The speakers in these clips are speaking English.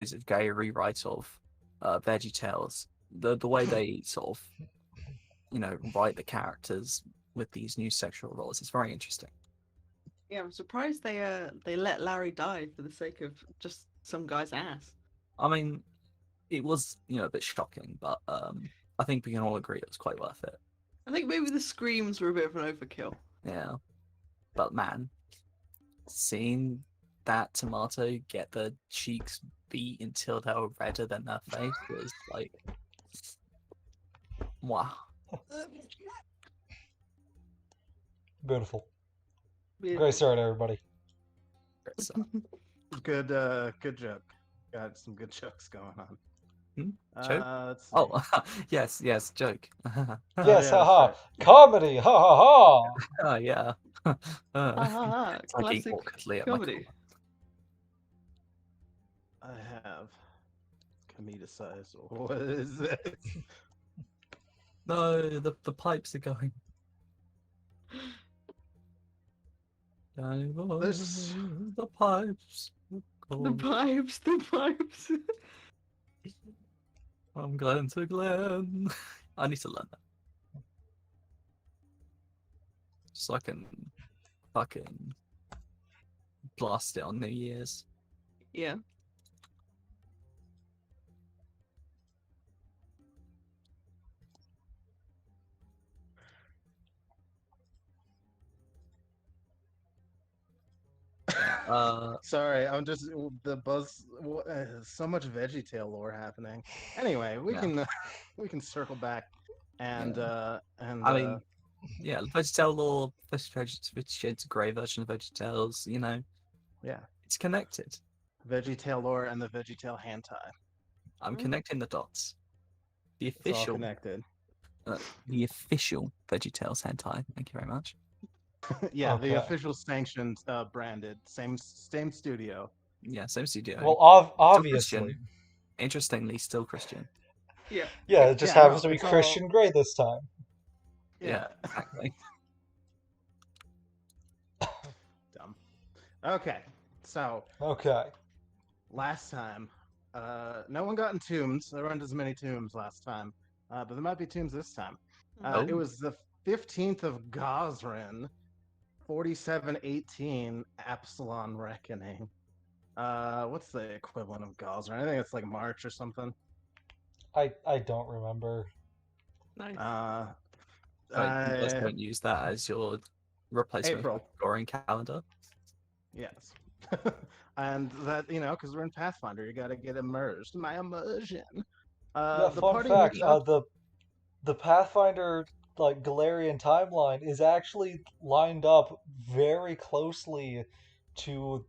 is a gay rewrite of VeggieTales. The way they sort of write the characters with these new sexual roles is very interesting. Yeah, I'm surprised they let Larry die for the sake of just some guy's ass. I mean, it was a bit shocking, but I think we can all agree it was quite worth it. I think maybe the screams were a bit of an overkill. Yeah, but man, seeing that tomato get the cheeks beat until they were redder than their face was like, wow. Beautiful. Great Beautiful. start, everybody. So, Good joke. Got some good jokes going on. joke? Let's see. Oh, yes, joke. Oh Yes, yeah, that's haha. right. Comedy, ha ha ha. Oh, yeah. Ha ha ha! It's like Classic awkwardly at my comedy. corner. I have comedicize. What is this? No, the pipes are going. This- The pipes. are The going. pipes, the pipes. From Glen to Glen. I need to learn that. So I can fucking blast it on New Year's. Yeah. Sorry, I'm just the buzz. So much VeggieTale lore happening. Anyway, we Yeah. can we can circle back and I mean, yeah, VeggieTale lore, VeggieTale's a great version of VeggieTales, yeah, it's connected. VeggieTale lore and the VeggieTale hentai. I'm Mm. connecting the dots. The It's all official, connected. the official VeggieTales hentai. Thank you very much. Yeah, the Okay. official sanctioned, branded, same studio. Yeah, same studio. Well, Still obviously. Christian. Interestingly, still Christian. Yeah. Yeah, it just Yeah, happens no, to be it's all- Christian Grey this time. Yeah, exactly. Dumb. Okay, so Okay. last time, no one got entombed. There weren't as many tombs last time, but there might be tombs this time. It Oh. was the 15th of Gosrin, 4718 Absalon Reckoning. What's the equivalent of Gosrin? I think it's like March or something. I don't remember. Nice. You You guys don't use that as your replacement for April. Gregorian calendar. Yes. And that, because we're in Pathfinder, you got to get immersed. My immersion. Yeah, The fun party fact, meets up. the Pathfinder Galarian timeline is actually lined up very closely to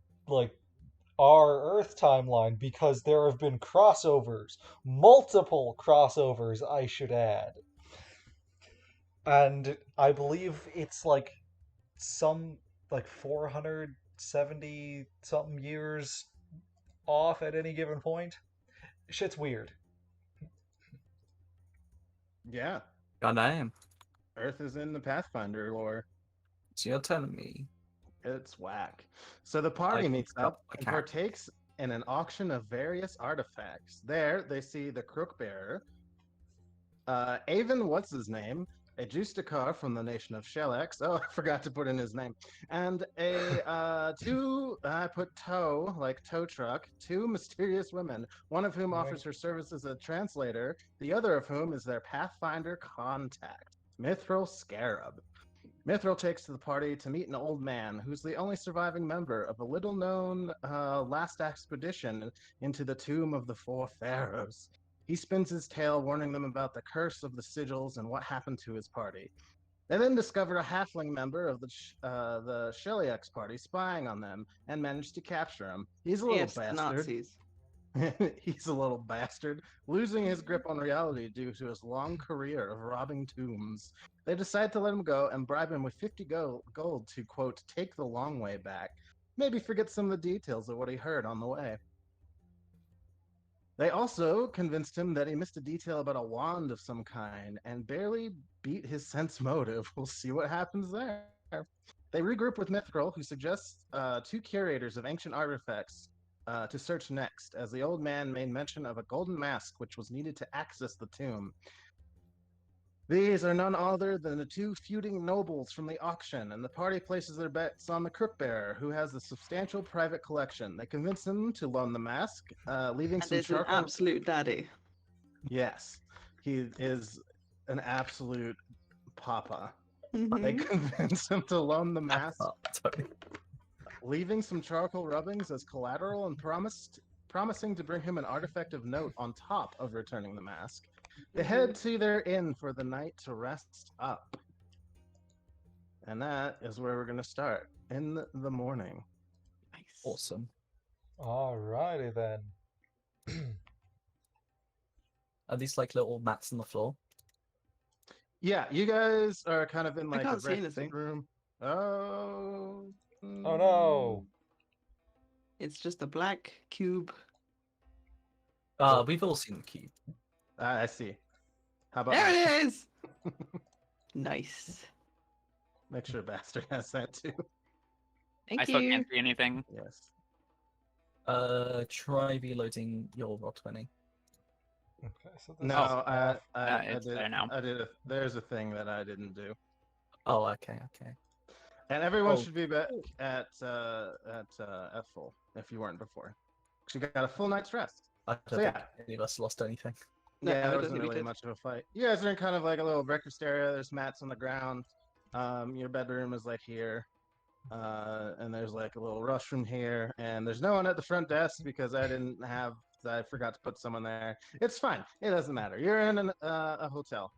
our Earth timeline because there have been crossovers, multiple crossovers, I should add. And I believe it's some 470 something years off at any given point. Shit's weird. Yeah, God damn. Earth is in the Pathfinder lore. So you're telling me It's whack. So the I party can meets pick up up a and character. partakes in an auction of various artifacts. There, they see the Crook Bearer, Avon, what's his name? A Justakar from the nation of Shelex. Oh, I forgot to put in his name. And I put tow, like tow truck, two mysterious women, one of whom offers her service as a translator, the other of whom is their Pathfinder contact, Mithril Scarab. Mithril takes to the party to meet an old man who's the only surviving member of a little known last expedition into the tomb of the four pharaohs. He spins his tale, warning them about the curse of the sigils and what happened to his party. They then discover a halfling member of the Shellyax party spying on them and manage to capture him. He's a little Yes, the bastard. Nazis. He's a little bastard, losing his grip on reality due to his long career of robbing tombs. They decide to let him go and bribe him with 50 gold to, quote, take the long way back. Maybe forget some of the details of what he heard on the way. They also convinced him that he missed a detail about a wand of some kind and barely beat his sense motive. We'll see what happens there. They regroup with Mithril, who suggests two curators of ancient artifacts to search next, as the old man made mention of a golden mask which was needed to access the tomb. These are none other than the two feuding nobles from the auction, and the party places their bets on the crook-bearer, who has a substantial private collection. They convince him to loan the mask, leaving And some it's an charcoal. absolute daddy. Yes, he is an absolute papa. They Mhm. convince him to loan the F mask, up, Tony. leaving some charcoal rubbings as collateral and promising to bring him an artifact of note on top of returning the mask. They head to their inn for the night to rest up. And that is where we're going to start in the morning. Nice. Awesome. Alrighty then. Are these like little mats on the floor? Yeah, you guys are kind of in I like can't a see breakfast anything. room. Oh. Oh no! It's just a black cube. We've all seen the cube. I see. How about There that? it is. Nice. Make sure Bastard has that too. Thank I still you. can't see anything. Yes. Try reloading your Roll20. Okay, so this No, is off. I it's did. there now. I did. There's a thing that I didn't do, Oh, okay. and everyone Oh. should be back at full if you weren't before. 'Cause you got a full night's rest. I don't So think yeah. any of us lost anything. No, I Yeah, there don't wasn't think we really did. much of a fight. You guys are in kind of like a little breakfast area. There's mats on the ground. Your bedroom is like here. And there's like a little restroom here. And there's no one at the front desk because I forgot to put someone there. It's fine. It doesn't matter. You're in a hotel.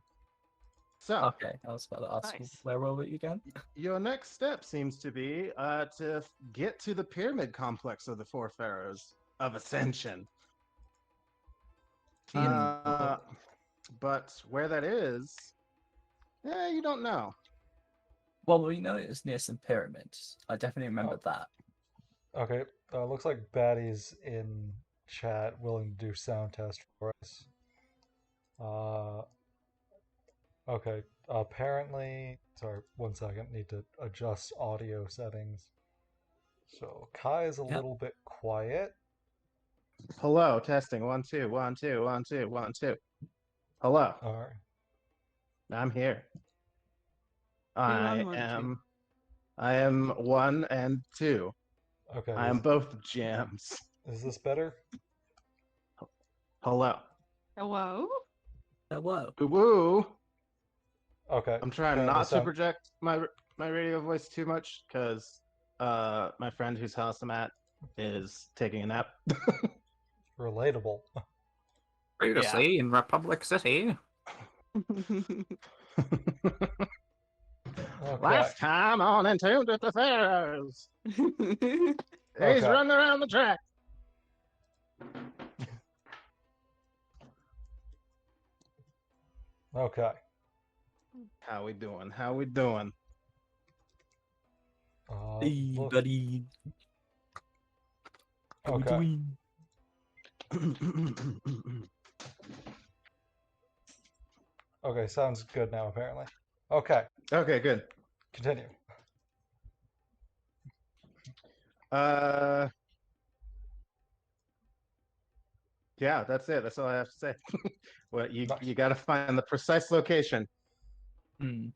So Okay, I was about to ask Nice. where were we again? your next step seems to be to get to the pyramid complex of the four pharaohs of Ascension. But where that is, you don't know. Well, we know it was near some pyramids. I definitely remember that. Okay, looks like Batty's in chat, willing to do sound test for us. Okay, apparently, sorry, 1 second, need to adjust audio settings. So Kai is a Yep. little bit quiet. Hello, testing. 1 2 1 2 1 2 1 2. Hello, All right. I'm here. I'm 1 2. I am 1 and 2. Okay. I am both gems. Is this better? Hello. Hello. Whoa. Woo. Okay. I'm trying the not to sound- project my radio voice too much because my friend whose house I'm at is taking a nap. Relatable. Previously in Republic City. Okay. Last time on Entombed with the Pharaohs. He's Okay. running around the track. Okay. How we doing? How we doing? Hey, look- buddy. How we Okay. doing? Okay, sounds good now, apparently. Okay, Okay, good. continue. Yeah, that's it. That's all I have to say. Well, you Nice. got to find the precise location. Hmm.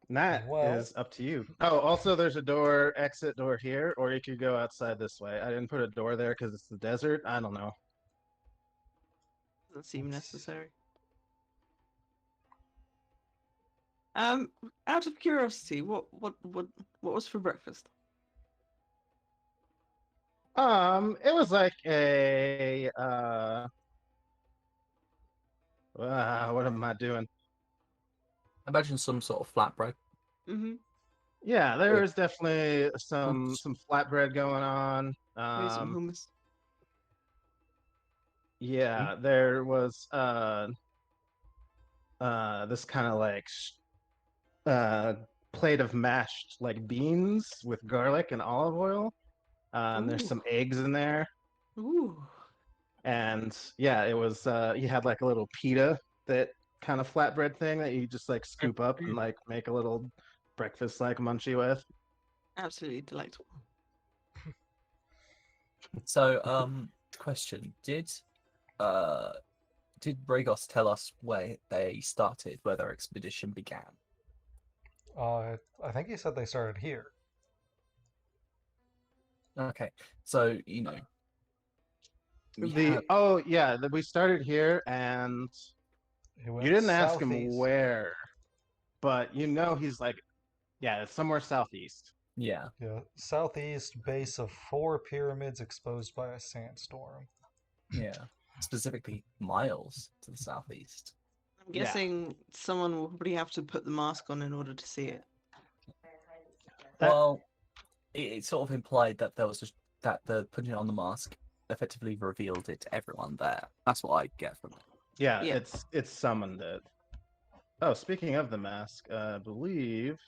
And that Well- is up to you. Oh, also there's a exit door here, or you could go outside this way. I didn't put a door there because it's the desert. I don't know. Doesn't seem necessary. Out of curiosity, what was for breakfast? It was like a what am I doing? Imagine some sort of flatbread. Mm-hmm. Yeah, there Good. was definitely Hummus. some flatbread going on. Maybe some hummus. Yeah, there was this kind of like plate of mashed like beans with garlic and olive oil. And there's Ooh. some eggs in there. Ooh. And yeah, it was you had like a little pita, that kind of flatbread thing that you just like scoop up and like make a little breakfast like munchie with. Absolutely delightful. So, question: did Bragos tell us where they started, where their expedition began? I think he said they started here. Okay, so we The have oh yeah, we started here, and He you went didn't ask him southeast. where, but you know he's like, yeah, it's somewhere southeast. yeah. Yeah, southeast base of 4 pyramids exposed by a sandstorm. Yeah, specifically miles to the southeast. I'm Yeah. guessing someone will probably have to put the mask on in order to see it. That- Well, it sort of implied that there was just that the putting on the mask effectively revealed it to everyone there. That's what I get from it. Yeah, Yeah. it's summoned it. Oh, speaking of the mask, I believe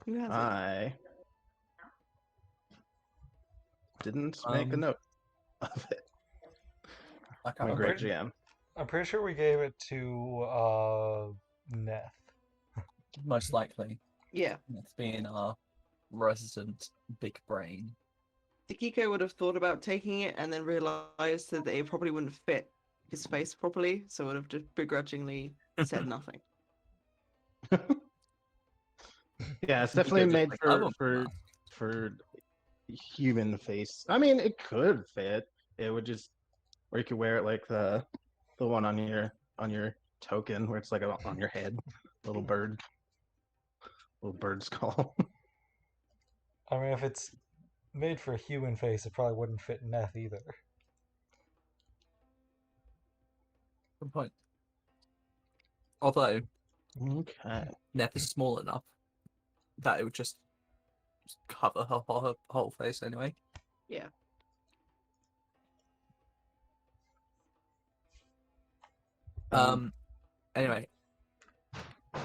Who has it? I didn't make a note of it. I can't My I'm remember. great pretty, GM. I'm pretty sure we gave it to Neth. Most likely, Yeah. it's being our resident big brain. Takiko would have thought about taking it and then realized that it probably wouldn't fit his face properly, so would have just begrudgingly said nothing. Yeah, it's You definitely go just made like, "I for want that." for human face. I mean, it could fit. It would just, or you could wear it like the one on your token, where it's like on your head, little bird skull. I mean, if it's made for a human face, it probably wouldn't fit Neth either. Good point. Although Okay. Neth is small enough that it would just cover her whole face anyway. Yeah. Anyway, I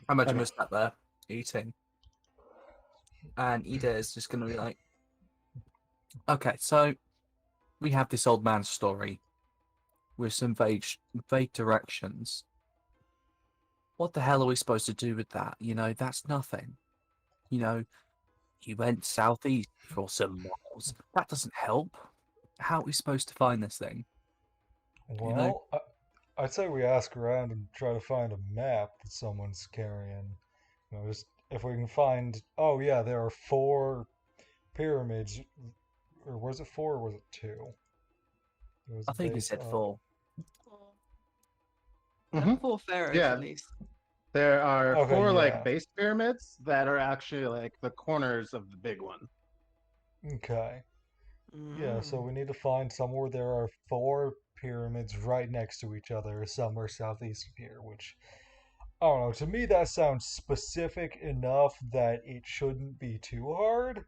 imagine Okay. we're sat there eating, and Ida is just going to be like, "Okay, so we have this old man's story with some vague directions. What the hell are we supposed to do with that? That's nothing. He went southeast for some miles. That doesn't help. How are we supposed to find this thing?" Well, I'd say we ask around and try to find a map that someone's carrying. Just if we can find. Oh yeah, there are 4 pyramids, or was it 4 or was it 2? It was I think he base said of. 4. There Mhm. are 4 pharaohs Yeah. at least. There are Okay, 4 like yeah. base pyramids that are actually like the corners of the big one. Okay. Yeah, so Mm. we need to find somewhere there are 4 pyramids right next to each other, somewhere southeast of here, which I don't know. To me, that sounds specific enough that it shouldn't be too hard.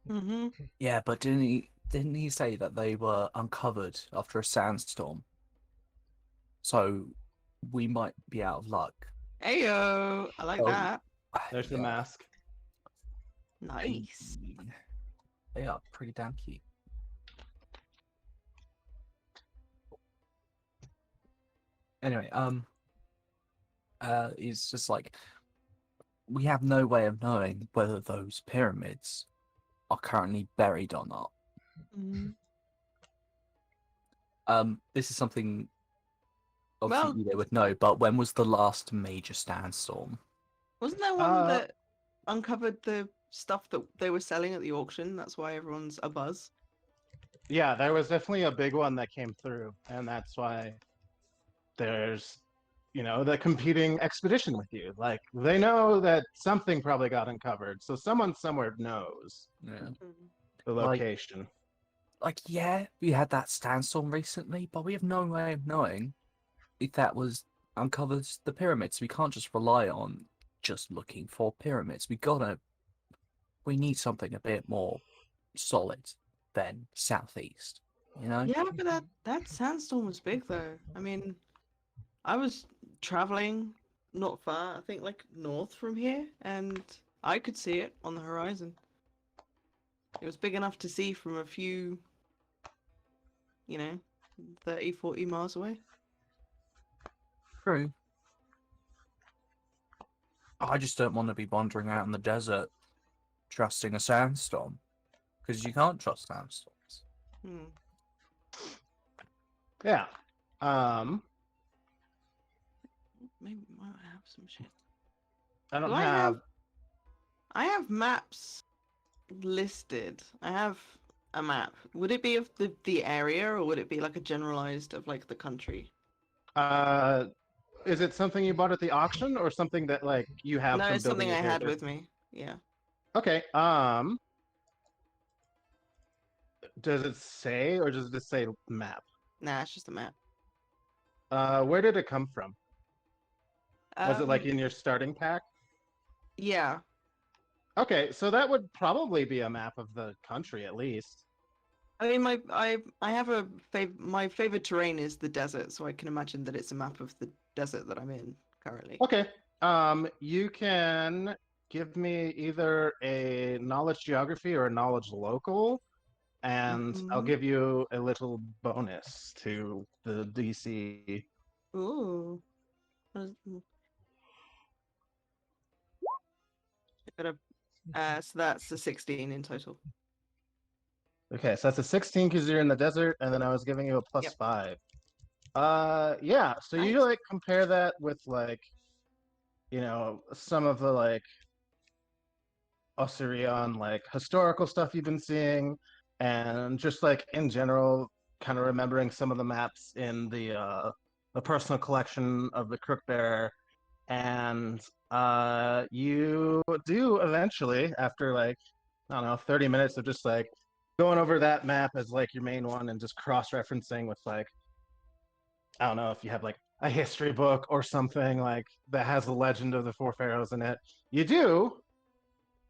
Mm-hmm. Yeah, but didn't he say that they were uncovered after a sandstorm? So we might be out of luck. Ayo! I like Oh, that. There's the yeah, mask. Nice. They are pretty damn cute. Anyway, it's just like we have no way of knowing whether those pyramids are currently buried or not. Mm. This is something Well, obviously they would know, but when was the last major sandstorm? wasn't there one Uh, that uncovered the stuff that they were selling at the auction? That's why everyone's abuzz. Yeah, there was definitely a big one that came through, and that's why there's, the competing expedition with you. Like, they know that something probably got uncovered, so someone somewhere knows Yeah. the Like- location. Yeah, we had that sandstorm recently, but we have no way of knowing if that was uncovers the pyramids. We can't just rely on just looking for pyramids. We need something a bit more solid than southeast. Yeah, but that sandstorm was big though. I mean, I was traveling not far, I think like north from here, and I could see it on the horizon. It was big enough to see from a few, 30, 40 miles away. True. I just don't want to be wandering out in the desert trusting a sandstorm. because you can't trust sandstorms. Hmm. Yeah. Maybe I have some shit. I don't Do I have. I have maps listed. I have a map. Would it be of the area, or would it be like a generalized of like the country? Is it something you bought at the auction or something that like you have No, from it's building something your I had character? with me. Yeah. Okay. Does it say or does it just say map? Nah, it's just a map. Where did it come from? Was it like Um, in your starting pack? yeah. Okay, so that would probably be a map of the country at least. I mean, I have my favorite terrain is the desert, so I can imagine that it's a map of the desert that I'm in currently. Okay. You can give me either a knowledge geography or a knowledge local, and I'll Mhm. give you a little bonus to the DC. Ooh. What is- I got so that's the 16 in total. Okay, so that's a 16 because you're in the desert, and then I was giving you a plus Yep. 5. Yeah, so you Nice. like compare that with like, some of the like Osirion like historical stuff you've been seeing, and just like in general, kind of remembering some of the maps in the personal collection of the Crookbearer, and you do eventually, after like I don't know, 30 minutes of just like going over that map as like your main one and just cross-referencing with like I don't know if you have like a history book or something like that has the legend of the four pharaohs in it. You do.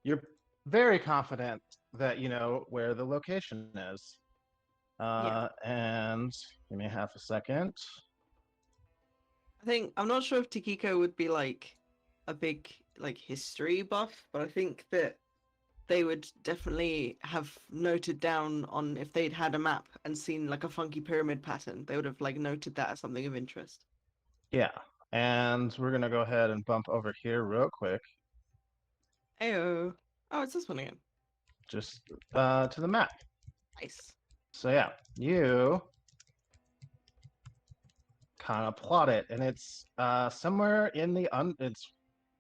You're very confident that you know where the location is. Yeah. And give me half a second. I think I'm not sure if Tikiko would be like a big like history buff, but I think that they would definitely have noted down on if they'd had a map and seen like a funky pyramid pattern, they would have like noted that as something of interest. Yeah. And we're gonna go ahead and bump over here real quick, Ayo. Oh, it's this one again. just to the map. Nice. So yeah, you kind of plot it, and it's somewhere in the it's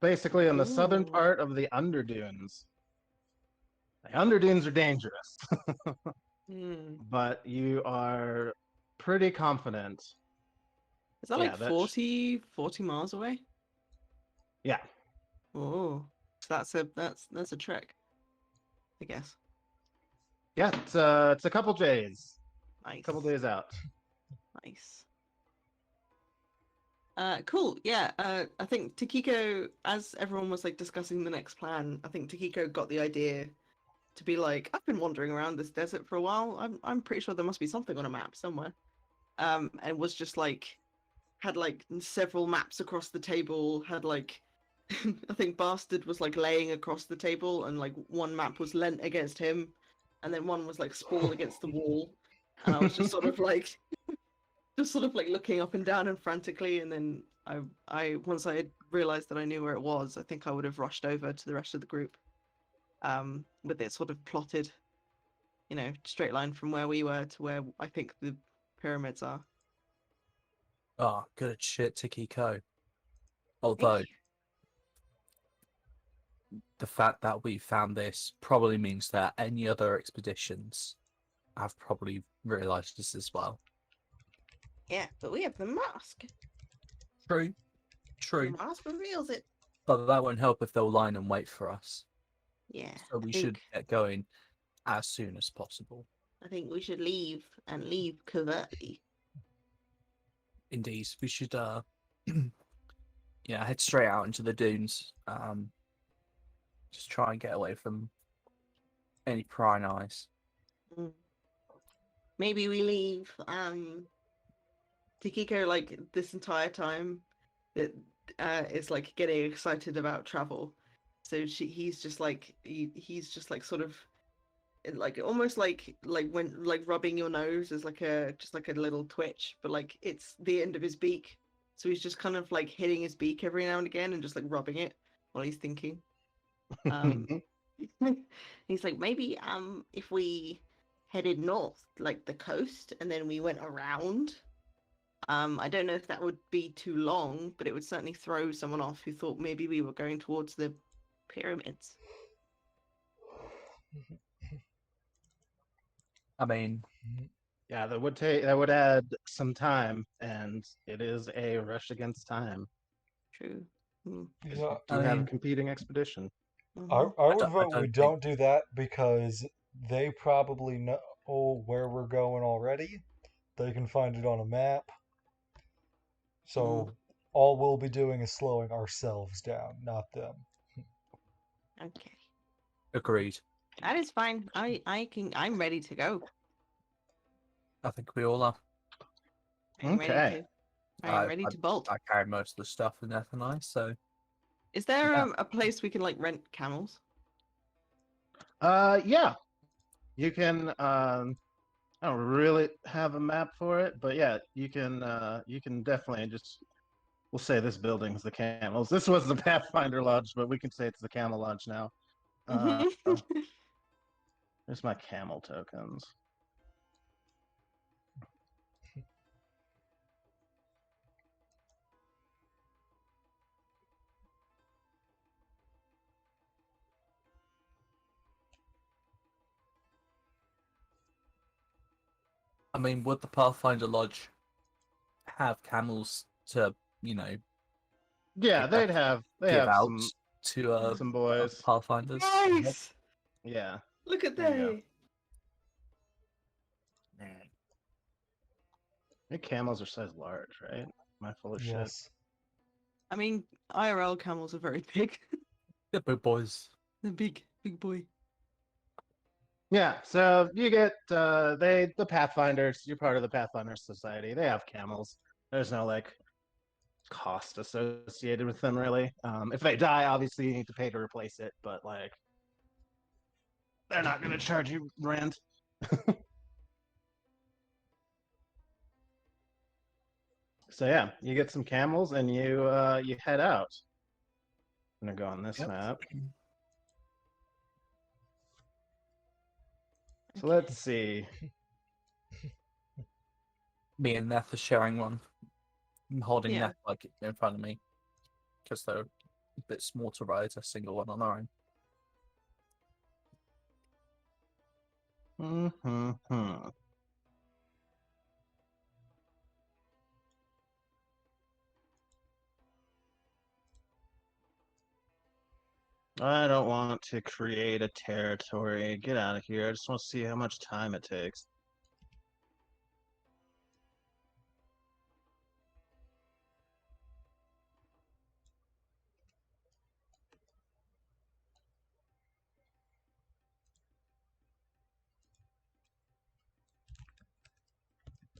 basically in the southern Ooh. part of the Underdunes. The Underdunes are dangerous, Hmm. but you are pretty confident. Is that Yeah, like 40 miles away? yeah, Oh. So that's a trek, I guess. yeah. It's a couple days, Nice. out. Nice. Cool. Yeah. I think Takiko, as everyone was like discussing the next plan, I think Takiko got the idea to be like, I've been wandering around this desert for a while. I'm pretty sure there must be something on a map somewhere. And was just like had like several maps across the table. Had like, I think Bastard was like laying across the table, and like one map was leant against him, and then one was like sprawled against the wall. And I was just sort of like looking up and down and frantically, and then I once I had realized that I knew where it was, I think I would have rushed over to the rest of the group, with it sort of plotted, straight line from where we were to where I think the pyramids are. Oh, good shit, Tikiko. Thank Although you. the fact that we found this probably means that any other expeditions have probably realised this as well. Yeah, but we have the mask. True, The true. mask reveals it. But that won't help if they'll line and wait for us. Yeah, So we should get going as soon as possible. I think we should leave and leave covertly. Indeed, we should head straight out into the dunes. Just try and get away from any prying eyes. Mm. Maybe we leave Tikiko like this entire time that is like getting excited about travel. So he's just like he's just like sort of like almost like when like rubbing your nose is like a just like a little twitch, but like it's the end of his beak. So he's just kind of like hitting his beak every now and again and just like rubbing it while he's thinking. Um He's like, maybe if we headed north, like the coast, and then we went around. I don't know if that would be too long, but it would certainly throw someone off who thought maybe we were going towards the pyramids. I mean, Yeah, that would add some time, and it is a rush against time. True. Mm. Yeah, Do I have a mean, competing expedition. I Mhm. would vote we don't think. don't do that because they probably know where we're going already. They can find it on a map. So all we'll be doing is slowing ourselves down, not them. Okay. Agreed. That is fine. I'm ready to go. I think we all are. I'm ready Okay. to. I am ready to bolt. I carry most of the stuff in Death and I, so Is there Yeah. a place we can like rent camels? Yeah. You can I don't really have a map for it, but yeah, you can definitely just we'll say this building's the camels. This was the Pathfinder Lodge, but we can say it's the Camel Lodge now. Uh, there's my camel tokens. I mean, would the Pathfinder Lodge have camels to, Yeah, Give they out- have out some to boys. Pathfinders? Nice. Yeah. Look at There you go. that. I think camels are size large, right? Am I full of shit? Yes. I mean, IRL camels are very big. The big boys. They're big, big boy. Yeah, so you get the Pathfinders, you're part of the Pathfinder Society. They have camels. There's no like cost associated with them really. If they die, obviously you need to pay to replace it, but like they're not gonna charge you rent. So yeah, you get some camels and you head out. I'm gonna go on this Yep. map. So Okay. let's see. Me and Neth are sharing one. I'm holding Yeah. Neth like in front of me because they're a bit small to ride a single one on our own. Mm-hmm. I don't want to create a territory. Get out of here. I just want to see how much time it takes.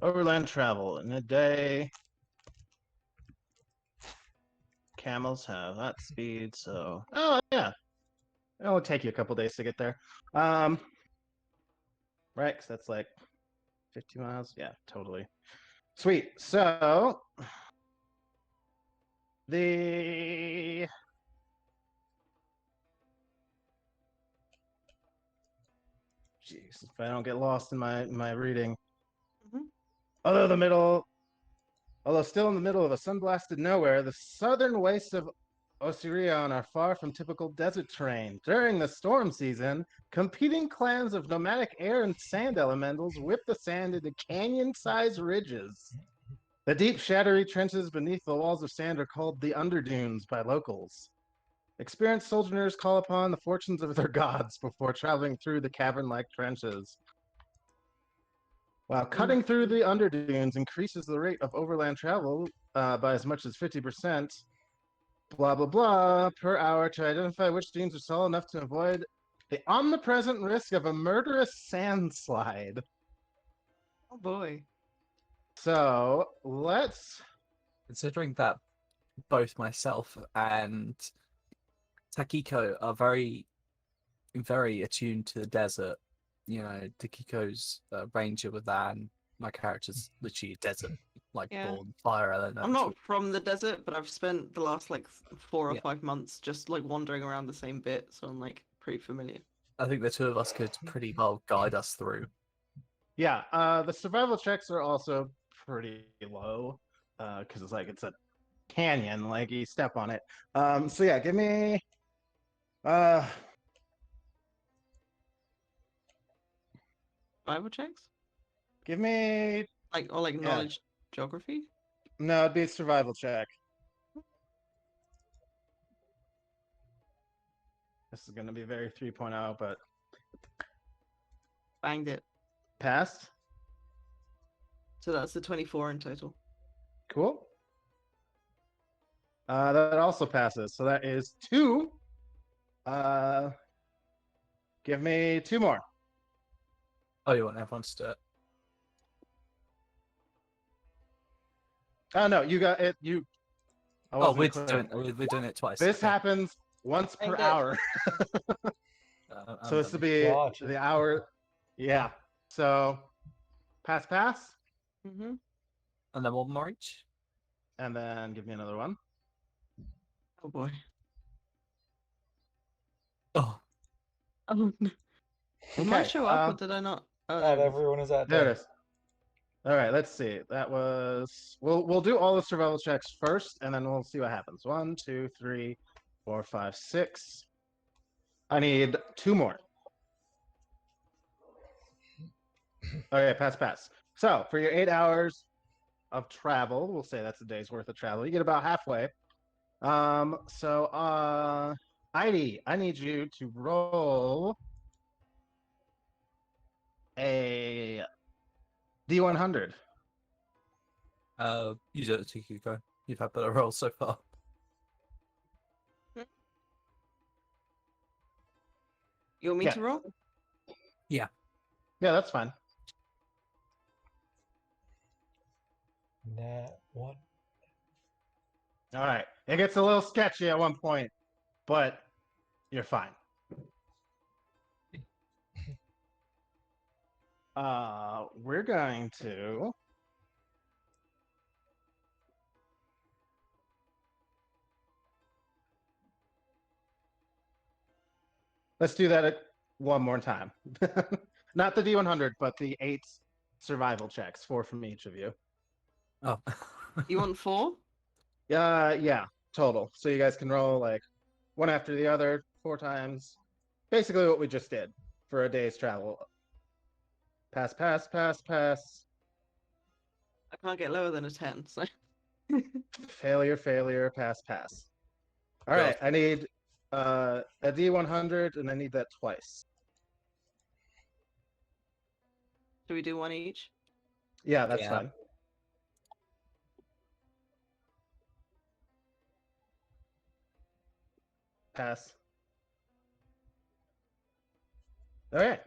Overland travel in a day. Camels have that speed, so yeah, it'll take you a couple days to get there. Right, because that's like 50 miles. Yeah, totally. Sweet. So the jeez, if I don't get lost in my reading. Mhm. Although still in the middle of a sun-blasted nowhere, the southern wastes of Osirion are far from typical desert terrain. During the storm season, competing clans of nomadic air and sand elementals whip the sand into canyon-sized ridges. The deep, shadowy trenches beneath the walls of sand are called the Underdunes by locals. Experienced sojourners call upon the fortunes of their gods before traveling through the cavern-like trenches. While cutting through the underdunes increases the rate of overland travel by as much as 50%, blah, blah, blah, per hour to identify which dunes are solid enough to avoid the omnipresent risk of a murderous sandslide. Oh boy. So let's. Considering that both myself and Takiko are very, very attuned to the desert. Takiko's a ranger with that, and my character's literally a desert, like Yeah. born fire element. I'm not from the desert, but I've spent the last like 4 or Yeah. 5 months just like wandering around the same bit, so I'm like pretty familiar. I think the two of us could pretty well guide us through. Yeah, the survival checks are also pretty low because it's a canyon, like you step on it. So yeah, give me uh Survival checks? give me Like yeah, knowledge geography? no, it'd be a survival check. This is gonna be very 3.0, but Banged it. passed. So that's the 24 in total. Cool. That also passes. So that is 2. Uh, give me 2 more. Oh, you want everyone to do it? Oh no, you got it. I Oh, wasn't clear. we're doing it twice. This Okay. happens once per Banged it. hour. I'm So this done. will be Gotcha. the hour. Yeah. So pass, Mm-hmm. And then one more each. and then give me another one. Oh boy. Oh, Oh no. Did mine Okay. show up or did I not? Oh, Not there it is. everyone is at There it day. is. All right. Let's see. That was. We'll do all the survival checks first, and then we'll see what happens. 1, 2, 3, 4, 5, 6. I need 2 more. Okay, pass. So for your 8 hours of travel, we'll say that's a day's worth of travel. You get about halfway. Heidi, I need you to roll a D100. you do it, Tikiko. You've had better rolls so far. You want me Yeah. to roll? Yeah, that's fine. Nat 1. All right. It gets a little sketchy at one point, but you're fine. We're going to let's do that one more time. Not the D100, but the 8 survival checks, 4 from each of you. Oh. You want 4? Yeah, total. So you guys can roll like one after the other 4 times. Basically what we just did for a day's travel. Pass. I can't get lower than a 10, so. Failure, pass. All Go. right, I need a D100 and I need that twice. Should we do one each? Yeah, that's Yeah. fine. Pass. All right.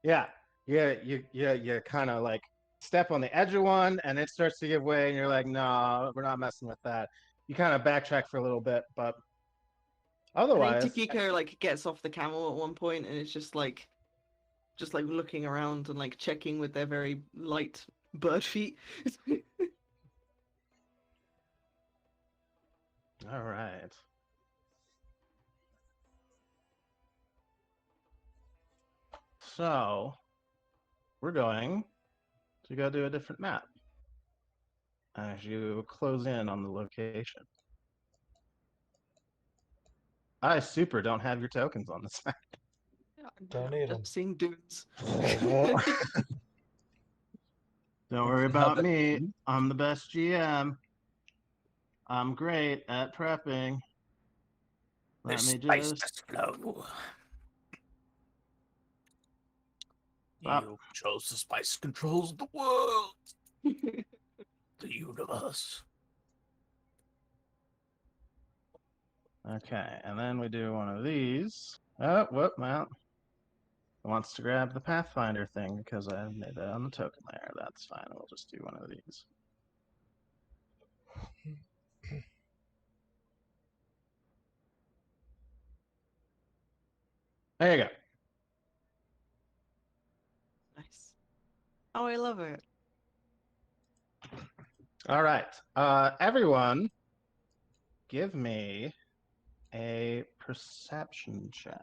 Yeah. You kind of like step on the edge of one and it starts to give way and you're like, no, we're not messing with that. You kind of backtrack for a little bit, but I think otherwise, Tikiko like gets off the camel at one point and it's just like looking around and like checking with their very light bird feet. all right. So we're going to go do a different map as you close in on the location. I super don't have your tokens on this map. Don't need 'em. Just seeing dudes. Don't worry about me. I'm the best GM. I'm great at prepping. Let me Spice just. flow. Stop. You chose the spice controls the world, the universe. Okay, and then we do one of these. Oh, whoop, well. It wants to grab the Pathfinder thing because I made that on the token layer. That's fine. We'll just do one of these. There you go. Nice. Oh, I love it. All right. Everyone, give me a perception check.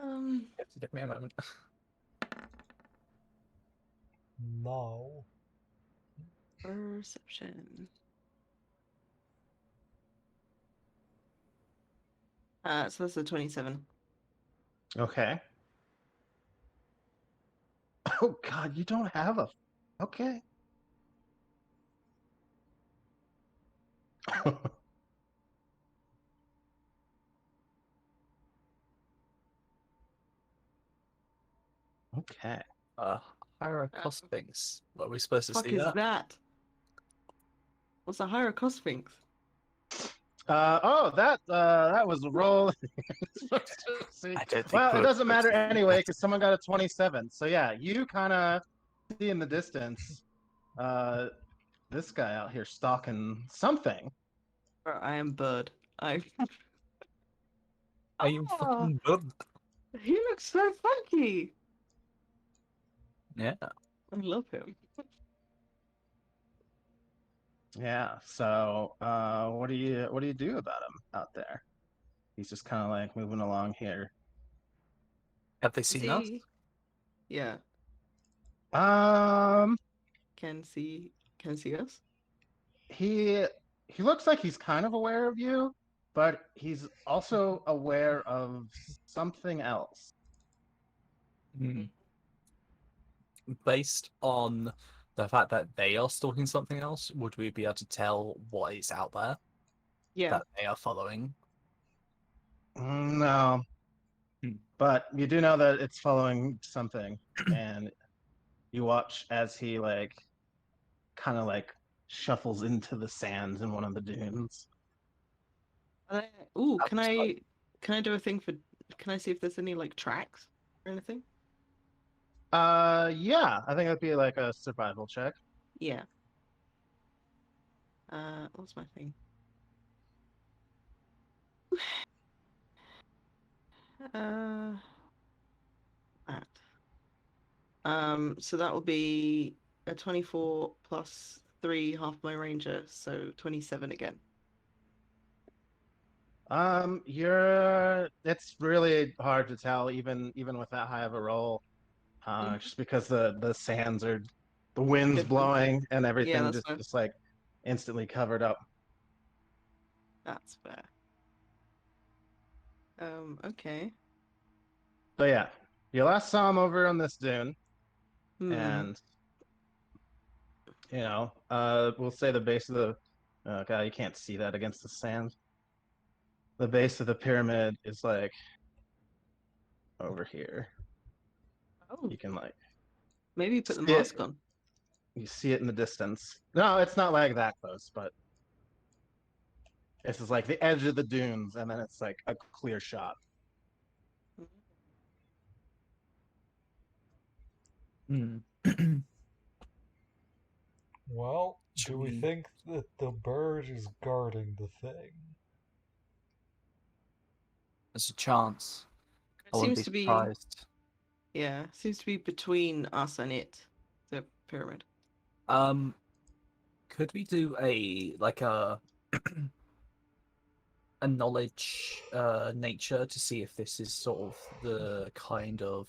Um, You have to give me a moment. No. perception. So that's a 27. Okay. Oh God, you don't have a. Okay. Okay. Hierocos things. What are we supposed to Fuck see is that? that? What's a Hierocossphinx? That was a roll. See. I don't think Well, it we're doesn't supposed matter to see anyway that. because someone got a 27. So yeah, you kind of see in the distance, this guy out here stalking something. Bro, I am bird. I. Are you Ah, fucking good? he looks so funky. Yeah. I love him. Yeah. So, what do you do about him out there? He's just kind of like moving along here. Have they Is seen us? he? Yeah, Um, can see us. he he looks like he's kind of aware of you, but he's also aware of something else. Hmm. Based on the fact that they are stalking something else, would we be able to tell what is out there Yeah. that they are following? No, Hmm. but you do know that it's following something, and you watch as he like kind of like shuffles into the sands in one of the dunes. Ooh, That looks like- can I do a thing for? Can I see if there's any like tracks or anything? Yeah, I think that'd be like a survival check. Yeah. What's my thing? Uh, that. So that will be a 24 plus 3 half my ranger, so 27 again. It's really hard to tell even with that high of a roll, just because the sands are, the wind's Different. blowing and Yeah, everything that's fine. just like instantly covered up. That's fair. Okay. So yeah, you last saw him over on this dune, Hmm. and we'll say the base of the, oh God, you can't see that against the sand. The base of the pyramid is like over here. Oh, You can like maybe put the see it. mask on. You see it in the distance. No, it's not like that close, but this is like the edge of the dunes, and then it's like a clear shot. Hmm. Well, Should do we we- think that the bird is guarding the thing? There's a chance. It I wouldn't be seems to be, surprised. yeah, seems to be between us and it, the pyramid. Could we do a knowledge nature to see if this is sort of the kind of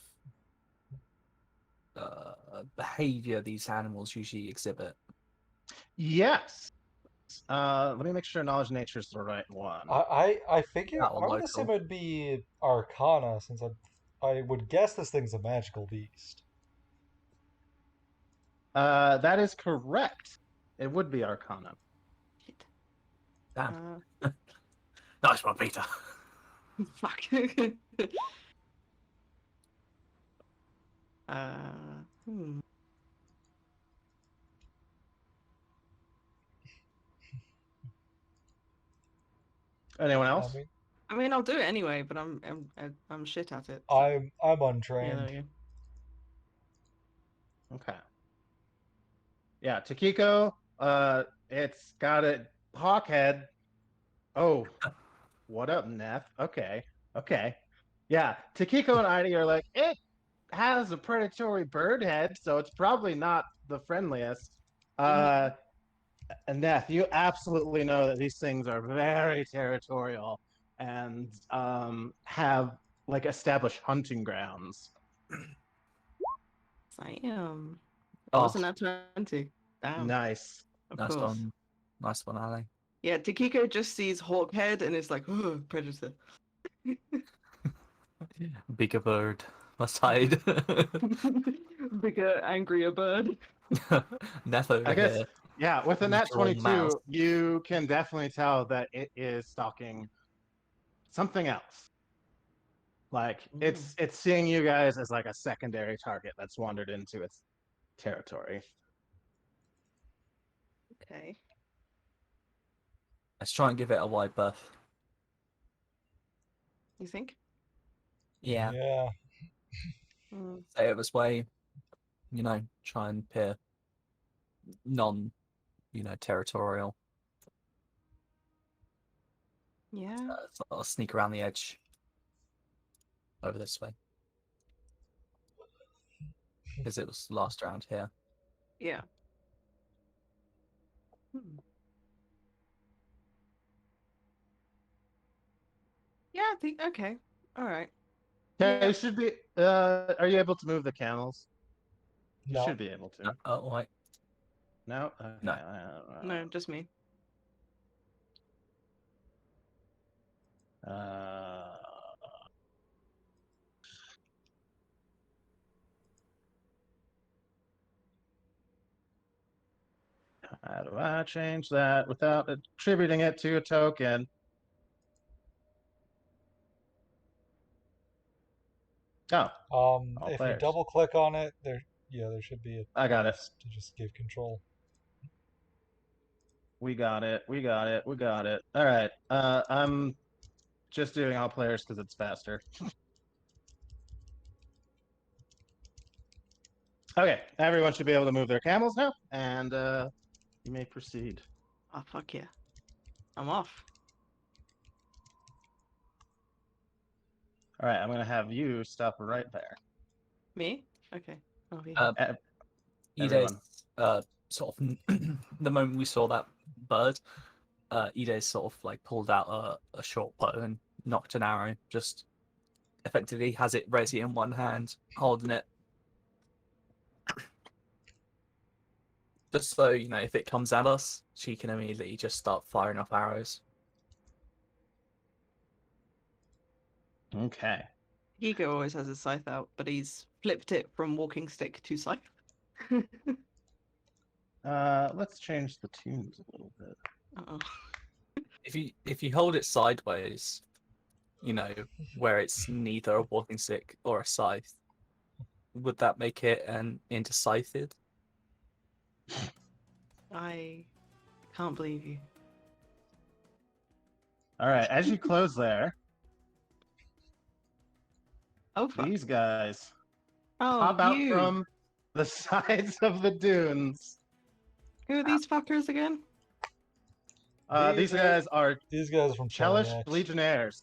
behavior these animals usually exhibit? Yes. Let me make sure knowledge nature is the right one. I figure That or I would assume local? it'd be Arcana since I would guess this thing's a magical beast. That is correct. It would be Arcana. Shit. Damn. Nice one, Peter. Fuck. Hmm. Anyone I else? mean, I mean, I'll do it anyway, but I'm shit at it. So. I'm Yeah, untrained. there we go. Okay. Yeah, Takiko. It's got a hawk head. Oh, what up, Neff? Okay, okay. Yeah, Takiko and Heidi are like, it has a predatory bird head, so it's probably not the friendliest. Uh, and Neff, you absolutely know that these things are very territorial and have like establish hunting grounds. I am. It Oh, wasn't at 20. Damn. Nice. Of nice course. one. Nice one, Ali. Yeah, Takiko just sees Hawkhead and is like, oh, predator. Bigger bird. Must hide. Bigger, angrier bird. Neff over I guess, here. yeah, with a nat Literal 22, mouse. you can definitely tell that it is stalking something else. Like it's seeing you guys as like a secondary target that's wandered into its territory. Okay. Let's try and give it a wide berth. You think? Yeah. Yeah. Mm, Stay out of its way. Try and peer non, territorial. yeah. So I'll sneak around the edge over this way. Because it was last round here. Yeah. Hmm. Yeah, I think okay. All right. Okay, Yeah. you should be. Are you able to move the camels? You No. should be able to. Oh, wait. No. Okay. No. No, just me. Uh, how do I change that without attributing it to a token? Oh, all If you players. double click on it, there should be a I got it. to just give control. We got it. We got it. We got it. All right. I'm just doing all players because it's faster. Okay, everyone should be able to move their camels now, and you may proceed. Oh fuck yeah. I'm off. All right, I'm gonna have you stop right there. Me? Okay. I'll be Uh, Ev- Ide, everyone. sort of, the moment we saw that bird, Ide sort of like pulled out a short bow and knocked an arrow. Just effectively has it ready in one hand, holding it. Just so, if it comes at us, she can immediately just start firing off arrows. Okay. Gigo always has his scythe out, but he's flipped it from walking stick to scythe. Let's change the tunes a little bit. Uh-oh. If you hold it sideways, where it's neither a walking stick or a scythe, would that make it an intercythed? I can't believe you. All right, as you close there, Oh fuck. these guys Oh, pop out you. from the sides of the dunes. Who are these fuckers again? These guys are These guys from Chelish Cheliax. Legionnaires.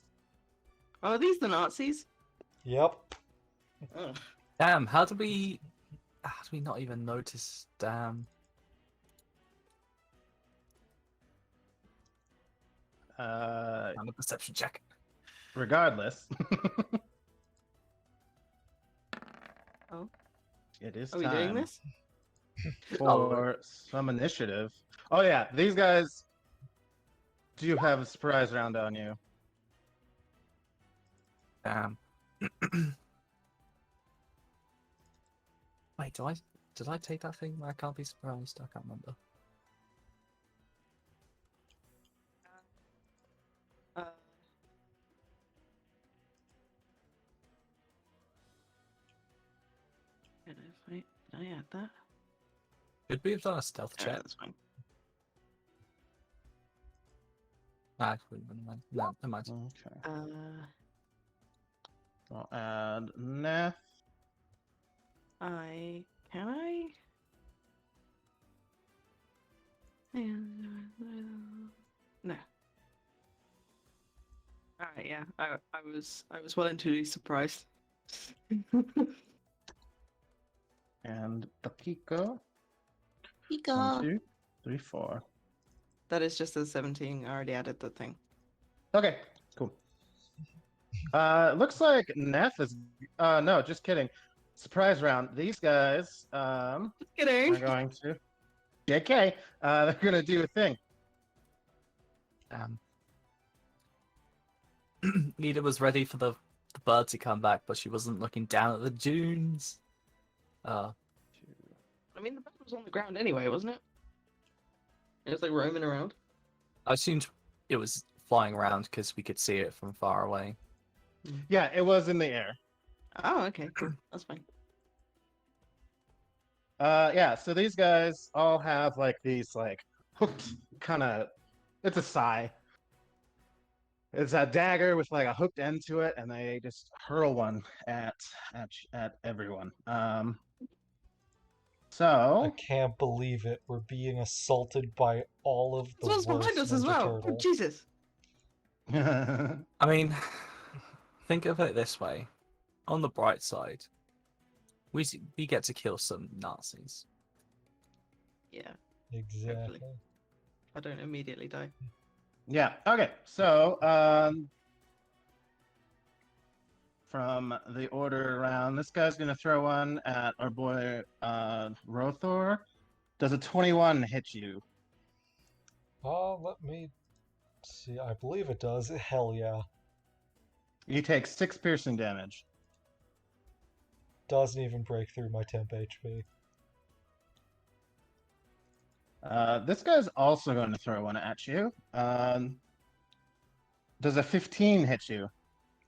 Oh, are these the Nazis? Yep. Ugh. Damn, how do we not even notice? Damn. I'm a perception check. Regardless. Oh. It is Are we doing time this? for some initiative. Oh yeah, these guys do have a surprise round on you. Damn. Wait, did I take that thing where I can't be surprised? I can't remember. Uh, Did I add that? Should we have done a stealth Alright, check? that's fine. Actually, no, never mind. Okay. Uh, I'll add Neff. Can I? No. Alright, yeah. I was well and truly surprised. And Takiko. Pika. 1, 2, 3, 4. That is just a 17. I already added the thing. Okay, cool. Looks like Neff is. No, just kidding. Surprise round. These guys Kidding. are going to. JK. They're gonna do a thing. Nita was ready for the bird to come back, but she wasn't looking down at the dunes. I mean, the bird was on the ground anyway, wasn't it? It was like roaming around. I assumed it was flying around because we could see it from far away. Yeah, it was in the air. Oh, okay, cool. That's fine. Yeah. So these guys all have like these like hooked kind of. It's a sigh. It's a dagger with like a hooked end to it, and they just hurl one at everyone. I So can't believe it. We're being assaulted by all of the This one's behind worst us as Ninja well. Oh, Turtles. Jesus. I mean, think of it this way. On the bright side, we get to kill some Nazis. Yeah, Exactly. I don't immediately die. yeah. Okay. So from the order around, this guy's gonna throw one at our boy Rothor. Does a 21 hit you? Let me see. I believe it does. Hell yeah. You take 6 piercing damage. Doesn't even break through my temp HP. This guy's also going to throw one at you. Does a 15 hit you?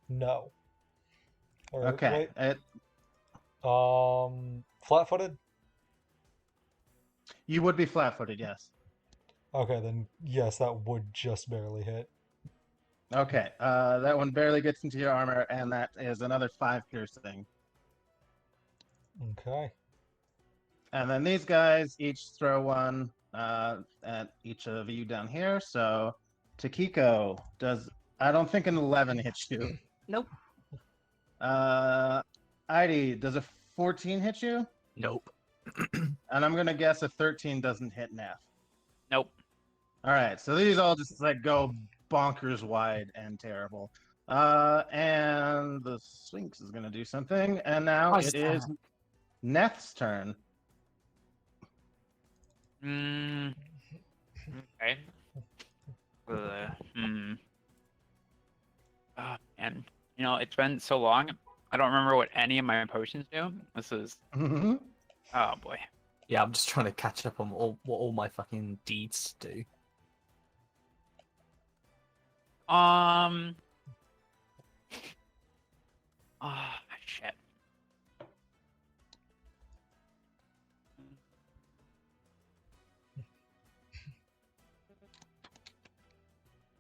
No. Or, Okay. Wait. Flat-footed? You would be flat-footed, yes. Okay, then yes, that would just barely hit. Okay. That one barely gets into your armor, and that is another 5 piercing. Okay. And then these guys each throw one at each of you down here. So, Takiko does. I don't think an 11 hits you. Nope. Heidi, does a 14 hit you? Nope. And I'm gonna guess a 13 doesn't hit Neff. Nope. All right, so these all just like go bonkers wide and terrible. And the Sphinx is gonna do something, and now Why's it is Neff's turn. Okay. Oh, man. You know, it's been so long. I don't remember what any of my potions do. This is. Mhm. Oh, boy. Yeah, I'm just trying to catch up on what all my fucking deeds do. Oh, shit.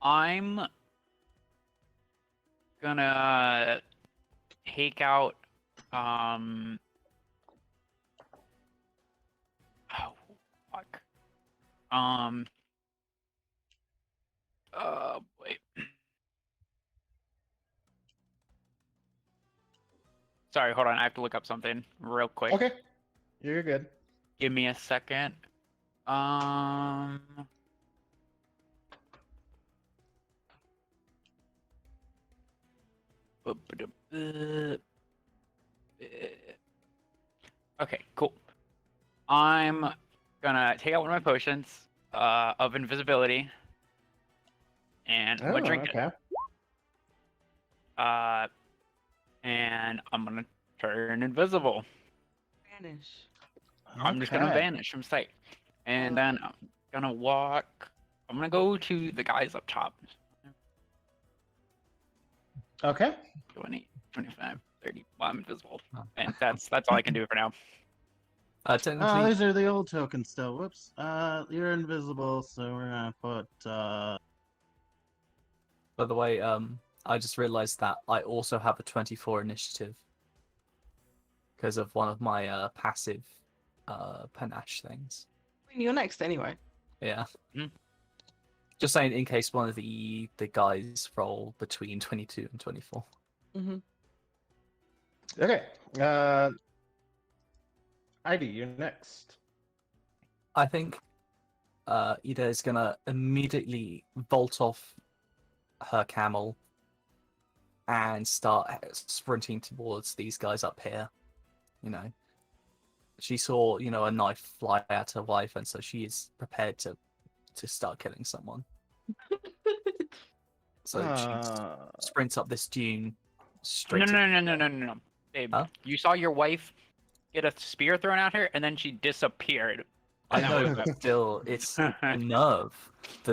I'm gonna take out oh fuck. Wait. Sorry, hold on. I have to look up something real quick. Okay, you're good. Give me a second. Okay, cool. I'm gonna take out one of my potions of invisibility, and I'm gonna drink okay. it. And I'm gonna turn invisible. Vanish. I'm just gonna Okay. vanish from sight, and then I'm gonna walk. I'm gonna go to the guys up top. Okay. 20, 25, 30. Well, I'm invisible, Oh. and that's all I can do for now. Oh, Technically, these are the old tokens still. Whoops. You're invisible, so we're gonna put by the way, I just realized that I also have a 24 initiative because of one of my passive panache things. I mean, you're next anyway. Yeah. Hmm. Just saying, in case one of the guys roll between 22 and 24. Mm-hmm. Okay. Ivy, you're next. I think Ida is gonna immediately vault off her camel and start sprinting towards these guys up here. You know, she saw, you know, a knife fly at her wife, and so she is prepared to start killing someone. So she sprints up this dune straight. No, to no, no, no, no, no, no, babe. Huh? You saw your wife get a spear thrown at her, and then she disappeared. I And that know, was but still, it's the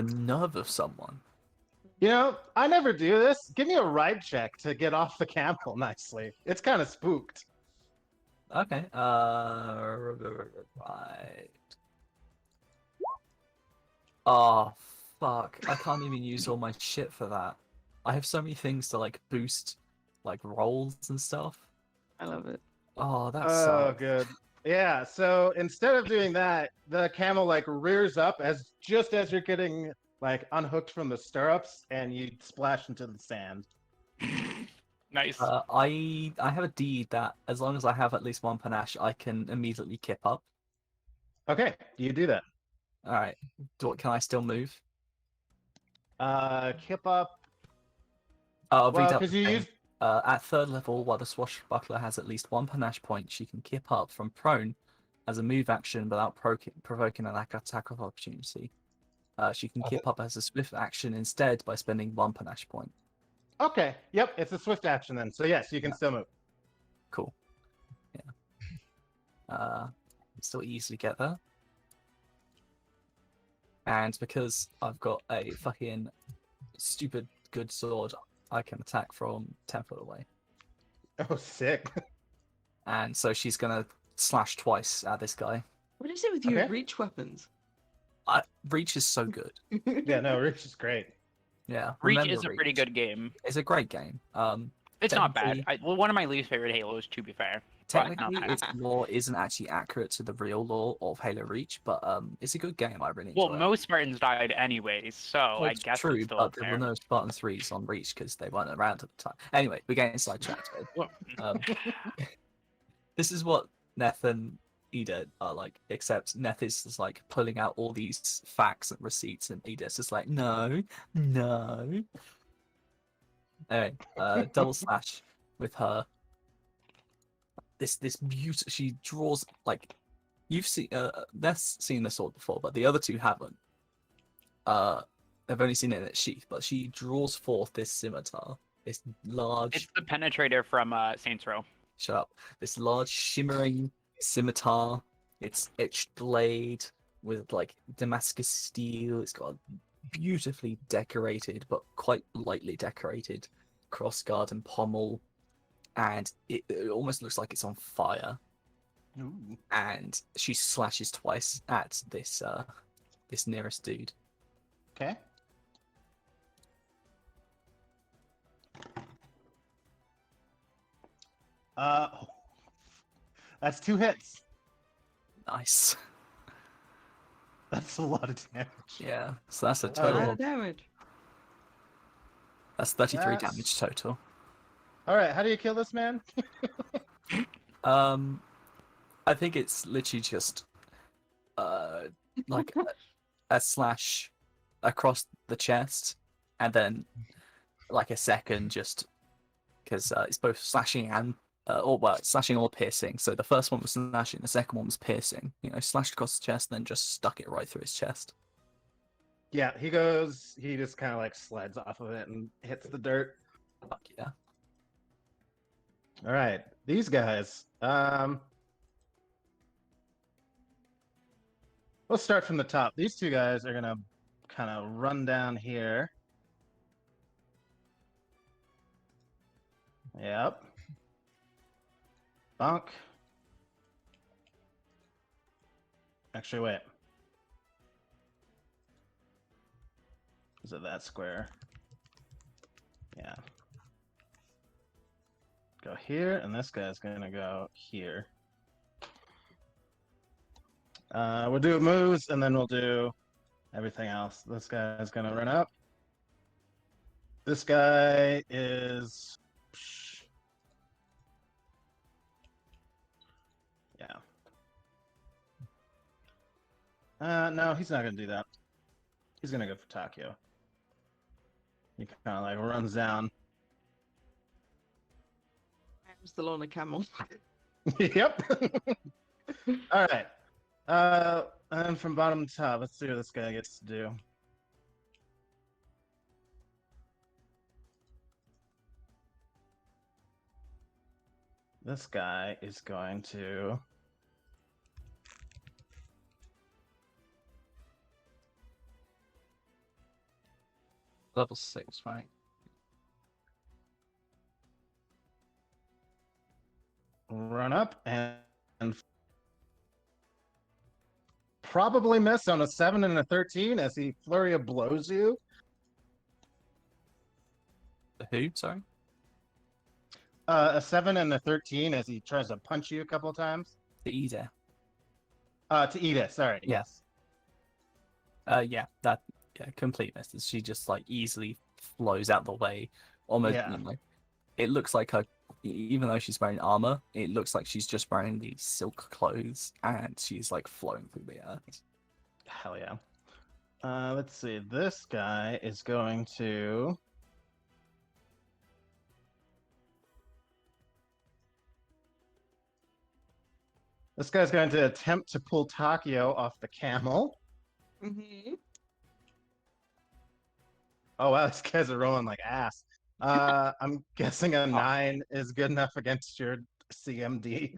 nerve of someone. You know, I never do this. Give me a ride check to get off the camel nicely. It's kind of spooked. Okay. Right. Oh fuck! I can't even use all my shit for that. I have so many things to like boost, like rolls and stuff. I love it. Oh, that Oh, sucks. good. Yeah, so instead of doing that, the camel like rears up as just as you're getting like unhooked from the stirrups and you splash into the sand. nice. I have a deed that as long as I have at least one panache, I can immediately kip up. Okay, you do that. All right. Can I still move? Kip up. I'll Well, read up because the you thing. use At third level, while the swashbuckler has at least one panache point, she can kip up from prone as a move action without provoking an attack of opportunity. She can kip up as a swift action instead by spending one panache point. Okay, yep, it's a swift action then. So yes, you can still move. Cool. Yeah. Still easily get there. And because I've got a fucking stupid good sword, I can attack from 10 foot away. Oh, sick. And so she's gonna slash twice at this guy. What is it with you Okay. reach weapons? Reach is so good. Yeah, no, Rich is great. Yeah, Reach remember is a pretty good game. It's a great game. It's not bad. technically- Well, one of my least favorite Halos, to be fair. Technically, not its lore isn't actually accurate to the real lore of Halo Reach, but it's a good game. I really enjoy Well, it. most Spartans died anyways, so Well, I it's guess true, it's still but up there there. were no Spartan 3s on Reach because they weren't around at the time. Anyway, we're getting sidetracked. Well, This is what Neth and Eda are like, except Neth is just like pulling out all these facts and receipts, and Eda's just like, no. Anyway, double slash with her. This beautiful. She draws like you've seen. Neth's seen the sword before, but the other two haven't. They've only seen it in its sheath, but she draws forth this scimitar. This large. it's the penetrator from Saints Row. Shut up. This large shimmering scimitar. It's etched blade with like Damascus steel. It's got a beautifully decorated, but quite lightly decorated crossguard and pommel. And it almost looks like it's on fire. Ooh. And she slashes twice at this this nearest dude. Okay. That's 2 hits. Nice. That's a lot of damage. Yeah. So that's a A total lot of of damage. that's 33 That's- damage total. All right, how do you kill this man? I think it's literally just like a slash across the chest, and then like a second just because it's both slashing and slashing or piercing. So the first one was slashing, the second one was piercing. You know, slashed across the chest, then just stuck it right through his chest. Yeah, he just kind of like slides off of it and hits the dirt. Fuck yeah. All right, these guys. Let's start from the top. These two guys are gonna kind of run down here. Yep. Bonk. Actually, wait. Is it that square? Yeah. Go here, and this guy's gonna go here. We'll do moves, and then we'll do everything else. This guy's gonna run up. This guy is... Yeah. No, he's not gonna do that. He's gonna go for Takio. He kind of like runs down. still on a camel. Yep. All right. And from bottom to top, let's see what this guy gets to do. This guy is going to Level 6, right? run up and probably miss on a 7 and a 13 as he flurry of blows you. The who? Sorry. A 7 and a 13 as he tries to punch you a couple times. The Ida. To Edith, sorry. Yeah. Yes. Yeah, complete misses. She just like easily flows out the way. Almost, Yeah. it looks like her. Even though she's wearing armor, it looks like she's just wearing these silk clothes, and she's like flowing through the earth. Hell yeah. Let's see. This guy is going to. This guy's going to attempt to pull Takio off the camel. Mm-hmm. Oh wow, these guys are rolling like ass. I'm guessing a 9 is good enough against your CMD.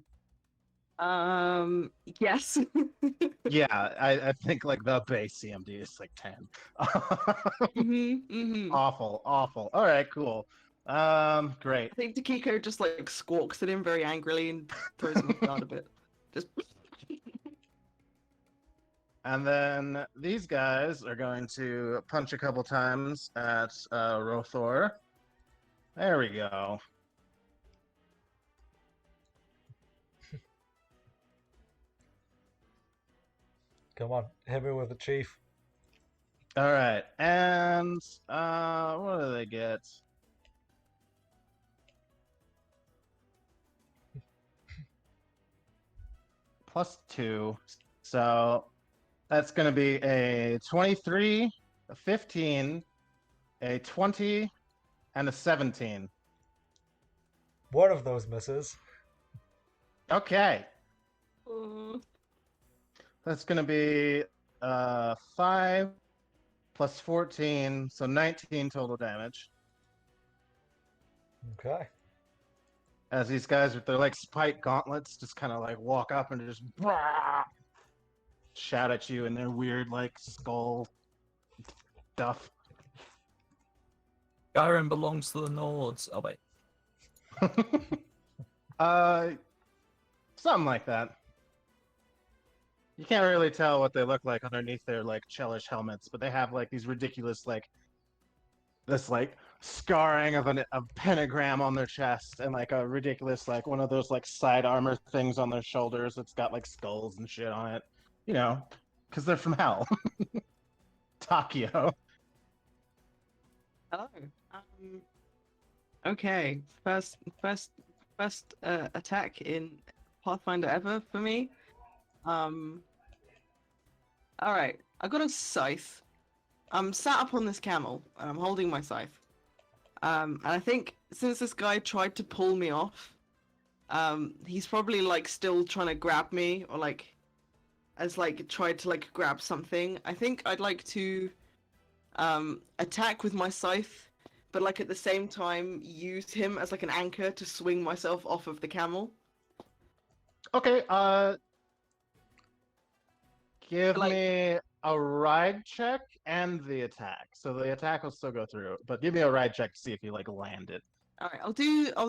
Yes. Yeah, I think like the base CMD is like 10. Awful. All right, cool. Great. I think Takiko just like squawks at him very angrily and throws him off guard a bit. Just. And then these guys are going to punch a couple times at Rothor. There we go. Come on, hit me with the chief. All right, and what do they get? +2, so that's going to be a 23, a 15, a 20, and a 17. One of those misses. Okay, that's going to be 5 plus 14, so 19 total damage. Okay. As these guys with their like spike gauntlets just kind of like walk up and just shout at you in their weird like skull stuff. Skyrim belongs to the Nords. Oh wait. Something like that. You can't really tell what they look like underneath their like chellish helmets, but they have like these ridiculous like this like scarring of a pentagram on their chest and like a ridiculous like one of those like side armor things on their shoulders that's got like skulls and shit on it. You know, because they're from hell. Takio. Hello. Okay. First attack in Pathfinder ever for me. All right. I got a scythe. I'm sat up on this camel and I'm holding my scythe. And I think since this guy tried to pull me off, he's probably like still trying to grab me or like as like tried to like grab something. I think I'd like to attack with my scythe, but like at the same time use him as like an anchor to swing myself off of the camel. Okay, give Like- me a ride check and the attack. So the attack will still go through, but give me a ride check to see if you like land it. All right, I'll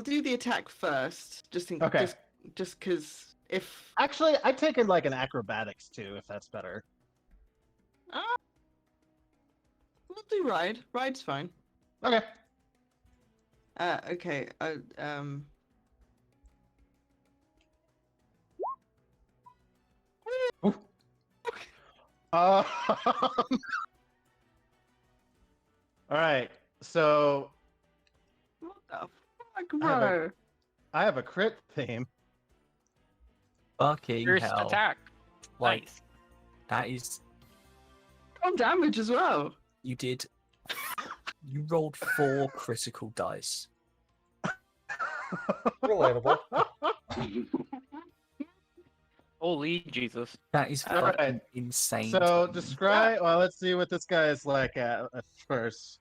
do the attack first, just in Okay. just because if Actually, I take it like an acrobatics too, if that's better. we'll do ride. Ride's fine. Okay. Okay. All right. So What the fuck, I have a- bro? I have a crit theme. Fucking First hell. attack. Like, Nice. that is. On damage as well. You did. You rolled 4 critical dice. Relatable. Holy Jesus. That is All fucking right. insane. So Tom. describe. Well, let's see what this guy is like at first.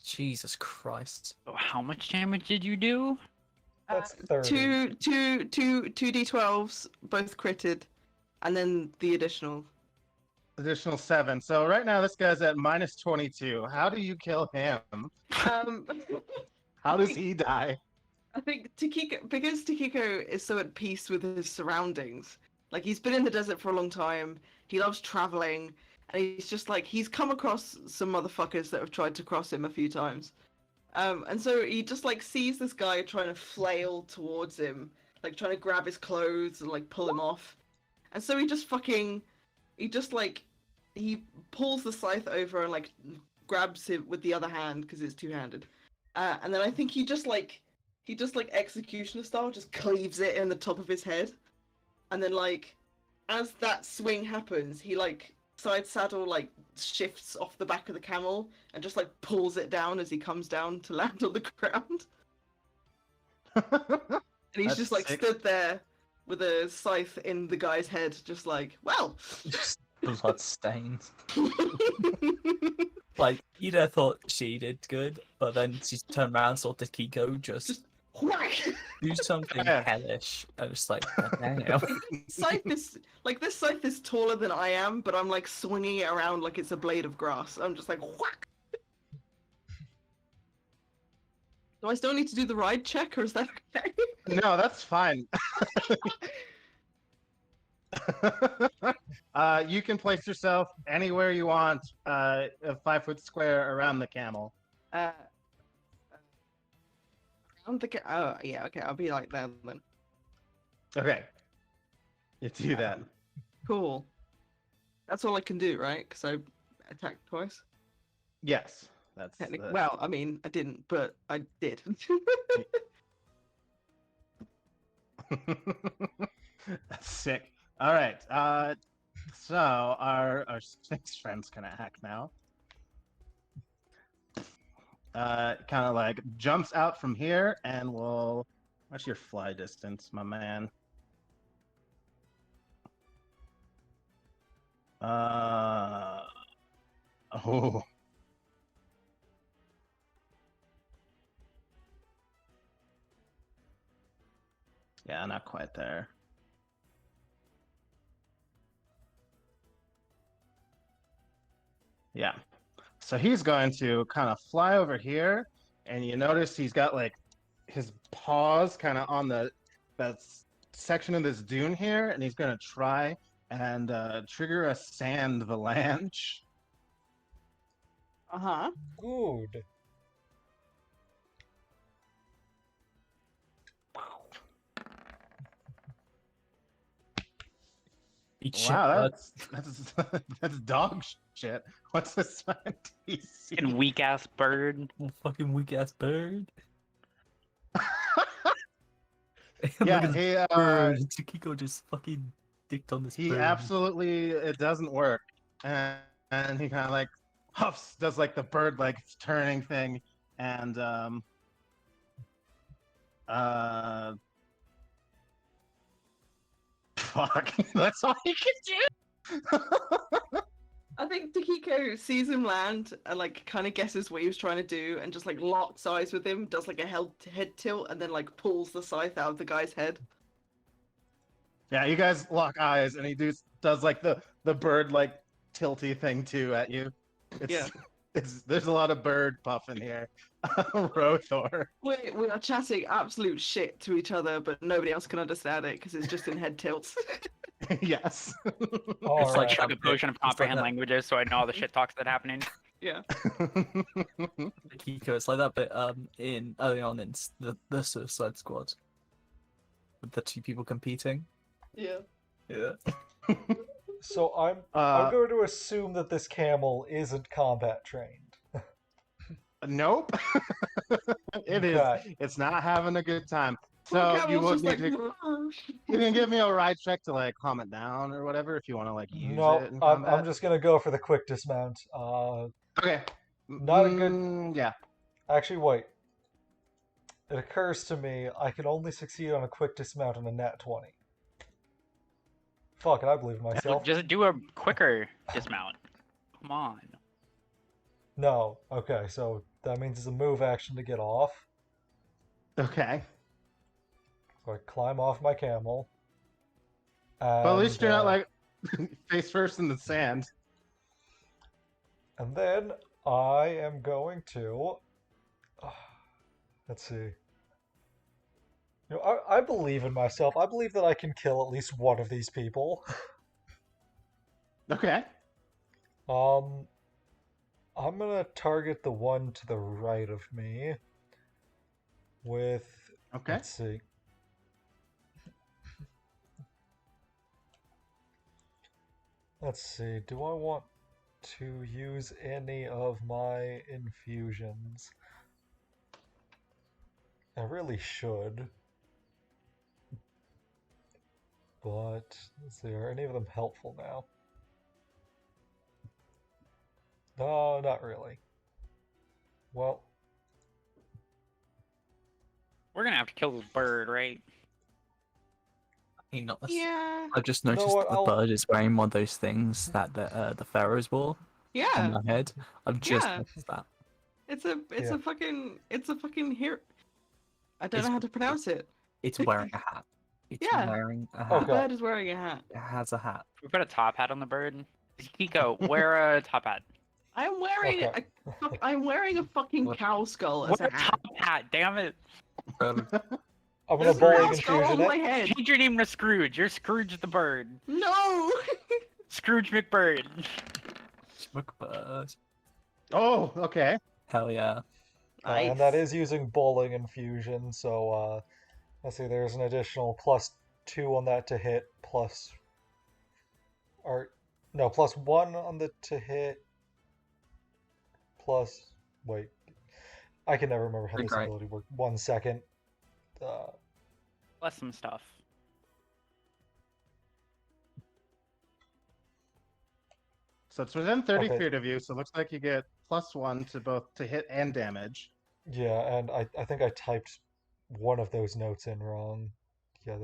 Jesus Christ. So how much damage did you do? That's 30. Two D12s, both critted, and then the additional. Additional 7. So right now this guy's at minus 22. How do you kill him? Um, How does he die? I think Takiko, because Takiko is so at peace with his surroundings, like he's been in the desert for a long time, he loves traveling, and he's just like, he's come across some motherfuckers that have tried to cross him a few times. And so he just like sees this guy trying to flail towards him, like trying to grab his clothes and like pull him off. And so he pulls the scythe over and like grabs him with the other hand because it's two-handed. And then I think he just like executioner style just cleaves it in the top of his head. And then like as that swing happens, he like side saddle like shifts off the back of the camel and just like pulls it down as he comes down to land on the ground. And he's That's just like sick. stood there with a scythe in the guy's head, just like, well. Just blood stains. Like, you'd have thought she did good, but then she turned around and saw Takiko just Whack! do something Yeah. hellish. I was like, damn. Scythe is like this scythe is taller than I am, but I'm like swinging it around like it's a blade of grass. I'm just like whack. Do I still need to do the ride check, or is that okay? No, that's fine. You can place yourself anywhere you want, a 5-foot square around the camel. Around the oh yeah, okay, I'll be like that then. Okay. You do that. Cool. That's all I can do, right? Because I attacked twice. Yes. That's Technically, well, I mean, I didn't, but I did. That's sick. All right. So our Sphinx friend's gonna hack now. Kind of like jumps out from here and will. What's your fly distance, my man? Oh. Yeah, not quite there. Yeah. So he's going to kind of fly over here, and you notice he's got like his paws kind of on that section of this dune here, and he's going to try and trigger a sand avalanche. Uh-huh. Good. Eat shit, Wow, bud. that's that's dog shit. What's this one? DC? Fucking weak ass bird. Oh, fucking weak ass bird. Yeah, Look at he this bird. Takiko just fucking dicked on this he bird. absolutely it doesn't work, and he kind of like huffs, does like the bird like turning thing, and fuck, that's all he can do. I think Takiko sees him land and like kind of guesses what he was trying to do and just like locks eyes with him, does like a head tilt, and then like pulls the scythe out of the guy's head. Yeah, you guys lock eyes, and he does like the bird like tilty thing too at you. It's, Yeah. there's a lot of bird puff in here. Rothor. We are chatting absolute shit to each other, but nobody else can understand it because it's just in head tilts. Yes. All It's like right. Chug a potion of It's like comprehend that. languages so I know all the shit talks that happening. Yeah. Takiko, it's like that bit in early on in the Suicide Squad with the two people competing. Yeah. Yeah. So I'm going to assume that this camel isn't combat trained. Nope. It is. Okay. It's not having a good time. Poor So you Camel's would just need like, to. You can give me a ride check to like calm it down or whatever if you want to like use No, it in I'm combat. just gonna go for the quick dismount. Okay. Not a good- Yeah. Actually, wait. it occurs to me I can only succeed on a quick dismount on a nat 20. Fuck it, I believe in myself. Just do a quicker dismount. Come on. No. Okay, so that means it's a move action to get off. Okay. So I climb off my camel. Well, at least you're not And, like face first in the sand. And then I am going to. Let's see. You know, I believe in myself. I believe that I can kill at least one of these people. Okay. I'm gonna target the one to the right of me with. Okay. Let's see. Let's see. Do I want to use any of my infusions? I really should. But let's see, are any of them helpful now? No, not really. Well, We're gonna have to kill this bird, right? You know, Yeah. I just You know noticed what, that the I'll- bird is wearing one of those things that the pharaohs wore on Yeah. their head. I've just Yeah. noticed that. It's a Yeah. fucking here. I don't It's- know how to pronounce it. It's wearing a hat. It's Yeah. wearing a The hat. Okay. bird is wearing a hat. It has a hat. We put a top hat on the bird. Kiko, wear a top hat. I'm wearing Okay. I'm wearing a fucking What? cow skull Wear as a a hat. top hat, damn it. Um, I'm gonna There's a bowling cow skull on infusion my it. head. Change your name to Scrooge. You're Scrooge the bird. No. Scrooge McBird. smoke bird. Oh, okay. Hell yeah. And that is using bowling infusion, so let's see, there's an additional +2 on that to hit, plus +1 on the to hit, plus wait. I can never remember how Pretty this great. ability works. 1 second. Plus some stuff. So it's within 30 Okay. feet of you, so it looks like you get +1 to both to hit and damage. Yeah, and I think I typed one of those notes in wrong. Yeah,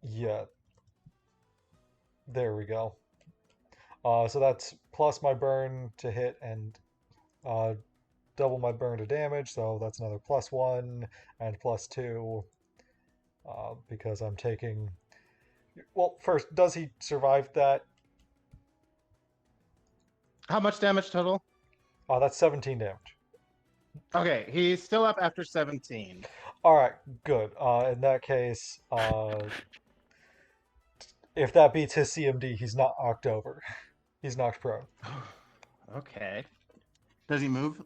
yeah. There we go. So that's plus my burn to hit and double my burn to damage, so that's another +1 and +2 because I'm taking. Well, first, does he survive that? How much damage total? That's 17 damage. Okay, he's still up after 17. All right, good. In that case, if that beats his CMD, he's not knocked over. He's knocked prone. Okay. Does he move?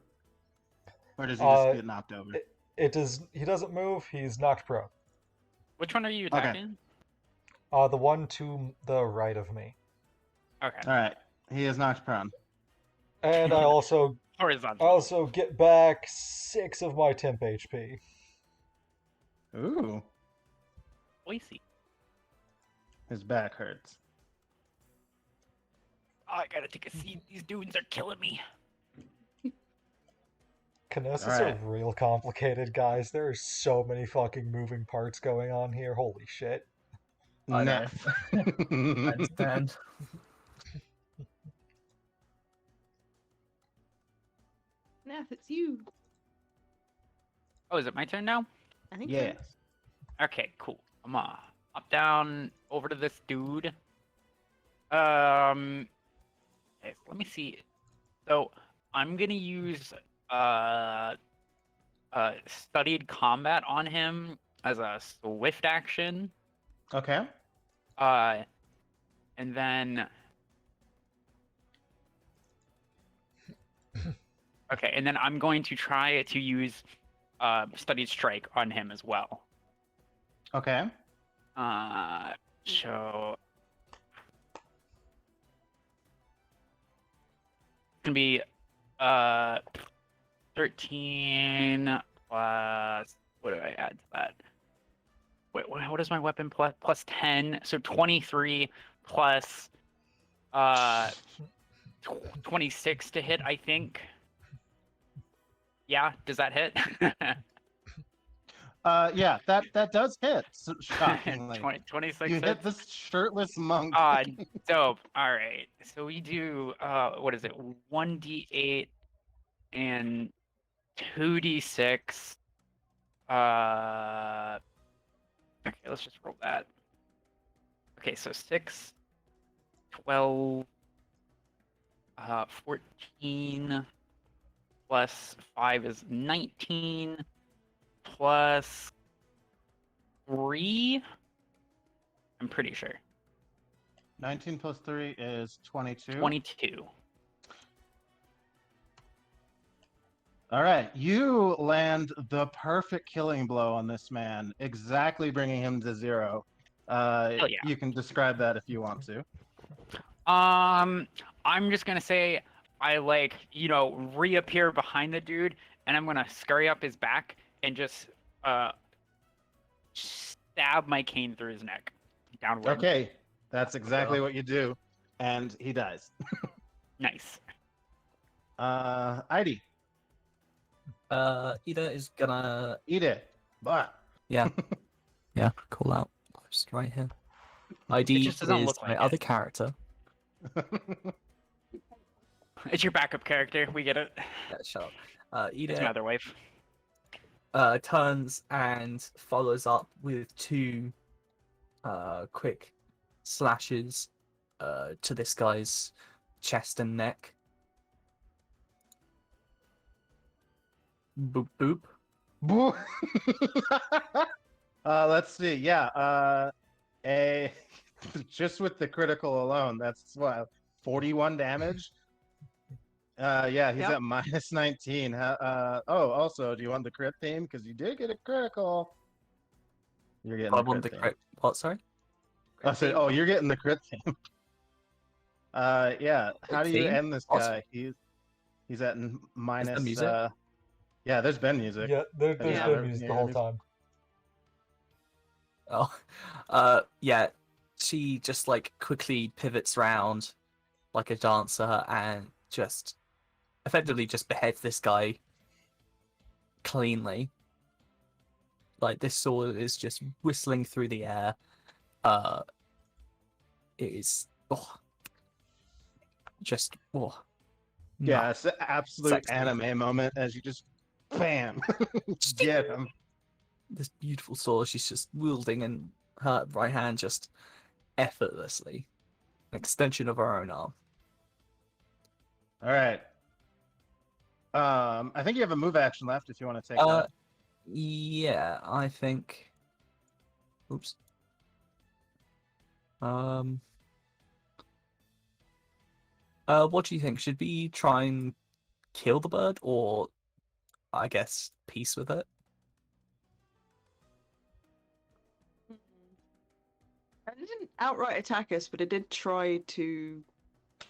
Or does he just get knocked over? It does. He doesn't move. He's knocked prone. Which one are you Okay. attacking? The one to the right of me, Okay. Alright, he is knocked prone. and I Horizontal. also get back 6 of my temp HP. Ooh, Spicy. his back hurts. Oh, I gotta take a seat. These dudes are killing me. Kenosis Alright. are real complicated, guys. There are so many fucking moving parts going on here. Holy shit. I know. Neff. That's 10. Nath, it's you. Oh, is it my turn now? I think Yes. Okay, cool. I'm up down over to this dude. Okay, let me see. So I'm gonna use studied combat on him as a swift action. Okay. And then okay, and then I'm going to try to use studied strike on him as well. Okay. So it's gonna be 13 plus what do I add to that? Wait, what is my weapon plus 10? So 23 plus 26 to hit, I think. Yeah, does that hit? Yeah, that does hit. Shockingly, 26 you hit hits. this shirtless monk. Dope. All right. So we do what is it? 1d8 and 2d6. Okay, let's just roll that. Okay, so 6, 12, 14 plus 5 is 19 plus 3. I'm pretty sure. 19 plus 3 is 22. 22. All right, you land the perfect killing blow on this man, exactly bringing him to 0. Hell yeah. You can describe that if you want to. I'm just gonna say I reappear behind the dude, and I'm gonna scurry up his back and just stab my cane through his neck downward. Okay, that's exactly what you do, and he dies. Nice. Heidi, Ida is gonna eat it. Blah. yeah call out post right here. It ID just doesn't is look my like other it. character. It's your backup character. We get it. Yeah, shut up. It's my Ida other wife. turns and follows up with 2 quick slashes to this guy's chest and neck. Boop boop. Boo. Let's see. Yeah. Just with the critical alone, that's what 41 damage. Yeah, he's Yep. at minus 19. Also, do you want the crit theme? Because you did get a critical. You're getting I the want crit the theme. crit. What? Sorry. Oh, you're getting the crit theme. Yeah. How do you Theme? end this Awesome. guy? He's at minus. music? Yeah, there's been music. Yeah, there's Yeah. been music the whole time. Oh, yeah. She just like quickly pivots round like a dancer and just effectively just beheads this guy cleanly. Like this sword is just whistling through the air. It is just Yeah, it's an absolute Sexy. anime moment as you just bam get him. This beautiful sword she's just wielding in her right hand just effortlessly. An extension of her own arm. All right. I think you have a move action left if you want to take that. Yeah, I think. Oops. What do you think? Should we try and kill the bird, or I guess peace with it? It didn't outright attack us, but it did try to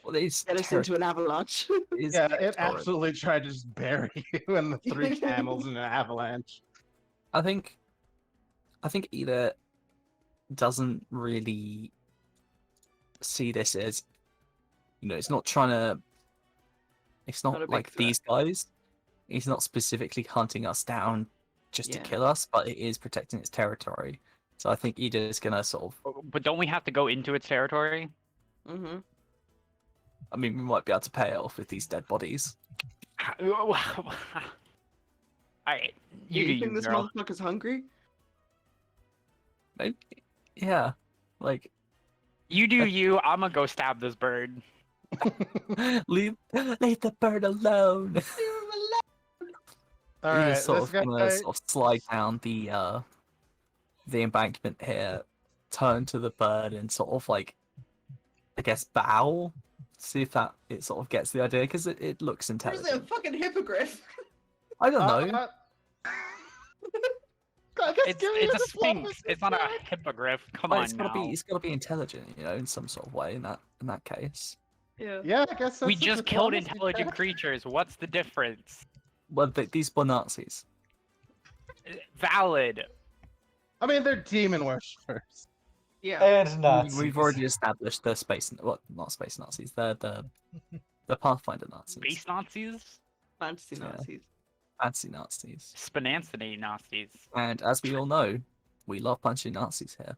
Well, it's get us into an avalanche. it's Yeah, it territory. absolutely tried to just bury you and the 3 camels in an avalanche. I think either doesn't really see this as, it's not trying to. It's Not a not big like threat. these guys. It's not specifically hunting us down just to Yeah. kill us, but it is protecting its territory. So I think Ida is gonna sort of. But don't we have to go into its territory? Mm-hmm. I mean, we might be able to pay it off with these dead bodies. All right, You do think you, this girl. motherfucker's hungry? Maybe, yeah, like You do you. I'm gonna go stab this bird. leave the bird alone. All Ida right, is sort this of guy. gonna sort of slide down the embankment here, turn to the bird, and sort of like, I guess, bow. See if it sort of gets the idea, because it looks Or is it a intelligent. fucking hippogriff? I don't know. I guess It's give me a the sphinx. It's not a diplomacy check. hippogriff. Come But on it's gotta now. be intelligent, in some sort of way. In that case, Yeah. Yeah, I guess We that's the just killed diplomacy intelligent check. creatures. What's the difference? well, these were Nazis. Valid. I mean, they're demon worshippers. Yeah. And Nazis. We've already established the not space Nazis. They're the Pathfinder Nazis. Space Nazis? Fantasy Yeah. Nazis. Fancy Nazis. Spinancity Nazis. And as we all know, we love punching Nazis here.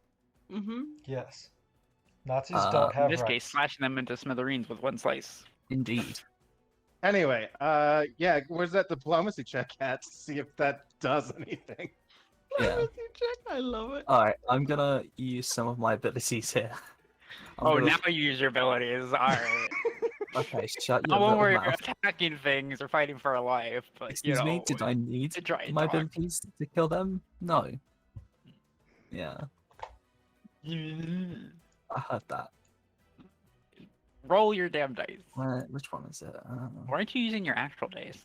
Mm-hmm. Yes. Nazis Uh, don't In have this case, rights. slashing them into smithereens with one slice. Indeed. Anyway, yeah, where's that diplomacy check at to see if that does anything? Yeah. I love it. Alright, I'm gonna use some of my abilities here. I'm Oh, gonna- now you use your abilities. Alright. Okay, shut your Not when little we're mouth. attacking things or fighting for our life, but you Excuse know. me, did I need to try and my talk. abilities to kill them? No. Yeah, I heard that. Roll your damn dice. Which one is it? Why aren't you using your actual dice?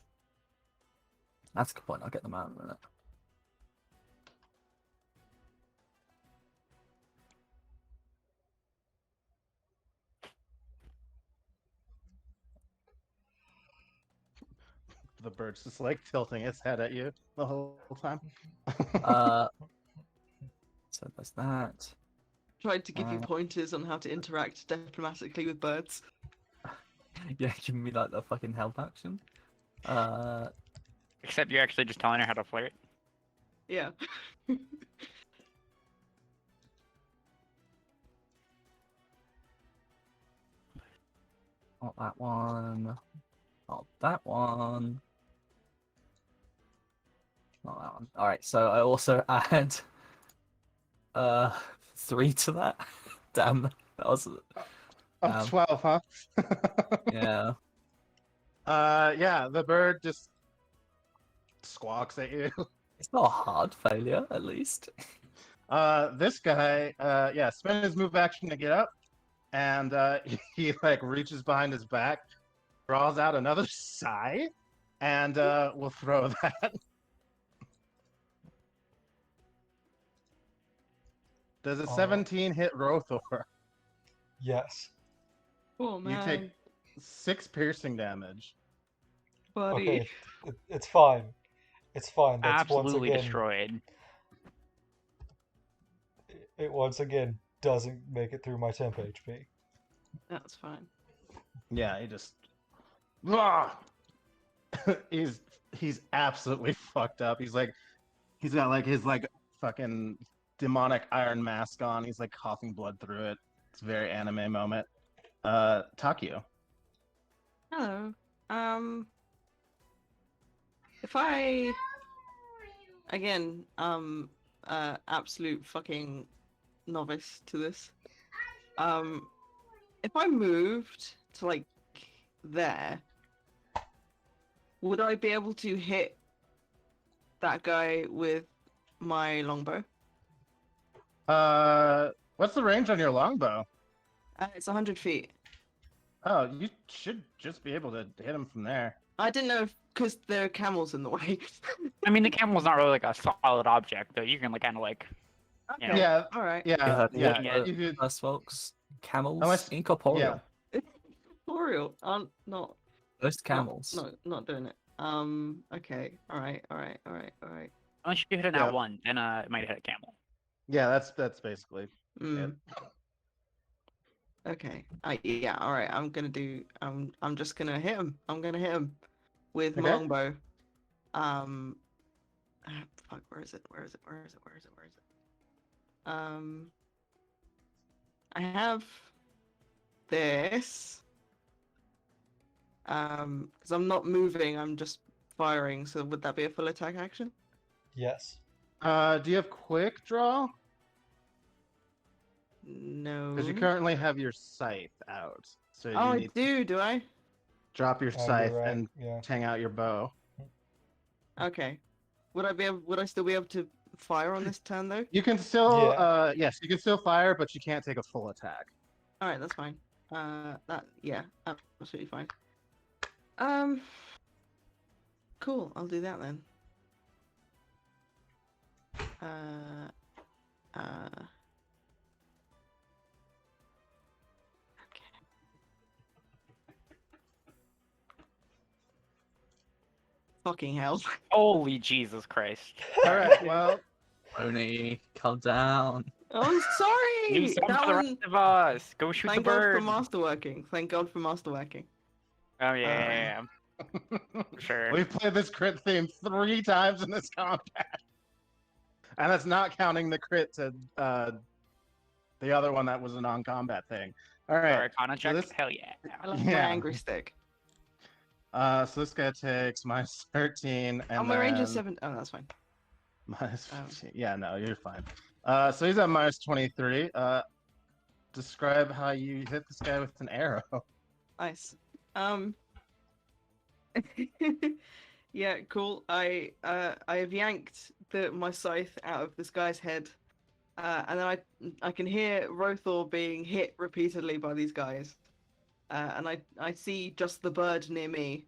That's a good point, I'll get them out in a minute. The bird's just like tilting its head at you the whole time. So there's that. Tried to give you Uh, pointers on how to interact diplomatically with birds. Yeah, giving me like the fucking help action. Except you're actually just telling her how to flirt. Yeah. Not that one. Not that one. Not that one. Alright, so I also add 3 to that. Damn, that was Oh, 12, huh? yeah. Yeah, the bird just squawks at you. It's not a hard failure, at least. This guy, yeah, spend his move action to get up, and he like reaches behind his back, draws out another sigh, and we'll throw that. Does a Oh. 17 hit Rothor? Yes. Oh man, You take 6 piercing damage. buddy. Okay, it's fine. It's fine. That's Absolutely once again, destroyed. it once again doesn't make it through my temp HP. That's fine. Yeah, he just. Ah! he's absolutely fucked up. He's got like his like fucking demonic iron mask on. He's like coughing blood through it. It's a very anime moment. Takio. Hello. If I again, absolute fucking novice to this. If I moved to like there, would I be able to hit that guy with my longbow? What's the range on your longbow? It's 100 feet. Oh, you should just be able to hit him from there. I didn't know if because there are camels in the way. I mean, the camel's not really like a solid object, though. You can like kind of like. You know, Yeah, All right. yeah, Yeah, yeah. yeah. You could, Us folks, camels, Unless- incorporeal. Tutorial. I'm not. Most camels. Not doing it. Okay. All right. Unless you hit an Yeah. at one, then it might hit a camel. yeah. That's basically. Mm. Okay. Yeah. All right. I'm just gonna hit him. I'm gonna hit him with my Okay. longbow. Fuck. Where is it? I have this. Because I'm not moving. I'm just firing. So would that be a full attack action? Yes. Do you have quick draw? No. Because you currently have your scythe out, so you Oh, I need to do. Do I? drop your You're scythe right, and yeah. hang out your bow. Okay. Would I still be able to fire on this turn though? You can still, Yeah. yes, you can still fire, but you can't take a full attack. All right, that's fine. Yeah, absolutely fine. Cool. I'll do that then. Okay. Fucking hell. Holy Jesus Christ! All right, well, Oni, calm down. I'm sorry. Do something That for the one. rest of us. Go shoot Thank the God for bird. masterworking. Thank God for masterworking. Oh yeah. Sure. We've played this crit theme 3 times in this combat. And that's not counting the crit to the other one that was a non-combat thing. All right. Arcana So check. this, Hell yeah. I left my Yeah. angry stick. so this guy takes minus 13 and Oh, my range is then 7. Oh, that's fine. minus Oh. 15. Yeah, no, you're fine. So he's at minus 23. Describe how you hit this guy with an arrow. Nice. Yeah, cool. I have yanked my scythe out of this guy's head, and then I can hear Rothor being hit repeatedly by these guys, and I see just the bird near me,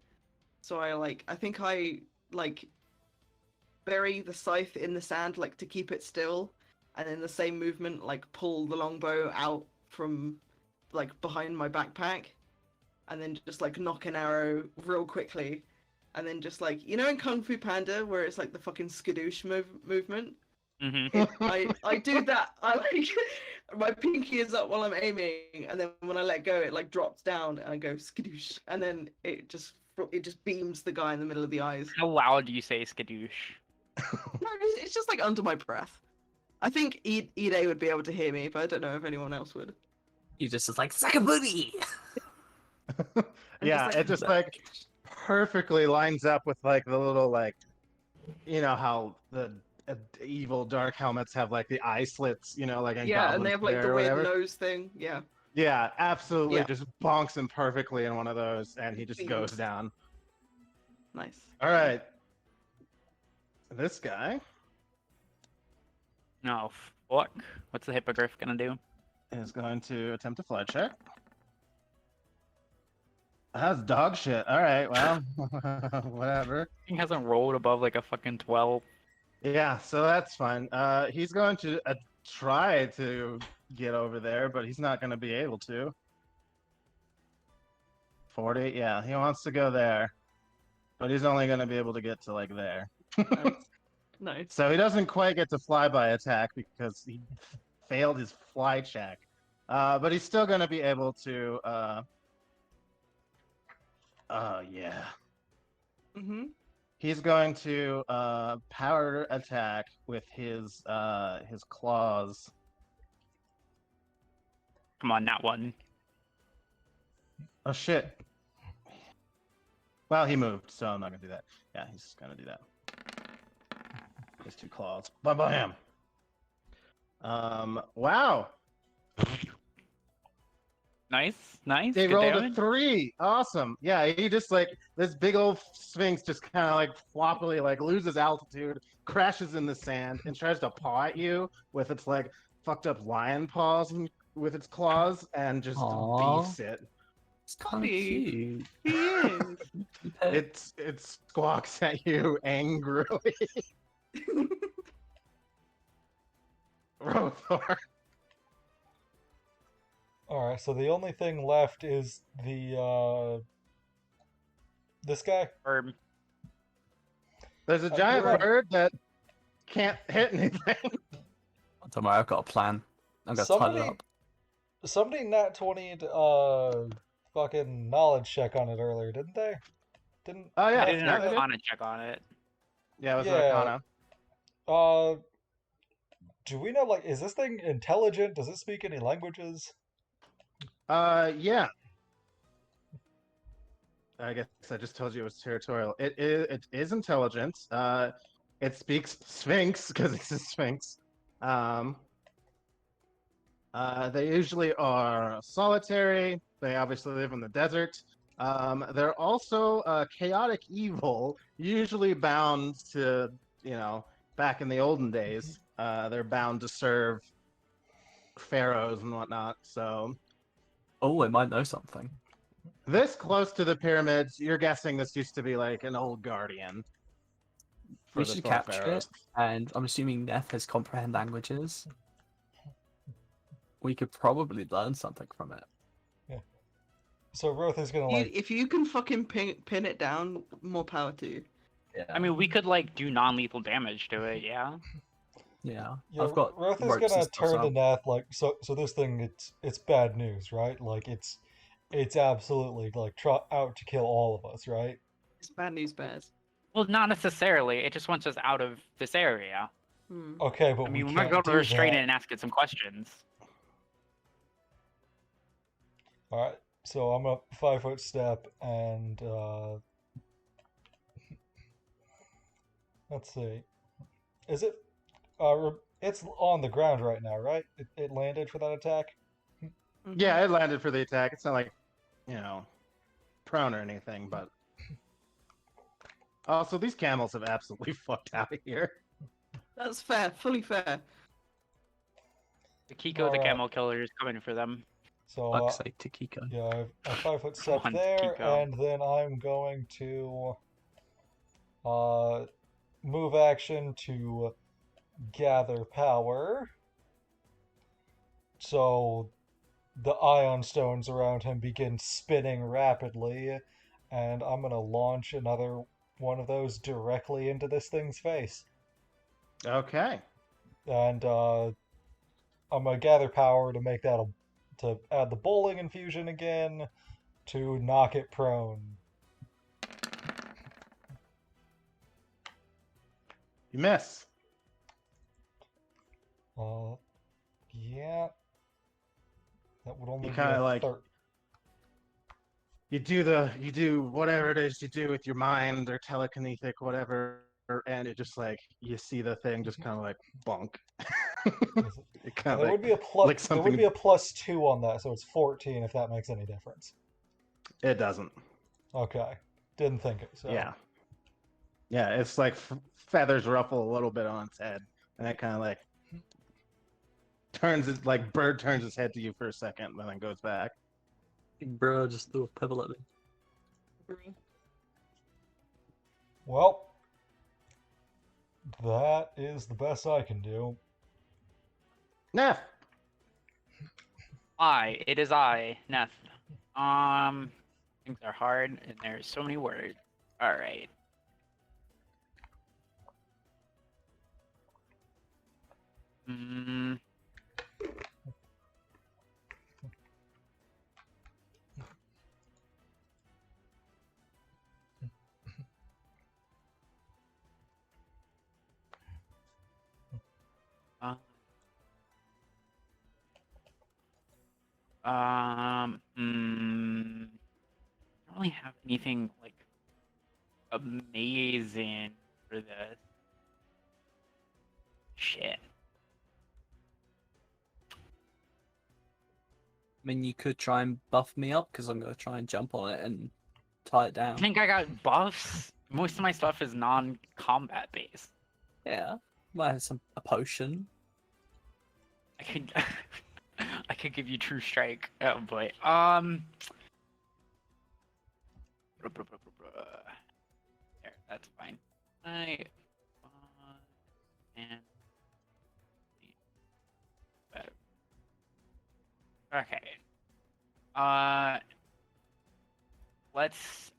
so I think I bury the scythe in the sand to keep it still, and in the same movement pull the longbow out from behind my backpack, and then just knock an arrow real quickly. And then just in Kung Fu Panda where it's the fucking skadoosh movement. Mm-hmm. I do that. I my pinky is up while I'm aiming, and then when I let go, it drops down, and I go skadoosh, and then it just beams the guy in the middle of the eyes. How loud do you say skadoosh? No, it's just under my breath. I think Ide would be able to hear me, but I don't know if anyone else would. You just is like suck a booty. Yeah, it just perfectly lines up with the little you know how the evil dark helmets have the eye slits, in Yeah, and they have Goblin Slayer the or weird whatever. nose thing. Yeah. Yeah, absolutely. Yeah. Just bonks him perfectly in one of those, and he just goes Beams. down. Nice. All right. This guy No, fuck. What's the hippogriff gonna do? is going to attempt a fly check. That's dog shit. All right, well, whatever. He hasn't rolled above a fucking 12. Yeah, so that's fine. He's going to try to get over there, but he's not going to be able to. 40, yeah, he wants to go there, but he's only going to be able to get to there. Nice. Nice. So he doesn't quite get to flyby attack because he failed his fly check. But he's still going to be able to. Yeah. Mm-hmm. He's going to power attack with his claws. Come on, not one. Oh shit. Well, he moved, so I'm not gonna do that. Yeah, he's gonna do that. His 2 claws. Bam. Wow. Nice, nice. They Good rolled damage. a 3. Awesome. Yeah, he just this big old sphinx just kind of floppily loses altitude, crashes in the sand, and tries to paw at you with its fucked up lion paws and with its claws, and just Aw. beefs it. It's kind of Puppy. cute. He is. It squawks at you angrily. Rothor. All right, so the only thing left is the this guy. Herb. There's a giant right. bird that can't hit anything. Don't worry, I've got a plan. I'm gonna tie it Somebody, up. somebody nat 20'd fucking knowledge check on it earlier, didn't they? Didn't Oh yeah, I did an yeah, Arcana check on it. yeah, it was Yeah. Arcana. Do we know is this thing intelligent? Does it speak any languages? Yeah. I guess I just told you it was territorial. It is intelligent. It speaks Sphinx because it's a Sphinx. They usually are solitary. They obviously live in the desert. They're also chaotic evil, usually bound to, back in the olden days, they're bound to serve pharaohs and whatnot. So Oh, it might know something. this close to the pyramids, you're guessing this used to be an old guardian. We the should 12 capture pharaohs. it, and I'm assuming Neff has comprehend languages. We could probably learn something from it. So Roth is gonna If you can fucking pin it down, more power to you. Yeah. I mean, we could do non-lethal damage to it. Yeah. yeah. Yeah, I've got Roth is ropes and gonna stuff, turn so- to Nath so this thing it's bad news, right? It's absolutely out to kill all of us, right? It's bad news bears. Well, not necessarily. It just wants us out of this area. Hmm. Okay, but I mean, we we might can't be able to do restrain that. it and ask it some questions. All right, so I'm a 5-foot step, and let's see. Is it? It's on the ground right now, right? It landed for that attack. Yeah, it landed for the attack. It's not like, prone or anything, but. Also, these camels have absolutely fucked out of here. That's fair. Fully fair. The Kiko the Alright. camel killer is coming for them. So Fuck's sake, Tikiko. yeah, I have a 5-foot Come step on, there, Kiko. and then I'm going to move action to gather power. So the ion stones around him begin spinning rapidly, and I'm gonna launch another one of those directly into this thing's face. Okay. And I'm gonna gather power to make that to add the bowling infusion again to knock it prone. You miss. Yeah. That would only You be kinda a like- third. You do whatever it is you do with your mind or telekinetic, whatever, and it just like you see the thing just kind of like bonk. It kind of There like, would be a plus. like There would something- be a +2 on that, so it's 14 if that makes any difference. it doesn't. Okay, didn't think it. So Yeah. Yeah, it's like feathers ruffle a little bit on its head, and it kind of like turns it like bird turns its head to you for a second, and then goes back. Bro just threw a pebble at me. Well, that is the best I can do. Neff. It is I, Neth. Things are hard, and there's so many words. All right. Mm. Uh, I don't really have anything like amazing for this. Shit. I mean, you could try and buff me up because I'm gonna try and jump on it and tie it I down. think I got buffs. Most of my stuff is non-combat based. Yeah, might have a potion. I could, I could give you True Strike. Oh boy. There, that's fine. And better. Okay. Let's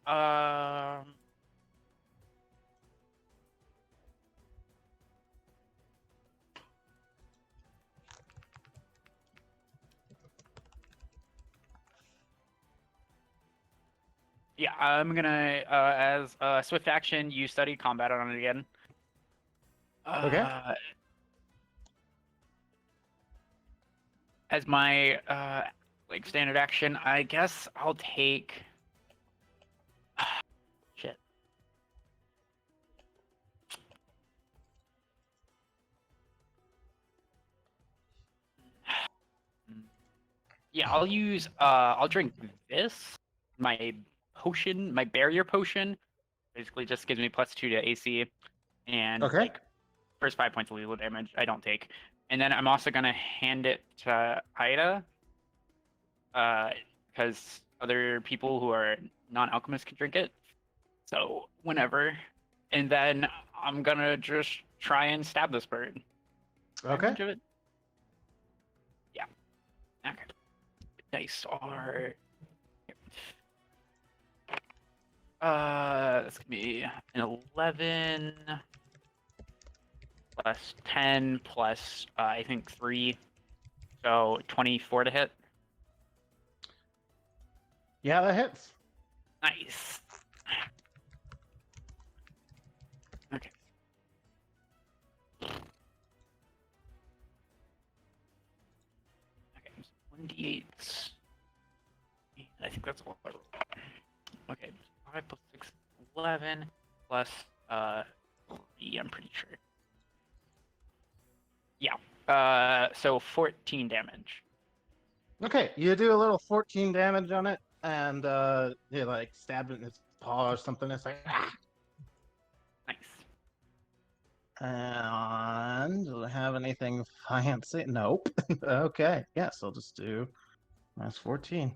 yeah, I'm gonna as a swift action, you study combat on it again. Okay. As my like standard action, I guess I'll take shit. Yeah, I'll use I'll drink this, my potion, my barrier potion. Basically just gives me +2 to AC and Okay. like first 5 points of lethal damage I don't take. And then I'm also gonna hand it to Ida. Because other people who are non-alchemists can drink it. So whenever. And then I'm gonna just try and stab this bird. Okay. Range of it. Yeah. Okay. Dice are. That's gonna be an 11 plus 10 plus I think 3, so 24 to hit. Yeah, that hits. Nice. D8. I think that's what. Okay, 5 plus 6, 11 plus 3, I'm pretty sure. Yeah. So 14 damage. Okay, you do a little 14 damage on it, and you like stab it in its paw or something. It's like, ah! Nice. And do I have anything fancy? Nope. Okay, yes, I'll just do minus 14.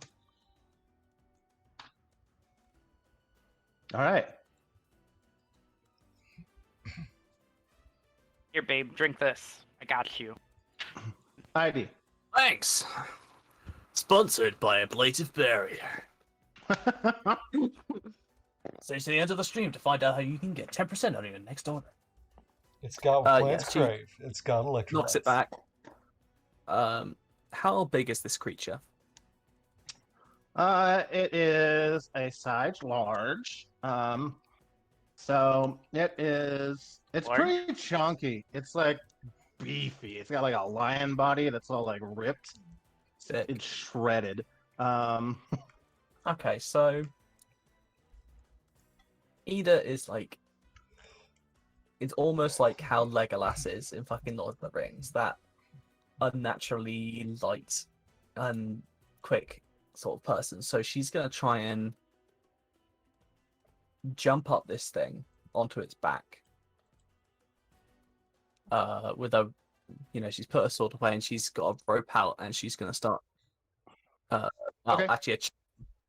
All right. Here, babe, drink this. I got you. Heidi. Thanks. Sponsored by Ablative Barrier. Stay to the end of the stream to find out how you can get 10% on your next order. It's got Yeah, Plants she Crave. It's got electrolytes. Knocks it back. How big is this creature? It is a size large. So it's Large? pretty chunky. It's like beefy. It's got like a lion body that's all like ripped. Sick. It's shredded. Okay, so Ida is like, it's almost like how Legolas is in fucking Lord of the Rings, that unnaturally light and quick sort of person. So she's gonna try and jump up this thing onto its back. With a, she's put her sword away and she's got a rope out and she's gonna start. Okay. Actually,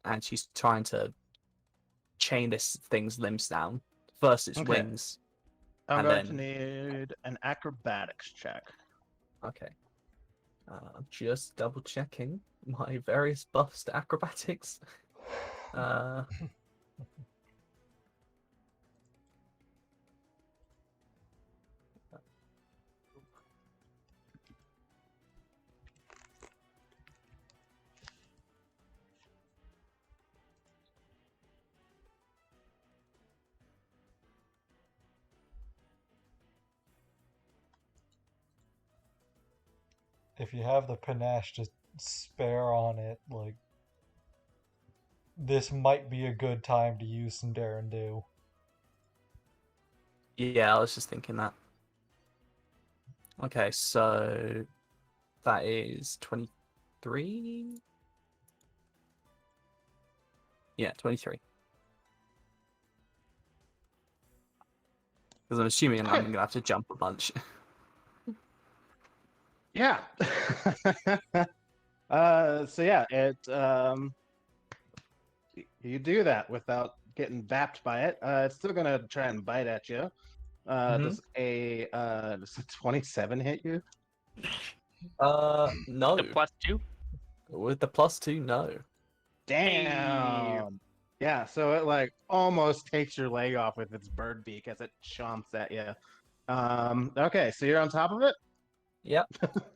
and she's trying to chain this thing's limbs down. First its Okay. wings. I'm And going to then- need an acrobatics check. Okay. I'm just double checking my various buffs to acrobatics. If you have the panache to spare on it, like, this might be a good time to use some dare and do. Yeah, I was just thinking that. Okay, so that is 23? Yeah, 23. Because I'm assuming I'm going to have to jump a bunch. Yeah. So yeah, you do that without getting bapped by it. It's still gonna try and bite at you. Does a 27 hit you? No. The +2? With the +2, no. Damn. Yeah, so it like almost takes your leg off with its bird beak as it chomps at you. Okay, so you're on top of it? Yep.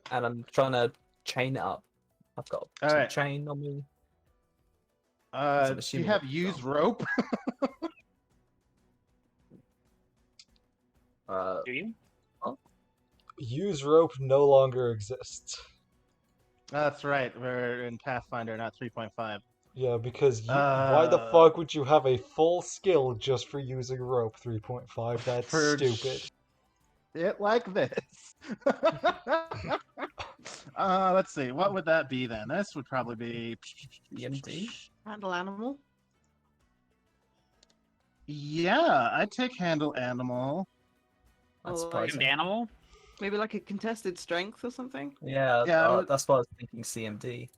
And I'm trying to chain it up. I've got All some right. chain on me. Do you assuming have it's used strong. rope? Do you? Use rope no longer exists. That's right. We're in Pathfinder, not 3.5. Yeah, because why the fuck would you have a full skill just for using rope 3.5? That's For stupid. It like this. Let's see. What would that be then? This would probably be EMD? Handle animal. Yeah, I take handle animal. That's Or surprising. An animal? maybe like a contested strength or something. Yeah, Yeah, I would- that's what I was thinking. CMD.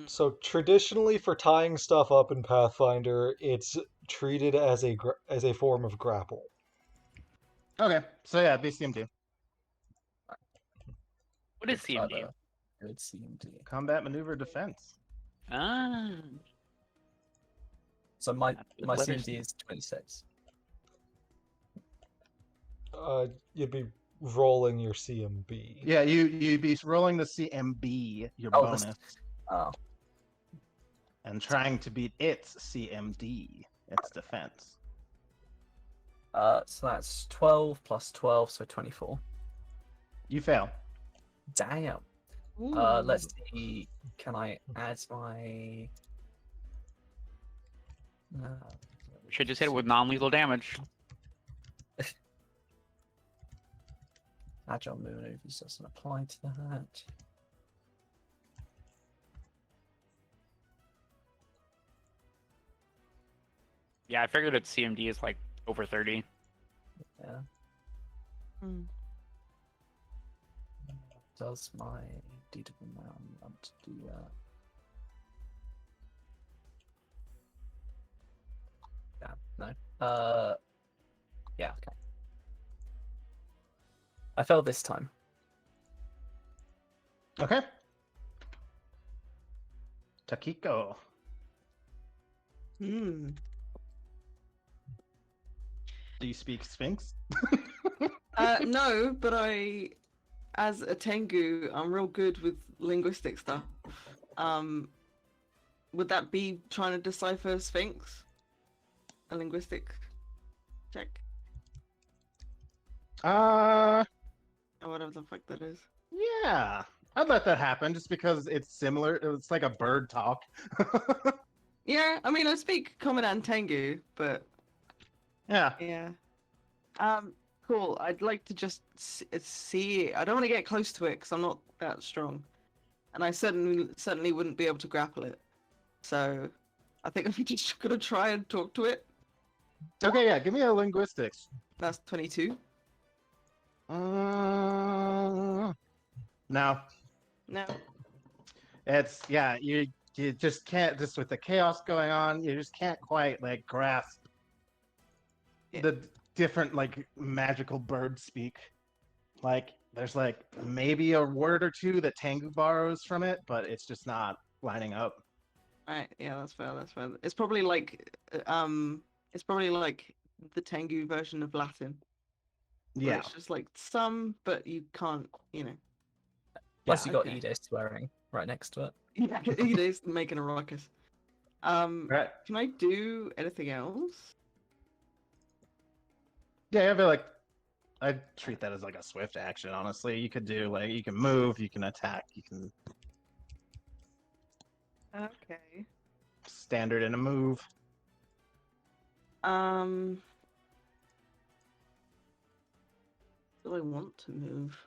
So traditionally, for tying stuff up in Pathfinder, it's treated as a form of grapple. Okay, so yeah, BCMD. What is CMD? Good CMD. Combat maneuver defense. Ah. So my With letters. CMD is 26. You'd be rolling your CMB. Yeah, you'd be rolling the CMB, your Oh, bonus, Oh, and trying to beat its CMD, its defense. so that's 12 plus 12, so 24. You fail. Damn. Let's see. Can I add my? Should just hit it with non-lethal damage. Agile maneuvers doesn't apply to that. Yeah, I figured its CMD is like over 30. Yeah. Hmm. Does my deedable mount want to do that? Yeah, no. Yeah, okay. I fell this time. Okay. Takiko. Hmm. Do you speak Sphinx? No, but as a Tengu, I'm real good with linguistic stuff. Would that be trying to decipher Sphinx? A linguistic check? Or whatever the fuck that is. Yeah. I'd let that happen just because it's similar. It's like a bird talk. Yeah, I mean, I speak Common and Tengu, but Yeah. yeah. Cool. I'd like to just see it. I don't want to get close to it because I'm not that strong, and I certainly wouldn't be able to grapple it. So, I think I'm just gonna try and talk to it. Okay, yeah, give me a linguistics. That's 22. No. No. It's yeah, you just can't, just with the chaos going on, you just can't quite like grasp Yeah. the different like magical bird speak. Like there's like maybe a word or two that Tengu borrows from it, but it's just not lining up. Right. Yeah, that's fair. That's fair. It's probably like the Tengu version of Latin. Where Yeah. it's just like some, but you can't. Plus, Yeah, you got okay. Ede swearing right next to it. Yeah, it is making a ruckus. Right. Can I do anything else? Yeah, I feel like I treat that as like a swift action, honestly. You could do like you can move, you can attack, you can Okay. standard in a move. Do I want to move?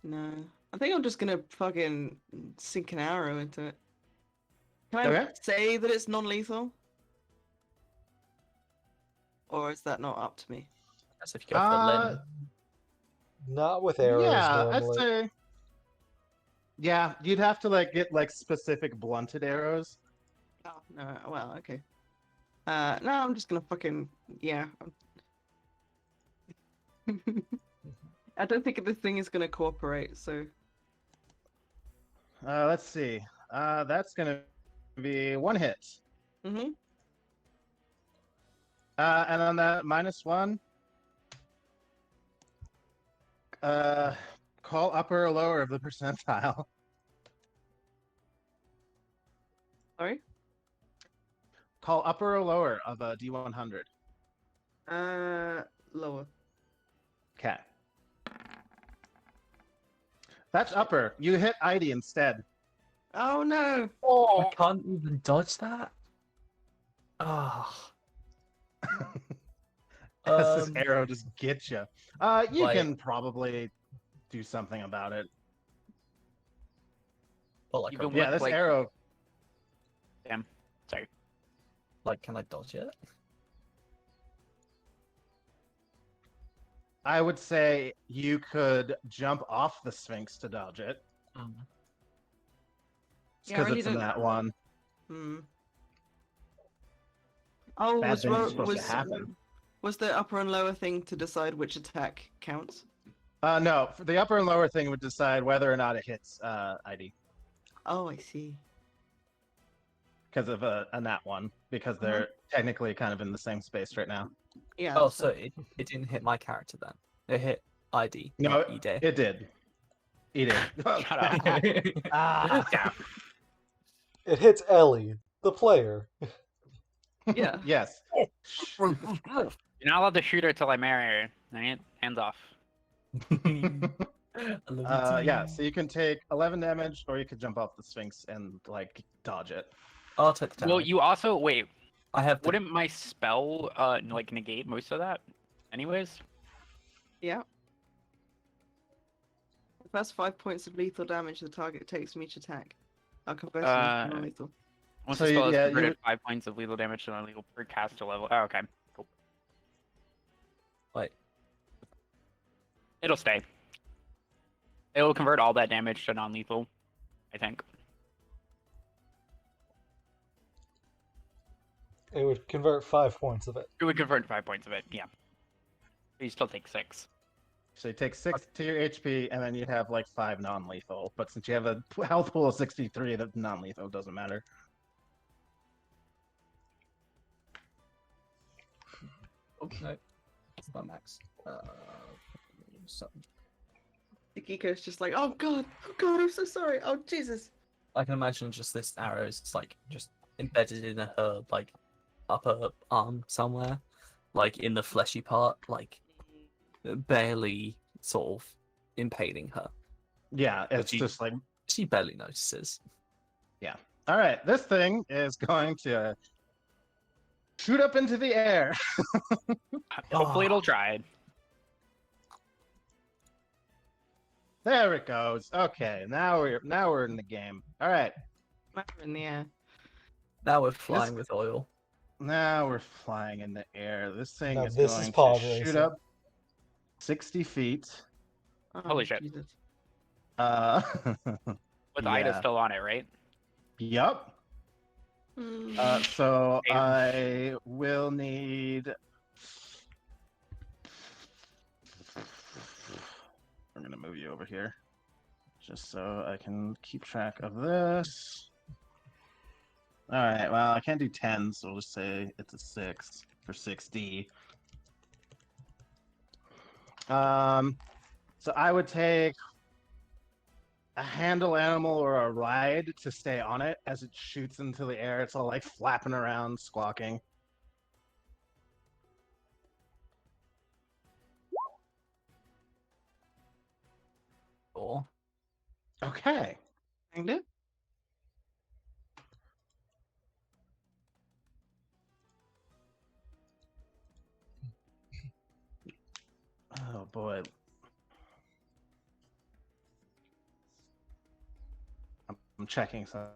No. I think I'm just gonna fucking sink an arrow into it. Can I Okay. say that it's non-lethal? Or is that not up to me? That's if you go for the limb. Not with arrows Yeah, I'd normally. say. Yeah, you'd have to like get like specific blunted arrows. Oh, no. Well, okay. No, I'm just gonna fucking... Yeah. I don't think this thing is gonna cooperate, so... Let's see. That's gonna be one hit. Mm-hmm. And on that -1, call upper or lower of the percentile. Sorry? Call upper or lower of a D100. Lower. Okay. That's upper. You hit ID instead. Oh, no! I can't even dodge that. Ah. As this arrow just gets you. You Like- can probably do something about it. But like, Even Yeah, with, this like- arrow. Damn. Sorry. like, can I dodge it? I would say you could jump off the Sphinx to dodge it. Mm. Yeah, I Because really it's in don't- that one. Hmm. Oh, Bad things are supposed to was happen. was the upper and lower thing to decide which attack counts? No, for the upper and lower thing would decide whether or not it hits ID. Oh, I see. Because of a nat one. Because they're technically kind of in the same space right now. Yeah. Oh, that's so fine. it didn't hit my character then. It hit ID. No, not Ede. it did. It did. Shut up. Ah, It hits Ellie, the player. Yeah. yes. You're not allowed to shoot her till I marry her. Alright? Hands off. I love you Yeah, too. so you can take 11 damage, or you could jump off the Sphinx and like dodge it. I'll take the Well, damage. you also wait. I have the Wouldn't my spell like negate most of that? Anyways. Yeah. The first 5 points of lethal damage the target takes from each attack are converted into non-lethal. Once So the spell is yeah, converted, 5 points of lethal damage to non-lethal per caster level. Oh, okay. Cool. Wait. It'll stay. It will convert all that damage to non-lethal, I think. It would convert 5 points of it. It would convert 5 points of it, yeah. But you still take 6. So you take 6 to your HP, and then you'd have like 5 non-lethal. But since you have a health pool of 63, the non-lethal doesn't matter. Oh, no. It's not max. So Akiko's just like, oh god, I'm so sorry. Oh Jesus. I can imagine just this arrow is like just embedded in her like upper arm somewhere, like in the fleshy part, like barely sort of impaling her. Yeah, it's you- just like, She barely notices. all right, this thing is going to shoot up into the air. Hopefully it'll try. There it goes. Okay, now we're in the game. All right, We're in the air. Now we're flying with oil. now we're flying in the air. This thing Now is this going is to pod shoot racing. up 60 feet. Oh, Holy shit. Jesus. Uh, With Ida yeah. still on it, right? Yup. Mm. So Damn. I will need. I'm gonna move you over here, just so I can keep track of this. All right. Well, I can't do 10, so we'll just say it's a 6 for 6D. So I would take a handle animal or a ride to stay on it as it shoots into the air. It's all like flapping around, squawking. Or Okay. Kinda. Oh boy. I'm checking some.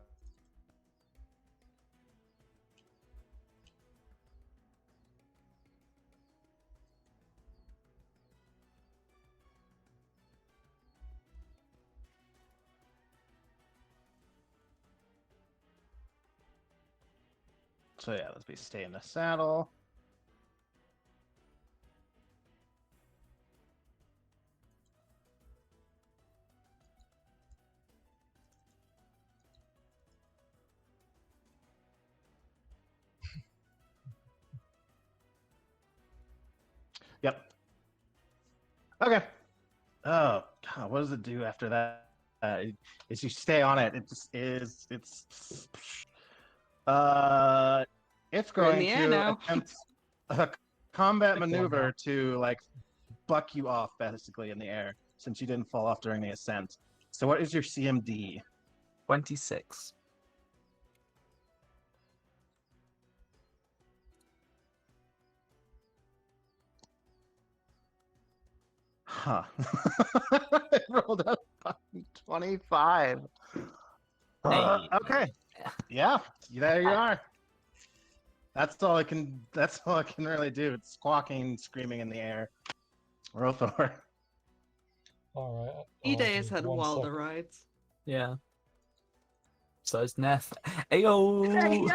So yeah, let's be stay in the saddle. Yep. Okay. Oh, God, what does it do after that? Is you stay on it. It's We're in going the air to now. attempt a combat Pick one maneuver now. to like buck you off basically in the air since you didn't fall off during the ascent. So what is your CMD? 26. Huh. It rolled a fucking 25. Hey. Okay. Yeah, there you are. That's all I can really do. It's squawking, screaming in the air. Roll Thor. All right. E-Day has had 1 wilder second. rides. Yeah. So is Neff. Ayo!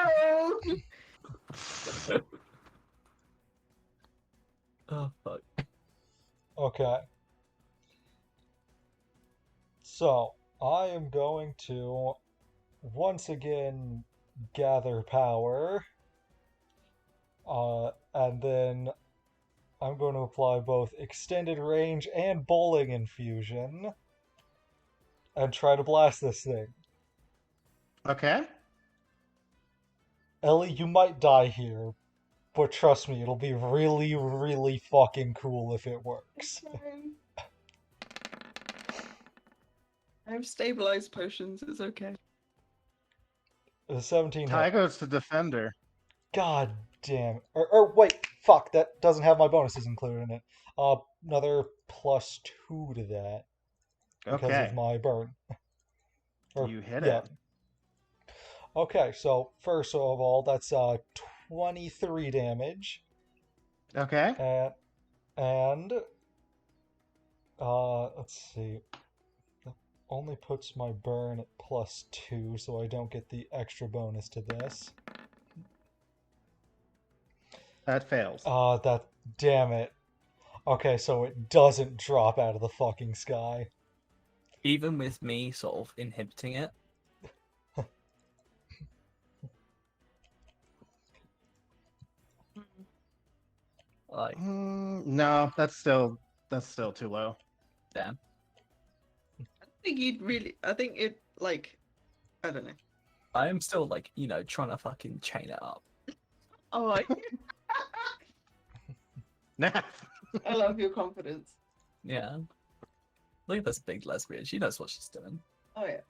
Oh fuck. Okay. So, I am going to once again gather power. And then I'm going to apply both extended range and bowling infusion and try to blast this thing. Okay. Ellie, you might die here, but trust me, it'll be really, really fucking cool if it works. I have stabilized potions. It's okay. The 17 Ty hit. goes to defender. God damn. Or wait, fuck, that doesn't have my bonuses included in it. Another +2 to that because Okay. of my burn. You hit yeah. it. Okay, so first of all, that's 23 damage. Okay. And let's see. That only puts my burn at +2, so I don't get the extra bonus to this. That fails. That damn it. Okay, so it doesn't drop out of the fucking sky. Even with me sort of inhibiting it. Like, No, that's still too low. damn. I think you'd really. I think it like. I don't know. I am still like, trying to fucking chain it up. Oh, Nah. I love your confidence. Yeah. Look at this big lesbian. She knows what she's doing. Oh yeah.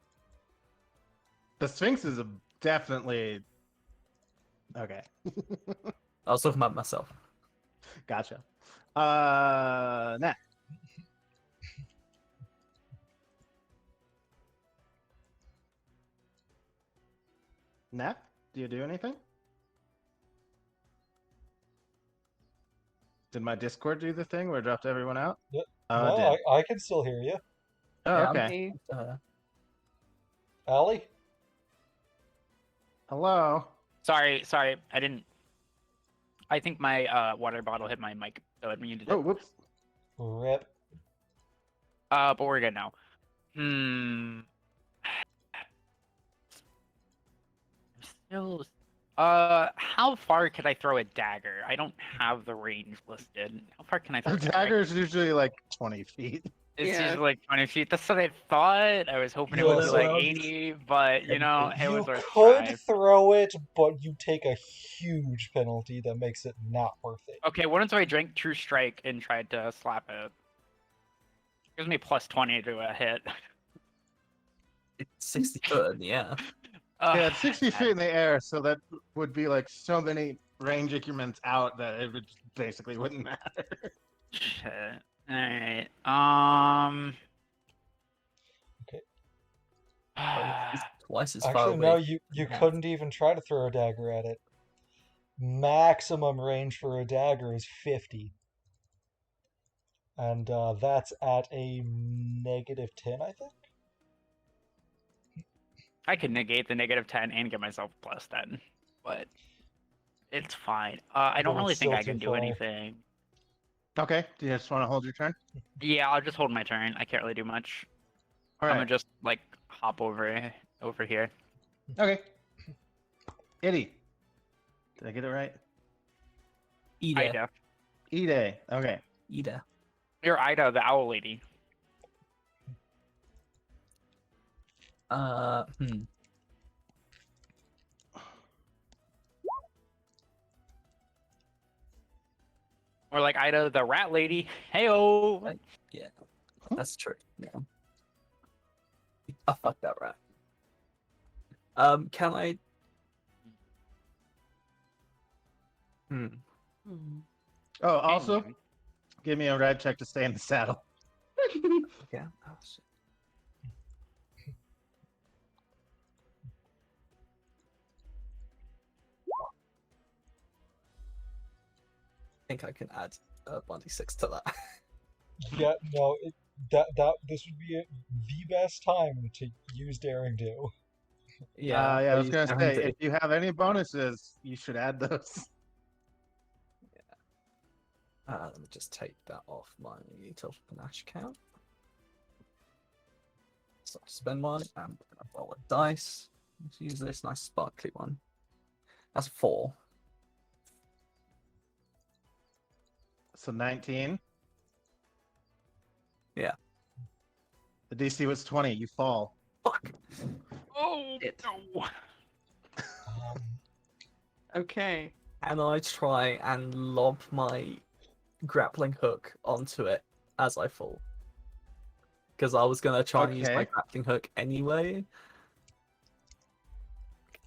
The Sphinx is definitely okay. I was talking about myself. Gotcha. Nah. Nah, do you do anything? Did my Discord do the thing where it dropped everyone out? Yep. Oh, No, it did. I can still hear you. Oh, Yeah, I'm- okay. Allie? Hello. Sorry, I didn't. I think my water bottle hit my mic, so it muted it. Oh, whoops. Rip. But we're good now. Still. How far could I throw a dagger? I don't have the range listed. How far can I throw A a dagger? dagger is usually like 20 feet. It's Yeah. usually like 20 feet. That's what I thought. I was hoping it would be Yes. like Well, 80, but it was You worth a could try. throw it, but you take a huge penalty that makes it not worth it. Okay, what if I drank True Strike and tried to slap it? Gives me +20 to a hit. It's 60 foot in the air. Yeah, it's 60 feet in the air, so that would be like so many range increments out that it would basically wouldn't matter. Shit. Alright. Okay. It's twice as far Actually, away. no, you Yeah. couldn't even try to throw a dagger at it. Maximum range for a dagger is 50. And that's at a -10, I think. I could negate the -10 and get myself +10, but it's fine. I don't But it's really think still I can too do far. anything. Okay, do you just want to hold your turn? Yeah, I'll just hold my turn. I can't really do much. All I'm right. gonna just like hop over here. Okay. Itty. Did I get it right? Ida. Ida. Ide. Okay. Ida. You're Ida, the owl lady. Hmm. Or like Ida, the rat lady. Heyo. Right. Yeah, that's true. Yeah. I fucked that rat. Can I? Hmm. Oh, also, give me a ride check to stay in the saddle. Yeah. Oh, shit. I think I can add 1d6 to that. Yeah, no, this would be the best time to use Daring Do. Yeah, I was please, gonna Daring say, Do. if you have any bonuses, you should add those. Let me just take that off my Tilted Panache account. So I spend one and roll a dice. Let's use this nice sparkly one. That's 4. So 19. Yeah. The DC was 20. You fall. Fuck. Oh It. no. Okay. And I try and lob my grappling hook onto it as I fall. because I was gonna try and use my Okay. grappling hook anyway.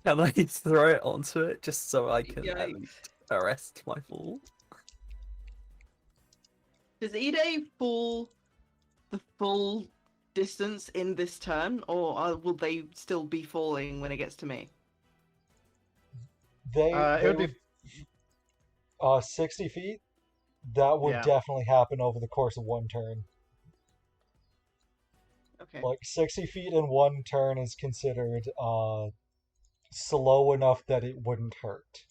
Can I throw it onto it just so I can at Yikes. least arrest my fall? Does Ide fall the full distance in this turn, or will they still be falling when it gets to me? They It they would be would 60 feet. That would Yeah. definitely happen over the course of one turn. Okay. Like 60 feet in one turn is considered slow enough that it wouldn't hurt.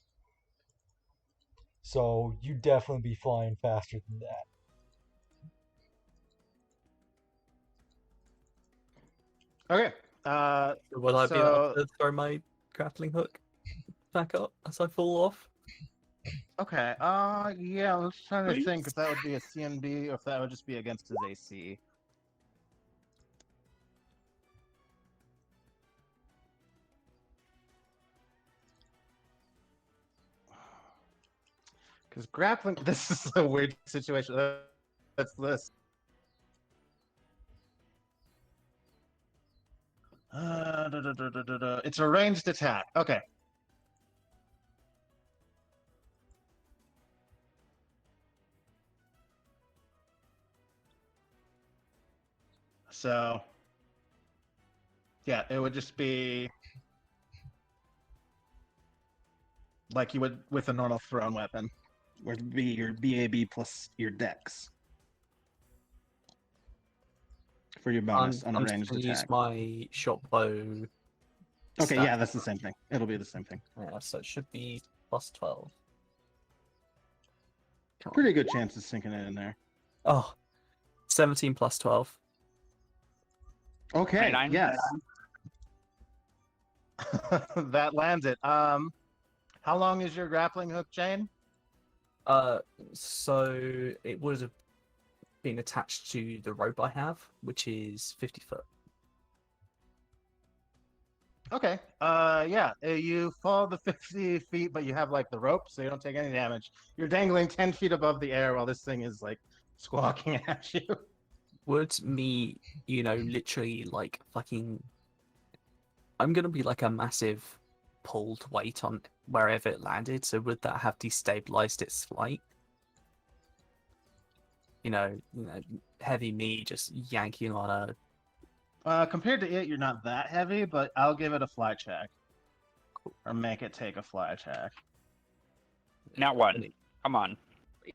So you'd definitely be flying faster than that. okay. Would I be able So to throw my grappling hook back up as I fall off? okay. Yeah. I was trying to think Please? if that would be a CMB or if that would just be against his AC. Because grappling, this is a weird situation. That's this. It's a ranged attack. Okay. So, yeah, it would just be like you would with a normal thrown weapon, where it'd be your BAB plus your dex for your bonus on a I'm just ranged gonna use attack. my short bow. Okay, stat. yeah, that's the same thing. It'll be the same thing. Yeah, so it should be plus 12. Come on. Pretty good chance of sinking it in there. Oh, 17 plus 12. Okay, 29? yes. That lands it. How long is your grappling hook chain? So it would have been attached to the rope I have, which is 50 foot. Okay. Yeah. You fall the 50 feet, but you have like the rope, so you don't take any damage. You're dangling 10 feet above the air while this thing is like squawking at you. Would me, literally like fucking. I'm gonna be like a massive pulled weight on wherever it landed, so would that have destabilized its flight? Heavy me just yanking on a. Compared to it, you're not that heavy, but I'll give it a fly check. Or make it take a fly check. Not one. Come on.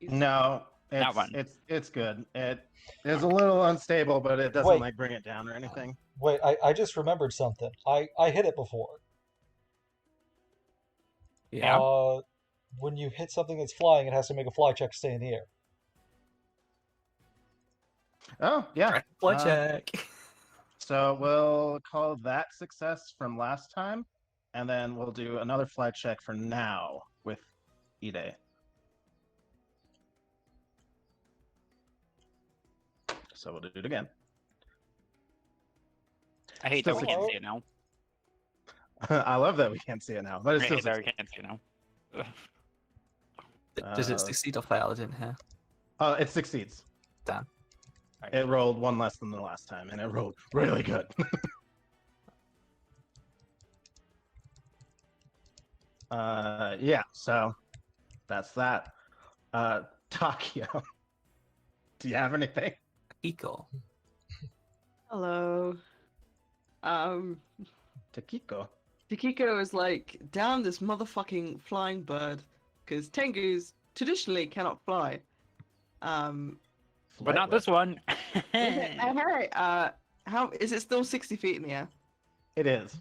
No, That one. it's good. It is a little unstable, but it doesn't Wait. like bring it down or anything. Wait, I just remembered something. I hit it before. Yeah. When you hit something that's flying, it has to make a fly check to stay in the air. Oh, yeah. Fly check. So we'll call that success from last time, and then we'll do another fly check for now with Ide. So we'll do it again. I hate that Still we can't success. see it now. I love that we can't see it now, but I it's still hate that we success. can't see it now. Does it succeed or fail? I didn't hear. It succeeds. Damn. It rolled one less than the last time, and it rolled really good. Yeah, so that's that. Takio, do you have anything? Eagle. Hello. Takiko. Takiko is like, down this motherfucking flying bird, because Tengus traditionally cannot fly. But not this one. Hey, how is it still 60 feet in the air? It is.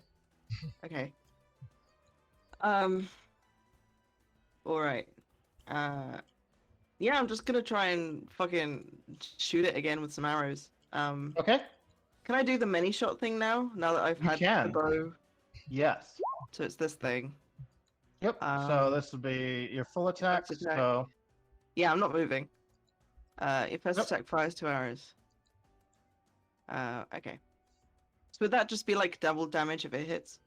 Okay. All right. Yeah, I'm just gonna try and fucking shoot it again with some arrows. Okay. Can I do the many shot thing now? Now that I've You had can. the bow, Yes. so it's this thing. Yep. So this will be your full attack. first attack. So Yeah, I'm not moving. Your first Nope. attack fires 2 arrows. Okay. So would that just be like double damage if it hits?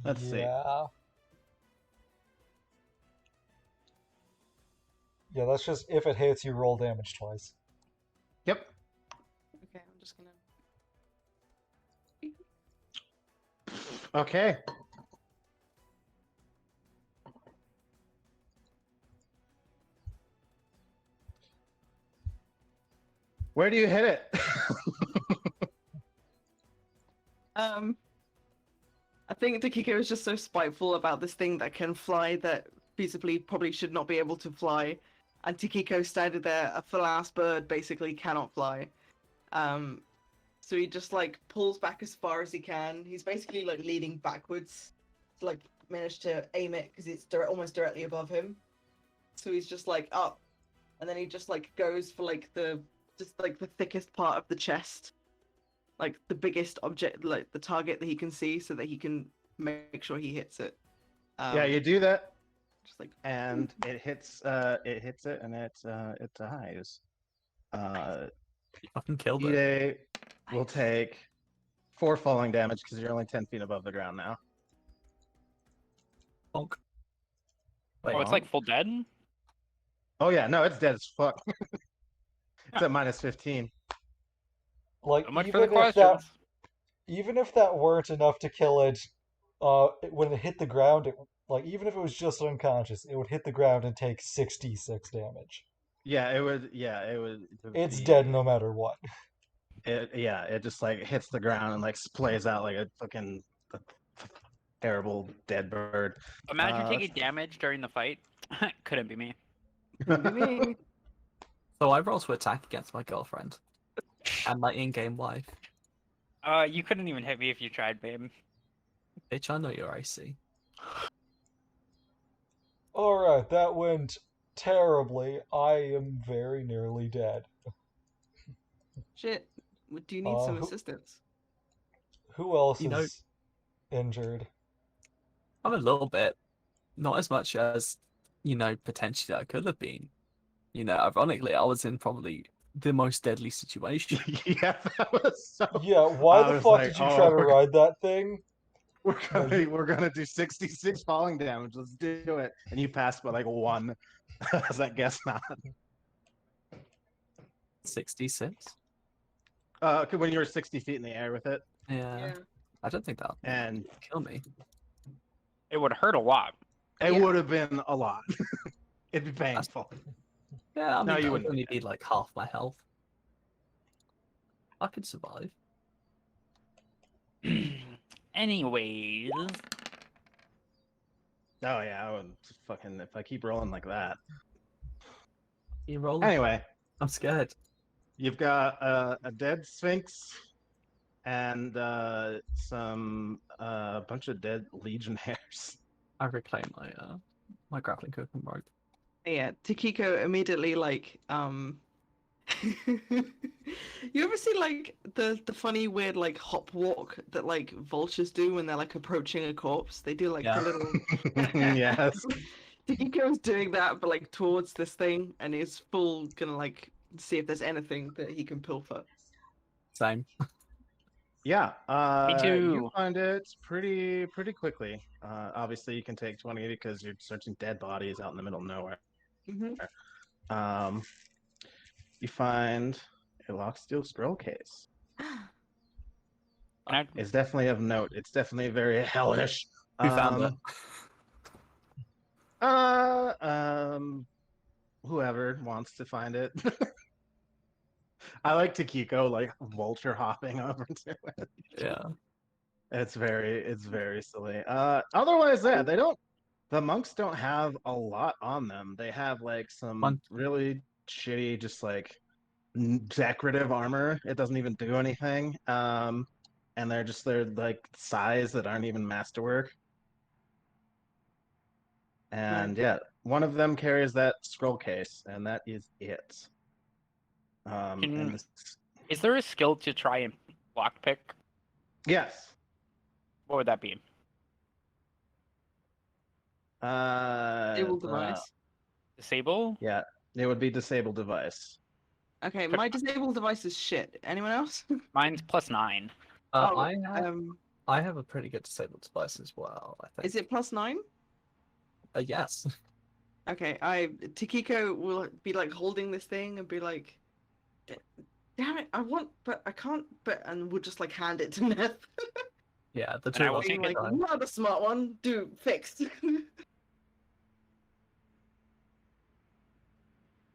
Let's see. Yeah. Yeah, that's just if it hits, you roll damage twice. Yep. Okay, I'm just gonna. Okay. Where do you hit it? I think Takiko is just so spiteful about this thing that can fly that feasibly probably should not be able to fly. And Takiko standing there, a full-ass bird basically cannot fly. So he just like pulls back as far as he can. He's basically like leaning backwards to like manage to aim it because it's almost directly above him. So he's just like up, and then he just like goes for like the thickest part of the chest, like the biggest object, like the target that he can see, so that he can make sure he hits it. Yeah, you do that, Just like and it hits it, and it dies. You fucking killed it. Ide will take 4 falling damage because you're only 10 feet above the ground now. Bonk. Oh, Wait, it's like full dead. Oh yeah, no, it's dead as fuck. It's at minus 15. Like So much for the even if questions. even if that weren't enough to kill it, when it hit the ground, even if it was just unconscious, it would hit the ground and take 66 damage. Yeah, it would. Yeah, it would. It's be- dead no matter what. it just like hits the ground and like splays out like a fucking terrible dead bird. Imagine taking let's- damage during the fight. Couldn't be me. me. So I roll to attack against my girlfriend and my in-game wife. You couldn't even hit me if you tried, babe. Bitch, I know your AC. Alright, that went terribly. I am very nearly dead. Shit. Do you need some who- assistance? Who else You know- is injured? I'm a little bit. Not as much as, potentially I could have been. Ironically, I was in probably the most deadly situation. Yeah, that was so. Yeah, why I the was fuck like, did you oh, try to ride that thing? We're gonna do 66 falling damage. Let's do it. And you passed by like 1. As that guess not. 66? When you were 60 feet in the air with it, Yeah. I don't think that'll and kill me. It would hurt a lot. it Yeah. would have been a lot. It'd be painful. Yeah, I mean, No, you that would wouldn't only be be like half my health. I could survive. Anyways, Oh yeah, I would fucking if I keep rolling like that. You roll. Anyway, I'm scared. you've got a dead sphinx and some bunch of dead legionnaires. I reclaim my grappling hook and rope. Yeah, Takiko immediately you ever see like the funny weird like hop walk that like vultures do when they're like approaching a corpse? They do like Yeah. the little Yes. Takiko's doing that but like towards this thing and is full gonna like see if there's anything that he can pilfer. Same. Yeah. You too. find it pretty quickly. Obviously, you can take 20 because you're searching dead bodies out in the middle of nowhere. Mm-hmm. You find a locked steel scroll case. and It's definitely of note. It's definitely very hellish. Who found it? Whoever wants to find it. I like Takiko like vulture hopping over to it. Yeah. It's very silly. Otherwise, yeah, the monks don't have a lot on them. They have like some Fun. really shitty, just like decorative armor. It doesn't even do anything. And they're like size that aren't even masterwork. And yeah, one of them carries that scroll case, and that is it. And is there a skill to try and lockpick? yes. What would that be? Stable device. Disable? Yeah, it would be disabled device. Okay, my disabled device is shit. Anyone else? Mine's +9. Oh, I have a pretty good disabled device as well, I think. is it +9? Yes. Okay, Takiko will be like holding this thing and be like, Damn it! I want, but I can't. But and we'll just like hand it to Neth. Yeah, the And two I of will us take Being it. like, try. not the smart one. Do fixed.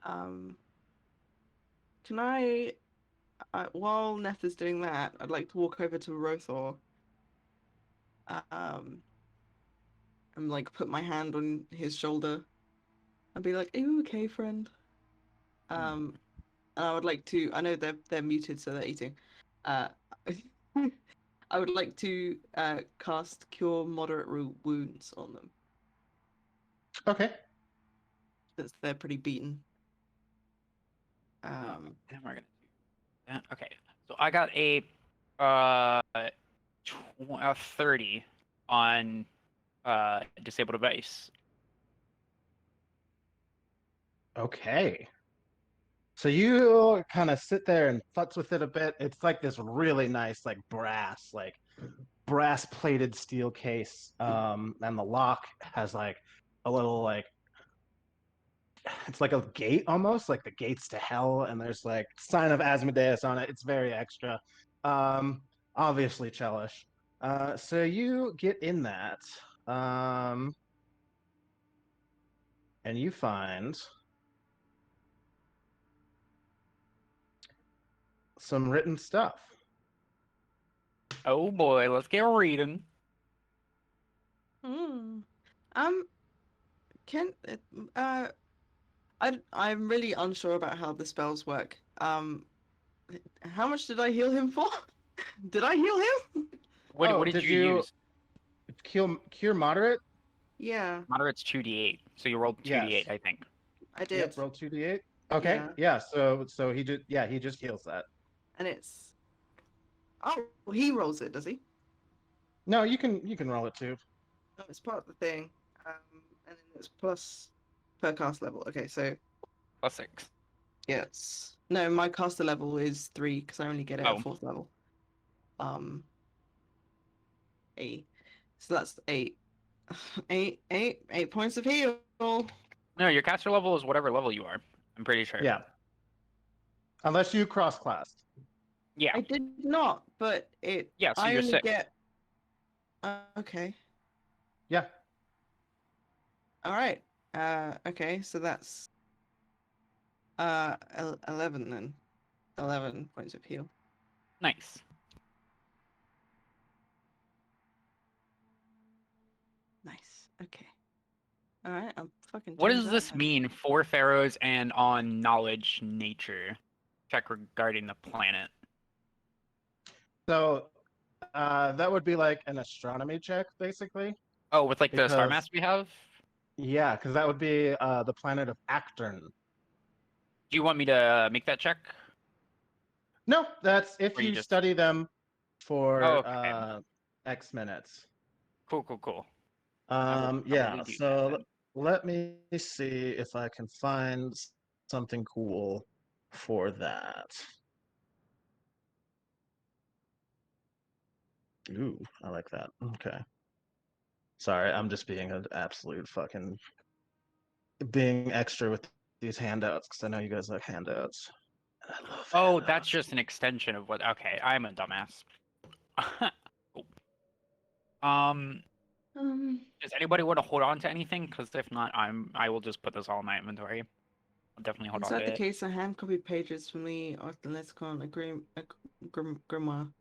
um, can I? While Neth is doing that, I'd like to walk over to Rothor. Um, and like put my hand on his shoulder and be like, "Are you okay, friend?" And I would like to. I know they're muted, so they're eating. Uh, I would like to cast Cure Moderate Wounds on them, Okay. since they're pretty beaten. And we're gonna do that. Okay. So I got a 30 on disabled device. Okay. So you kind of sit there and futz with it a bit. It's like this really nice, like brass plated steel case. And the lock has like a little like it's like a gate almost, like the gates to hell, and there's like sign of Asmodeus on it. It's very extra. Obviously Chelish. So you get in that. And you find some written stuff. Oh boy, let's get reading. Hmm. Um. Can I'm really unsure about how the spells work. How much did I heal him for? Did I heal him? What did you use? Cure moderate? Yeah, Moderate's 2d8, so you rolled 2d8, Yes. I think. I did. Yep, roll 2d8. Okay. Yeah. Yeah, so he just heals that. And it's he rolls it, does he? No, you can roll it too. No, it's part of the thing. And then it's plus per cast level. Okay, so +6. yes. No, my caster level is 3 because I only get it Oh. at 4th level. 8. So that's 8. 8 points of heal. No, your caster level is whatever level you are. I'm pretty sure. Yeah. Unless you cross-classed. Yeah. I did not, but Yeah, so I you're only 6. get. Okay. Yeah. All right. Okay, so that's 11 then. 11 points of heal. Nice. Nice. Okay. All right. I'm fucking. What change does that this then. mean for pharaohs and on knowledge nature? Check regarding the planet. So that would be like an astronomy check, basically. Oh, with like the star Because mass we have? yeah, because that would be the planet of Actern. Do you want me to make that check? No, that's if Or you you just study them for Oh, okay. X minutes. Cool. I will Yeah, probably do that so then. let me see if I can find something cool for that. Ooh, I like that. Okay. Sorry, I'm just being an absolute fucking being extra with these handouts because I know you guys like handouts. I love Oh, that's handouts. just an extension of what okay, I'm a dumbass. Cool. Um, does anybody want to hold on to anything? Because if not, I will just put this all in my inventory. I'll definitely hold Is on that to the it. case? I hand copied pages from the Arthlescon grimoire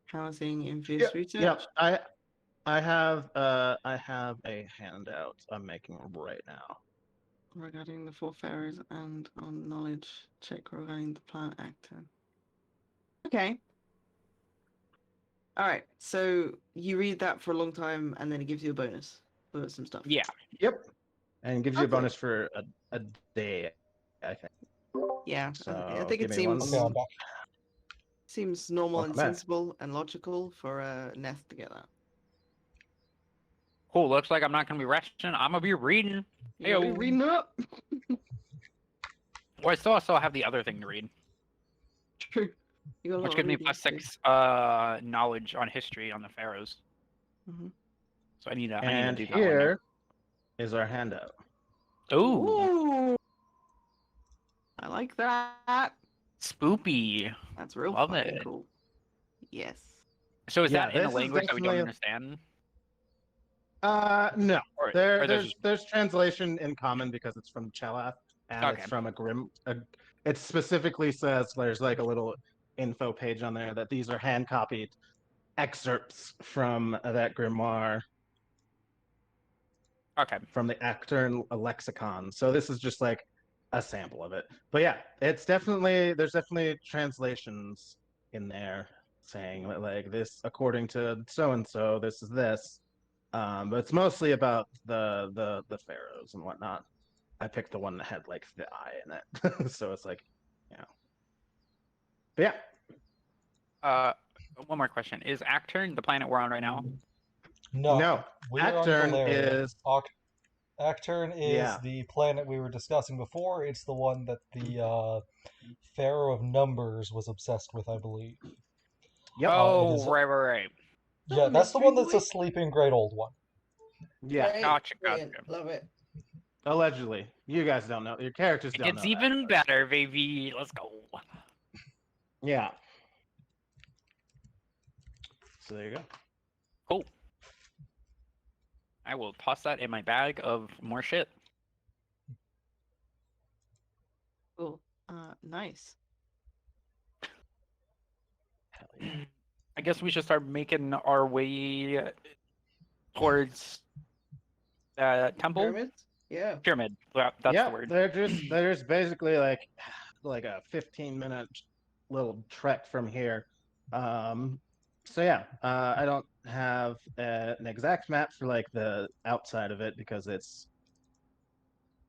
housing infused Yeah, research I have a handout I'm making right now. regarding the four pharaohs and on knowledge check regarding the plant actor. Okay. All right. So you read that for a long time, and then it gives you a bonus for some stuff. Yeah. Yep. And gives you a Okay. bonus for a day, I think. Yeah. I So think give it me one seems Okay, I'm back. normal and Welcome back. sensible and logical for Neth to get that. Cool. Looks like I'm not gonna be resting. I'm gonna be reading. You're Heyo. reading up. Well, I still have the other thing to read, True. You got a which lot gives of me reading to do. +6 knowledge on history on the pharaohs. Mhm. So I need to And do that one now. here is our handout. Ooh. Ooh. I like that. Spoopy. That's real Love fucking it. cool. Yes. So is Yeah, that in a this is language that we don't definitely- understand? No. Or There's just translation in common because it's from Chelath and Okay. it's from a grim. It specifically says there's like a little info page on there that these are hand copied excerpts from that grimoire okay. from the Actern lexicon. So this is just like a sample of it. But yeah, there's definitely translations in there saying that like this according to so and so, this is this. But it's mostly about the pharaohs and whatnot. I picked the one that had like the eye in it, so it's like, you know. But yeah, One more question: is Actern the planet we're on right now? No, we are on Actern Galarian. is Actern is Yeah. the planet we were discussing before. It's the one that the Pharaoh of Numbers was obsessed with, I believe. yep, Oh, is- right. Yeah, that's the one that's Mystery a sleeping great old one. yeah. Great, Gotcha. brilliant, love it. Allegedly, you guys don't know. Your characters It don't know. gets that, even but- better, baby. Let's go. Yeah. So there you go. Cool. I will toss that in my bag of more shit. Cool. Nice. Hell yeah. I guess we should start making our way towards temple Pyramids? Yeah. pyramid. That's Yeah, the word. there's basically like a 15-minute little trek from here. So yeah, I don't have an exact map for like the outside of it because it's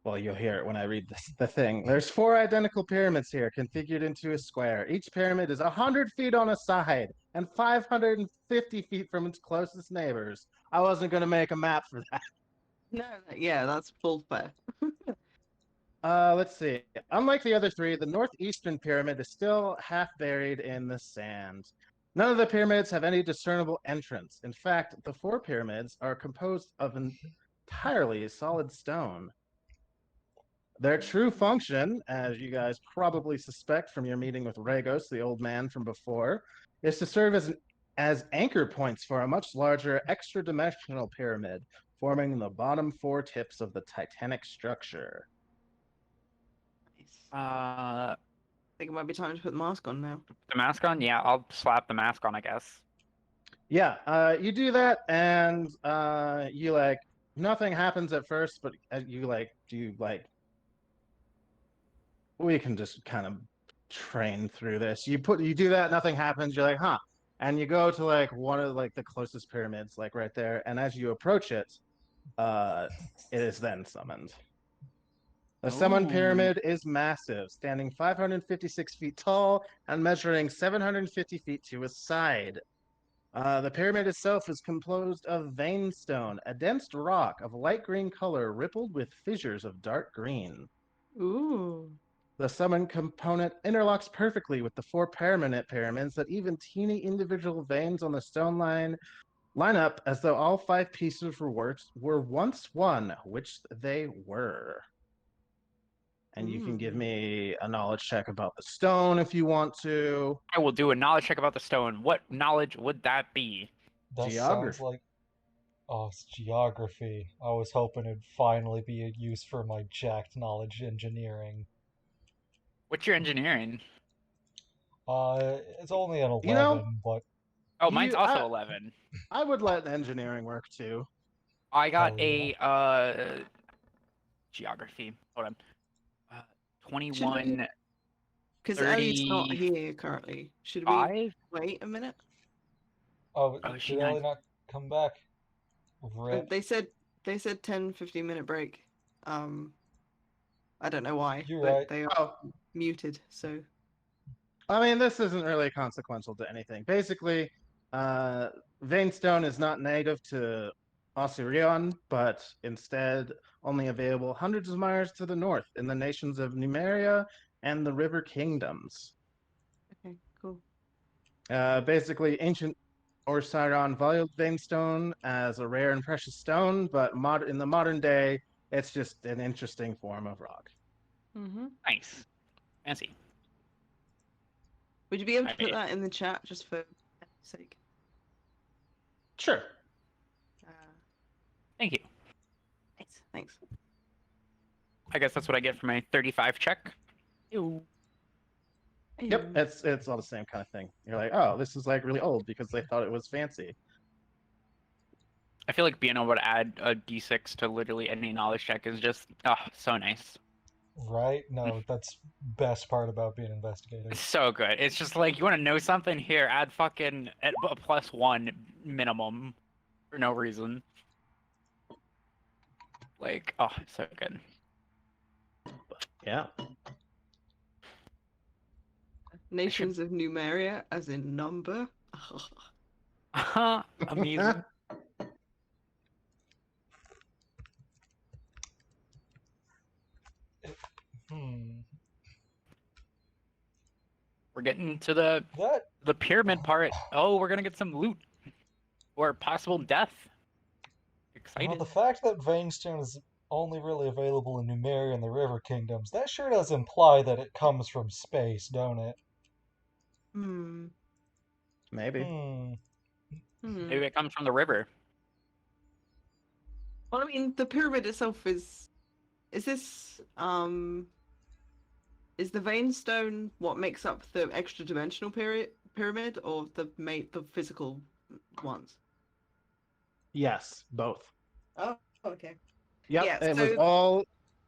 well, you'll hear it when I read the thing. There's 4 identical pyramids here, configured into a square. Each pyramid is 100 feet on a side and 550 feet from its closest neighbors. I wasn't going to make a map for that. No, yeah, that's full fair. Let's see. Unlike the other 3, the northeastern pyramid is still half buried in the sand. None of the pyramids have any discernible entrance. In fact, the 4 pyramids are composed of entirely solid stone. Their true function, as you guys probably suspect from your meeting with Regos, the old man from before, is to serve as anchor points for a much larger extra-dimensional pyramid, forming the bottom 4 tips of the titanic structure. Nice. Uh, I think it might be time to put the mask on now. the mask on? Yeah, I'll slap the mask on, I guess. Yeah, you do that, and you like nothing happens at first, but we can just kind of train through this. You do that, nothing happens. You're like, huh, and you go to like one of like the closest pyramids, like right there, and as you approach it, it is then summoned. The summoned Ooh. pyramid is massive, standing 556 feet tall and measuring 750 feet to a side. The pyramid itself is composed of veinstone, a dense rock of light green color rippled with fissures of dark green. Ooh. The summon component interlocks perfectly with the 4 permanent pyramids that even teeny individual veins on the stone line up as though all 5 pieces were once one, which they were. And you can give me a knowledge check about the stone if you want to. I will do a knowledge check about the stone. What knowledge would that be? That sounds Geography. like. Oh, it's geography. I was hoping it'd finally be a use for my jacked knowledge engineering. What's your engineering? It's only an 11, You know- but Oh, mine's You- also I- 11. I would let engineering work too. I got Hell a geography. Hold on. 21. Because Ellie's not 35? here currently. Should we wait a minute? oh, Oh, is she did Ellie not- not come back? Rip. They said 10-15 minute break. I don't know why, You're but right. they are Oh, muted. So I mean, this isn't really consequential to anything. Basically, veinstone is not native to Osirion, but instead only available hundreds of miles to the north in the nations of Numeria and the River Kingdoms. okay, cool. Basically, ancient Orsiron valued veinstone as a rare and precious stone, but in the modern day, it's just an interesting form of rock. Mm-hmm. Nice. Fancy. Would you be able to I put mean- that in the chat just for sake? Sure. Uh, Thank you. Thanks. I guess that's what I get for my 35 check. Ew. Yep, it's all the same kind of thing. You're like, oh, this is like really old because they thought it was fancy. I feel like being able to add a d6 to literally any knowledge check is just so nice. Right? No, that's best part about being investigator. It's so good. It's just like you want to know something here, add fucking a +1 minimum for no reason. Like, oh, so good. Yeah. Nations of Numeria, as in number. Amazing. Hmm. We're getting to the That pyramid part. Oh, we're gonna get some loot or possible death. Excited. well, the fact that Veinstone is only really available in Numeria and the River Kingdoms, that sure does imply that it comes from space, don't it? Hmm. Maybe. Hmm. Hmm. Maybe it comes from the river. Well, I mean, the pyramid itself is this is the vein stone what makes up the extra dimensional pyramid or the physical ones? Yes, both. Oh, okay. Yep, Yeah, it was so- all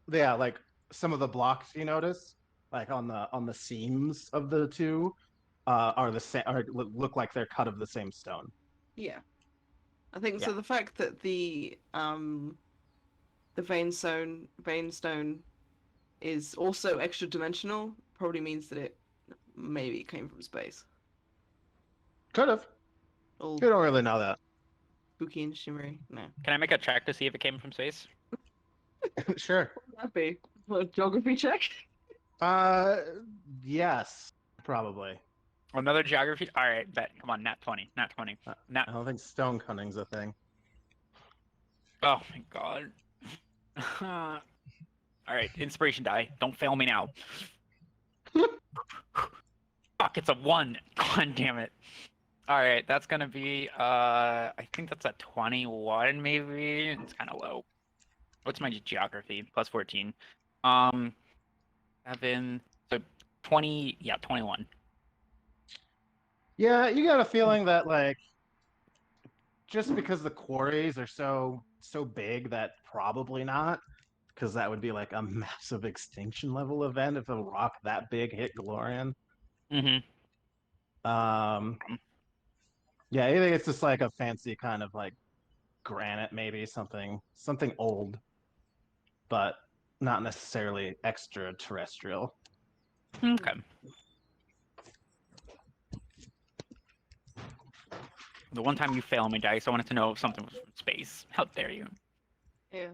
like some of the blocks you notice, like on the seams of the two, are the same or look like they're cut of the same stone. Yeah. I think so Yeah. the fact that the vein stone is also extra dimensional probably means that it maybe came from space. Could have. All You don't really know that. spooky and shimmery. No. Can I make a check to see if it came from space? Sure. What would that be? A geography check? Yes, probably. Another geography. All right, bet. Come on, nat 20. Nat 20. Nat. I don't think stone cunning's a thing. Oh my god. All right, inspiration die. Don't fail me now. Fuck, it's a 1. God damn it. All right, that's gonna be. I think that's a 21, maybe. It's kind of low. What's my geography? +14. 7. So 20. Yeah, 21. Yeah, you got a feeling that like just because the quarries are so big that probably not, because that would be like a massive extinction level event if a rock that big hit Galorian. Mm-hmm. Yeah, I think it's just like a fancy kind of like granite, maybe something old, but not necessarily extraterrestrial. Okay. The one time you fail me, Dice, I wanted to know if something was from space. How dare you? Yeah.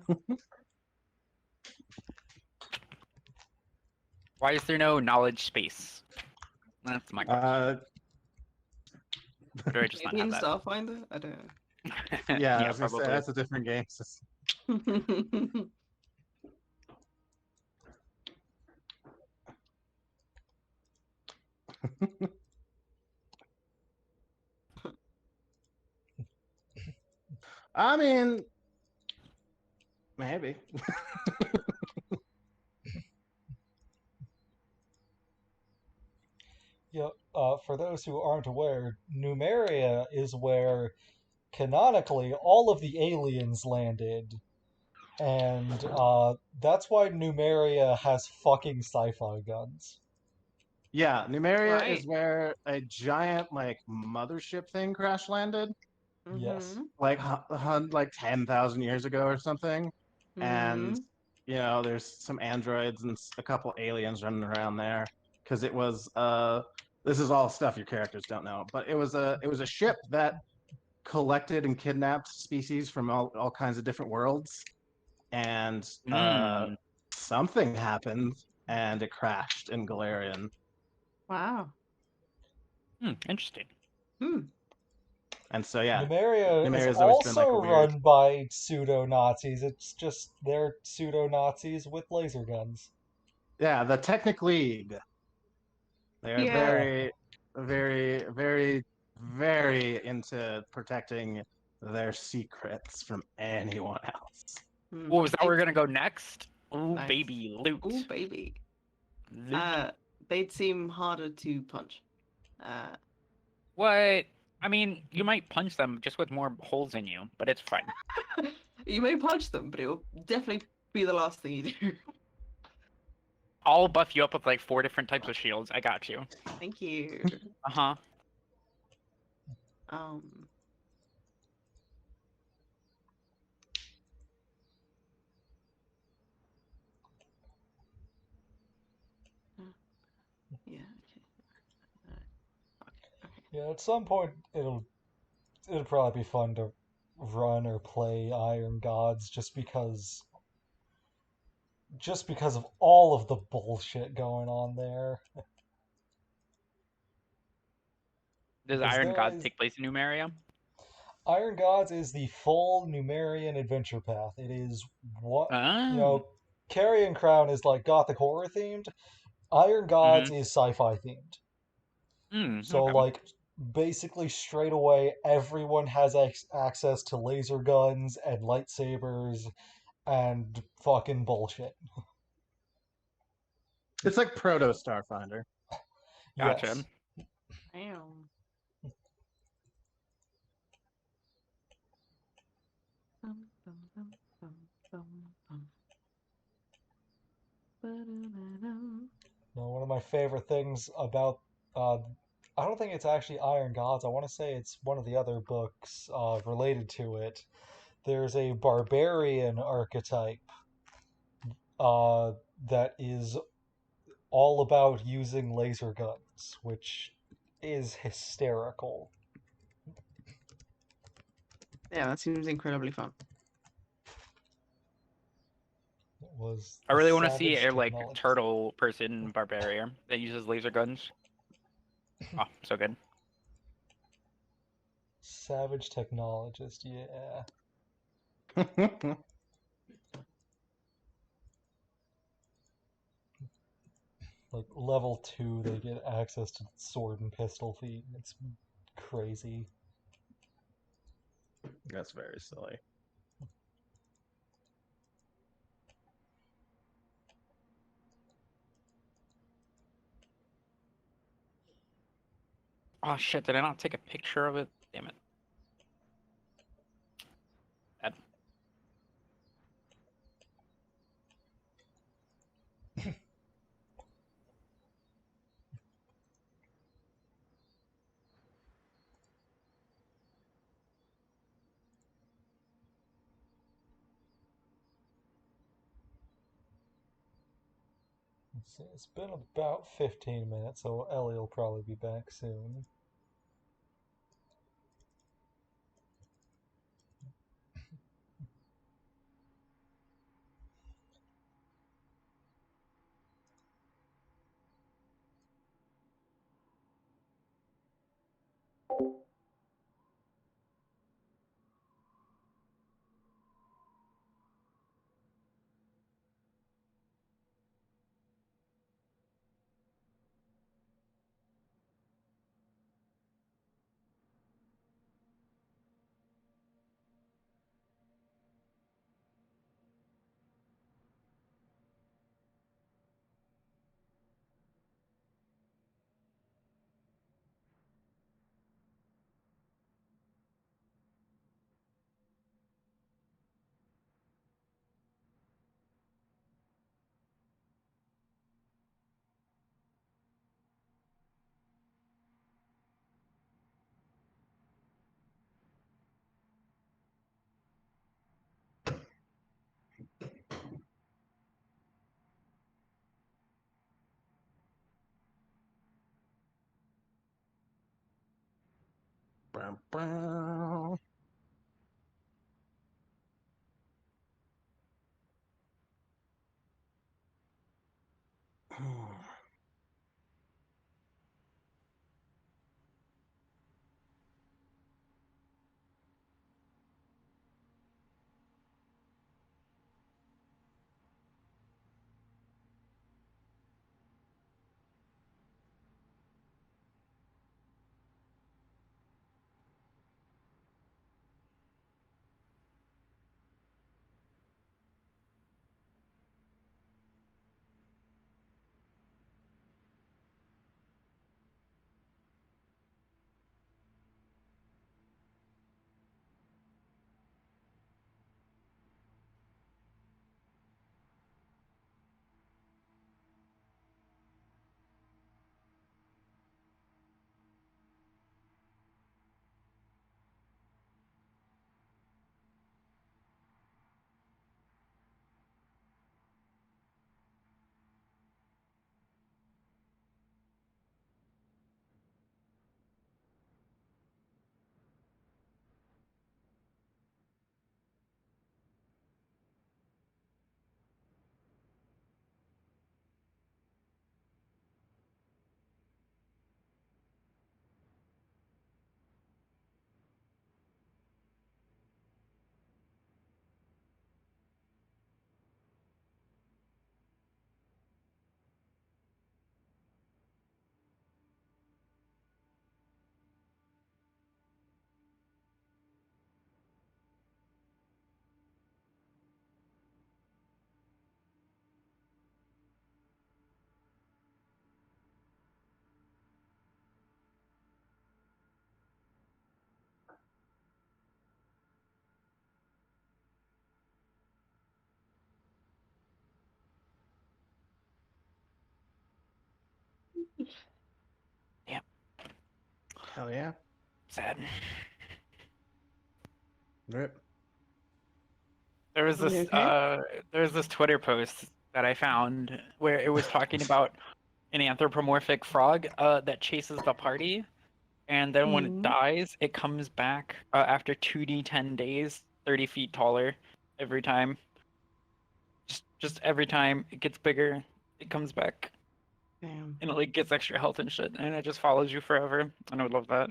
Why is there no knowledge space? That's my question. Or do I just not Maybe in have that? Starfinder? I don't Yeah, I was gonna say probably. that's a different game system. know. I mean, maybe. Yeah, for those who aren't aware, Numeria is where canonically all of the aliens landed, and that's why Numeria has fucking sci-fi guns. Yeah, Numeria Right. is where a giant like mothership thing crash landed, Yes. like like 10,000 years ago or something, and you know there's some androids and a couple aliens running around there because it was this is all stuff your characters don't know, but it was a ship that collected and kidnapped species from all kinds of different worlds, and Mm. something happened and it crashed in Galarian. Wow. Interesting. And so yeah, Numeria is Numeria's always been like also a weird. run by pseudo-Nazis. It's just they're pseudo-Nazis with laser guns. Yeah, the Technic League. They're Yeah. very very, very, very into protecting their secrets from anyone else. Oh, is that where we're They'd- gonna go next? Ooh, Nice. baby, loot. Ooh, baby. Loot. They'd seem harder to punch. What? I mean, you might punch them just with more holes in you, but it's fine. You may punch them, but it will definitely be the last thing you do. I'll buff you up with like 4 different types of shields. I got you. Thank you. Uh-huh. Um. Yeah. Okay. Okay. Yeah, at some point it'll probably be fun to run or play Iron Gods just because of all of the bullshit going on there. Does Because Iron there God is take place in Numeria? Iron Gods is the full Numerian adventure path. It is what Oh. Carrion Crown is like gothic horror themed. Iron Gods is sci-fi themed. So Okay. like basically straight away everyone has access to laser guns and lightsabers and fucking bullshit. It's like Proto Starfinder. Gotcha. Yes. Damn. No, one of my favorite things about I don't think it's actually Iron Gods. I want to say it's one of the other books related to it. There's a barbarian archetype uh, that is all about using laser guns, which is hysterical. Yeah, that seems incredibly fun. It was I the really want to see Savage a like Technology. turtle person barbarian that uses laser guns. Oh, so good. Savage Technologist, yeah. Like level 2, they get access to sword and pistol feet. It's crazy. That's very silly. Oh shit! Did I not take a picture of it? Damn it. Bad. Let's see, it's been about 15 minutes, so Ellie will probably be back soon. Bow, bow. Hell yeah. Sad. Rip. There was Are we this okay? there was this Twitter post that I found where it was talking about an anthropomorphic frog that chases the party, and then when it Mm. dies, it comes back after 2d10 days, 30 feet taller every time. Just every time it gets bigger, it comes back, Damn. and it like gets extra health and shit, and it just follows you forever. And I would love that.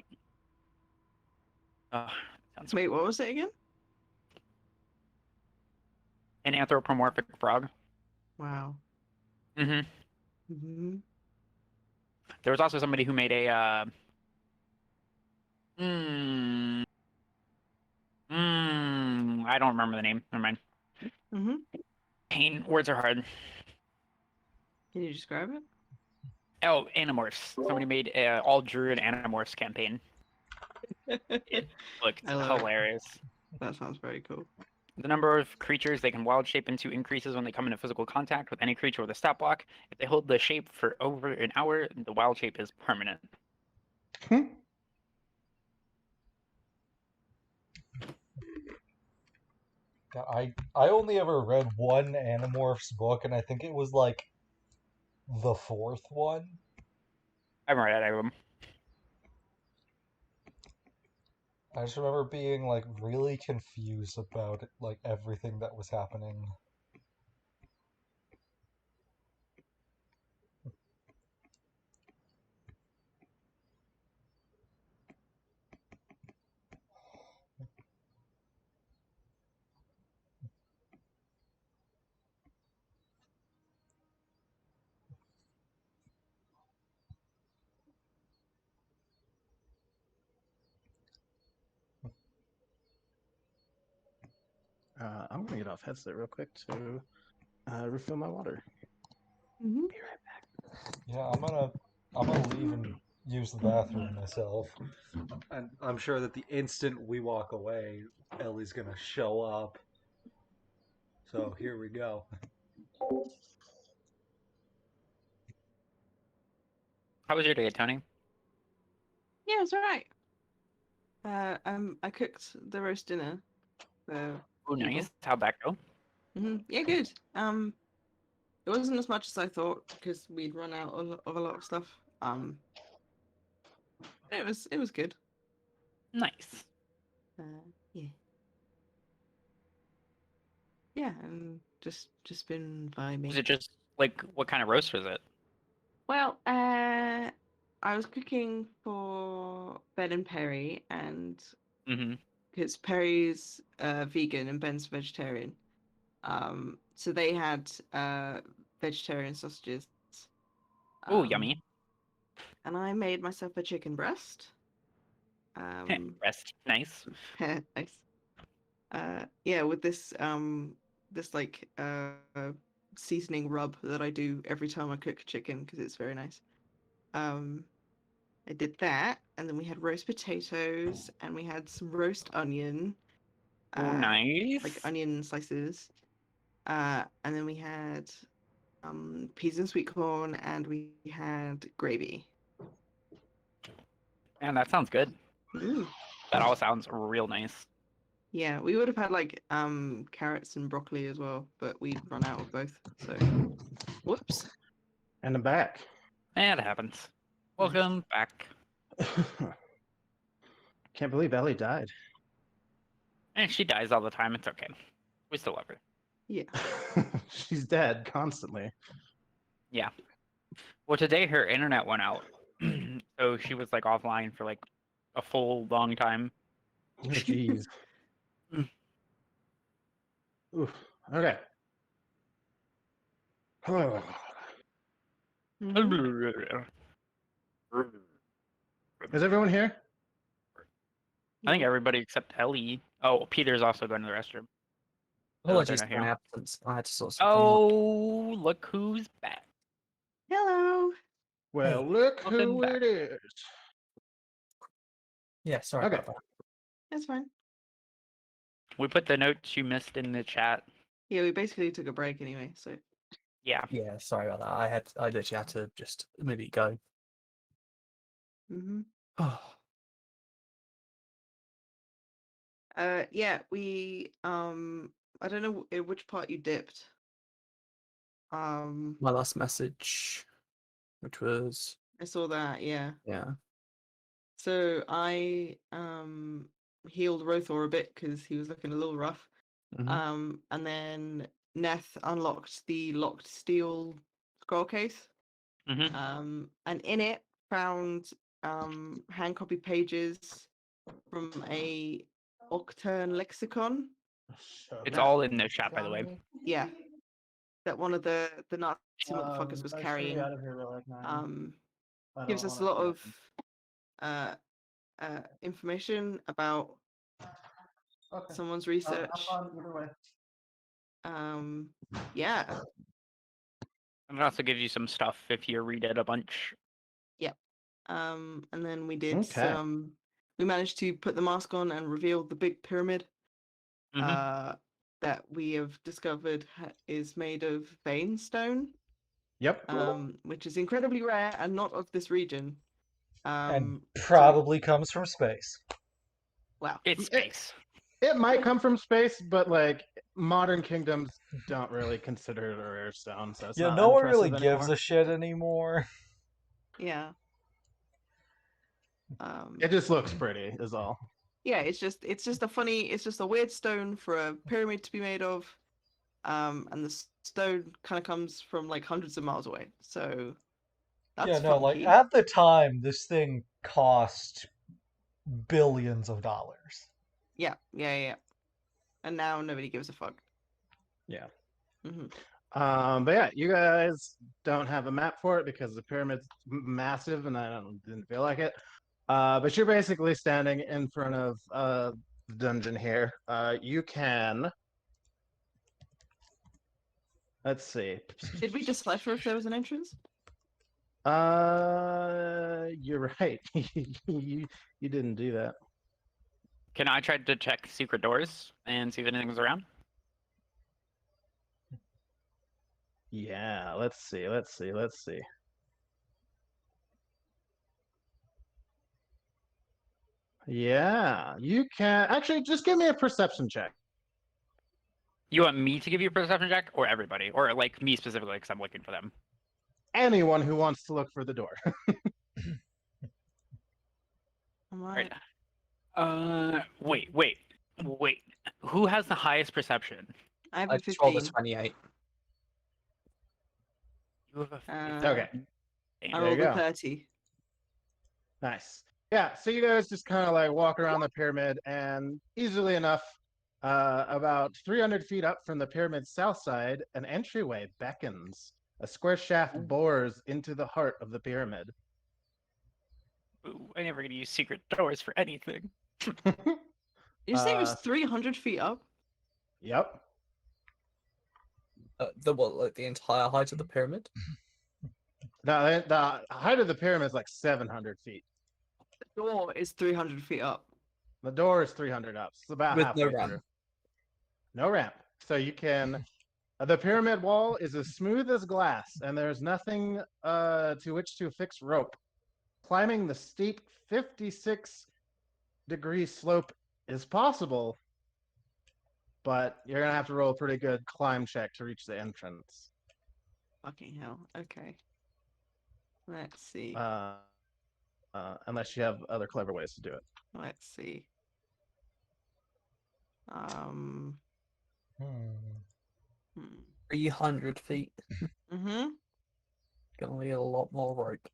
Sounds Wait, what was it again? an anthropomorphic frog. Wow. hmm Hmm. There was also somebody who made a mm, I don't remember the name. Never mind. Hmm. Pain. Words are hard. Can you describe Oh, Animorphs. Somebody made a all Druid Animorphs campaign. it? It looked I love it. hilarious. That sounds very cool. The number of creatures they can wild shape into increases when they come into physical contact with any creature with a stat block. If they hold the shape for over an hour, the wild shape is permanent. I only ever read one Animorphs book, and I think it was like the fourth one. I haven't read any of them. I just remember being like really confused about like everything that was happening. I'm gonna get off headset real quick to refill my water. Hmm. Be right back. Yeah, I'm gonna leave and use the bathroom myself. And I'm sure that the instant we walk away, Ellie's gonna show up. So here we go. How was your day, Tony? Yeah, it's alright. I cooked the roast dinner for Oh, people. nice. How'd that go? Yeah, good. It wasn't as much as I thought because we'd run out of a lot of stuff. It was good. Nice. Yeah. Yeah, and just been vibing. Was it just like what kind of roast was it? Well, I was cooking for Ben and Perry, and Mm-hmm. because Perry's vegan and Ben's vegetarian, so they had vegetarian sausages. Oh, yummy. And I made myself a chicken breast. Rest. Nice. Nice. Yeah, with this like seasoning rub that I do every time I cook chicken because it's very nice. I did that, and then we had roast potatoes, and we had some roast onion, Oh, nice. like onion slices, and then we had peas and sweet corn, and we had gravy. Man, that sounds good. Ooh. That all sounds real nice. Yeah, we would have had like carrots and broccoli as well, but we'd run out of both. So, whoops. And I'm back. And it happens. Welcome back. Can't believe Ellie died. And she dies all the time. It's okay. We still love her. Yeah. She's dead constantly. Yeah. Well, today her internet went out, so she was like offline for like a full long time. Oh, jeez. Oof. Okay. Mhm. Is everyone here? I think everybody except Ellie. Oh, Peter's also going to the restroom. Apologies they're for not my here. absence. I had to sort something out. Oh, look who's back. Hello. Well, Hey, look welcome who back. it is. Yeah, sorry Okay. about that. That's fine. We put the notes you missed in the chat. Yeah, we basically took a break anyway, so. Yeah. Yeah, sorry about that. I literally had to just immediately go. Mm-hmm. Oh, Yeah, we I don't know in which part you dipped. my last message, which was I saw that, yeah. yeah. So I healed Rothor a bit because he was looking a little rough. Mhm. And then Neth unlocked the locked steel scroll case. Mm-hmm. And in it found hand copy pages from a Octern lexicon. It's That- all in the chat, by the way. Yeah. That one of the Nazi motherfuckers was I should be carrying. out of here by like 9. I Gives don't us a wanna lot see of information about Okay. someone's Have research. fun either way. Yeah. And it also gives you some stuff if you read it a bunch. And then we did Okay. we managed to put the mask on and reveal the big pyramid Mm-hmm. that we have discovered is made of vein stone, Yep. which is incredibly rare and not of this region. And So probably comes from space. wow. It's space. It might come from space, but like modern kingdoms don't really consider it a rare stone, so it's Yeah, not no one really impressive gives anymore. a shit anymore. Yeah. It just looks pretty, is all. Yeah, it's just a weird stone for a pyramid to be made of. And the stone kind of comes from like hundreds of miles away. So that's Yeah, no, like funky. at the time, this thing cost billions of dollars. Yeah. And now nobody gives a fuck. Yeah. Hmm. But yeah, you guys don't have a map for it because the pyramid's massive, and didn't feel like it. But you're basically standing in front of the dungeon here. You can. Let's see. Did we decipher if there was an entrance? You're right. You didn't do that. Can I try to check secret doors and see if anything's around? Yeah, let's see. Yeah, you can actually just give me a perception check. You want me to give you a perception check, or everybody, or like me specifically, because I'm looking for them? Anyone who wants to look for the door. Am Right. I? Wait. Who has the highest perception? I have I a just rolled a 15. 28. You have a. Okay, I Damn. there you rolled a go. 30. Nice. Yeah, so you guys just kind of like walk around the pyramid, and easily enough, about 300 feet up from the pyramid's south side, an entryway beckons. A square shaft bores into the heart of the pyramid. Ooh, I never gonna use secret doors for anything. You say it was Uh, 300 feet up? Yep. Like the entire height of the pyramid? No, the height of the pyramid is like 700 feet. The door is 300 feet up. The door is 300 up. It's about With halfway no ramp. through. No ramp. So you can. The pyramid wall is as smooth as glass, and there's nothing to which to fix rope. Climbing the steep 56-degree slope is possible, but you're gonna have to roll a pretty good climb check to reach the entrance. Fucking hell. Okay. Let's see. Unless you have other clever ways to do it. Let's see. Hmm. 300 feet. Mm-hmm. Gonna be a lot more rope.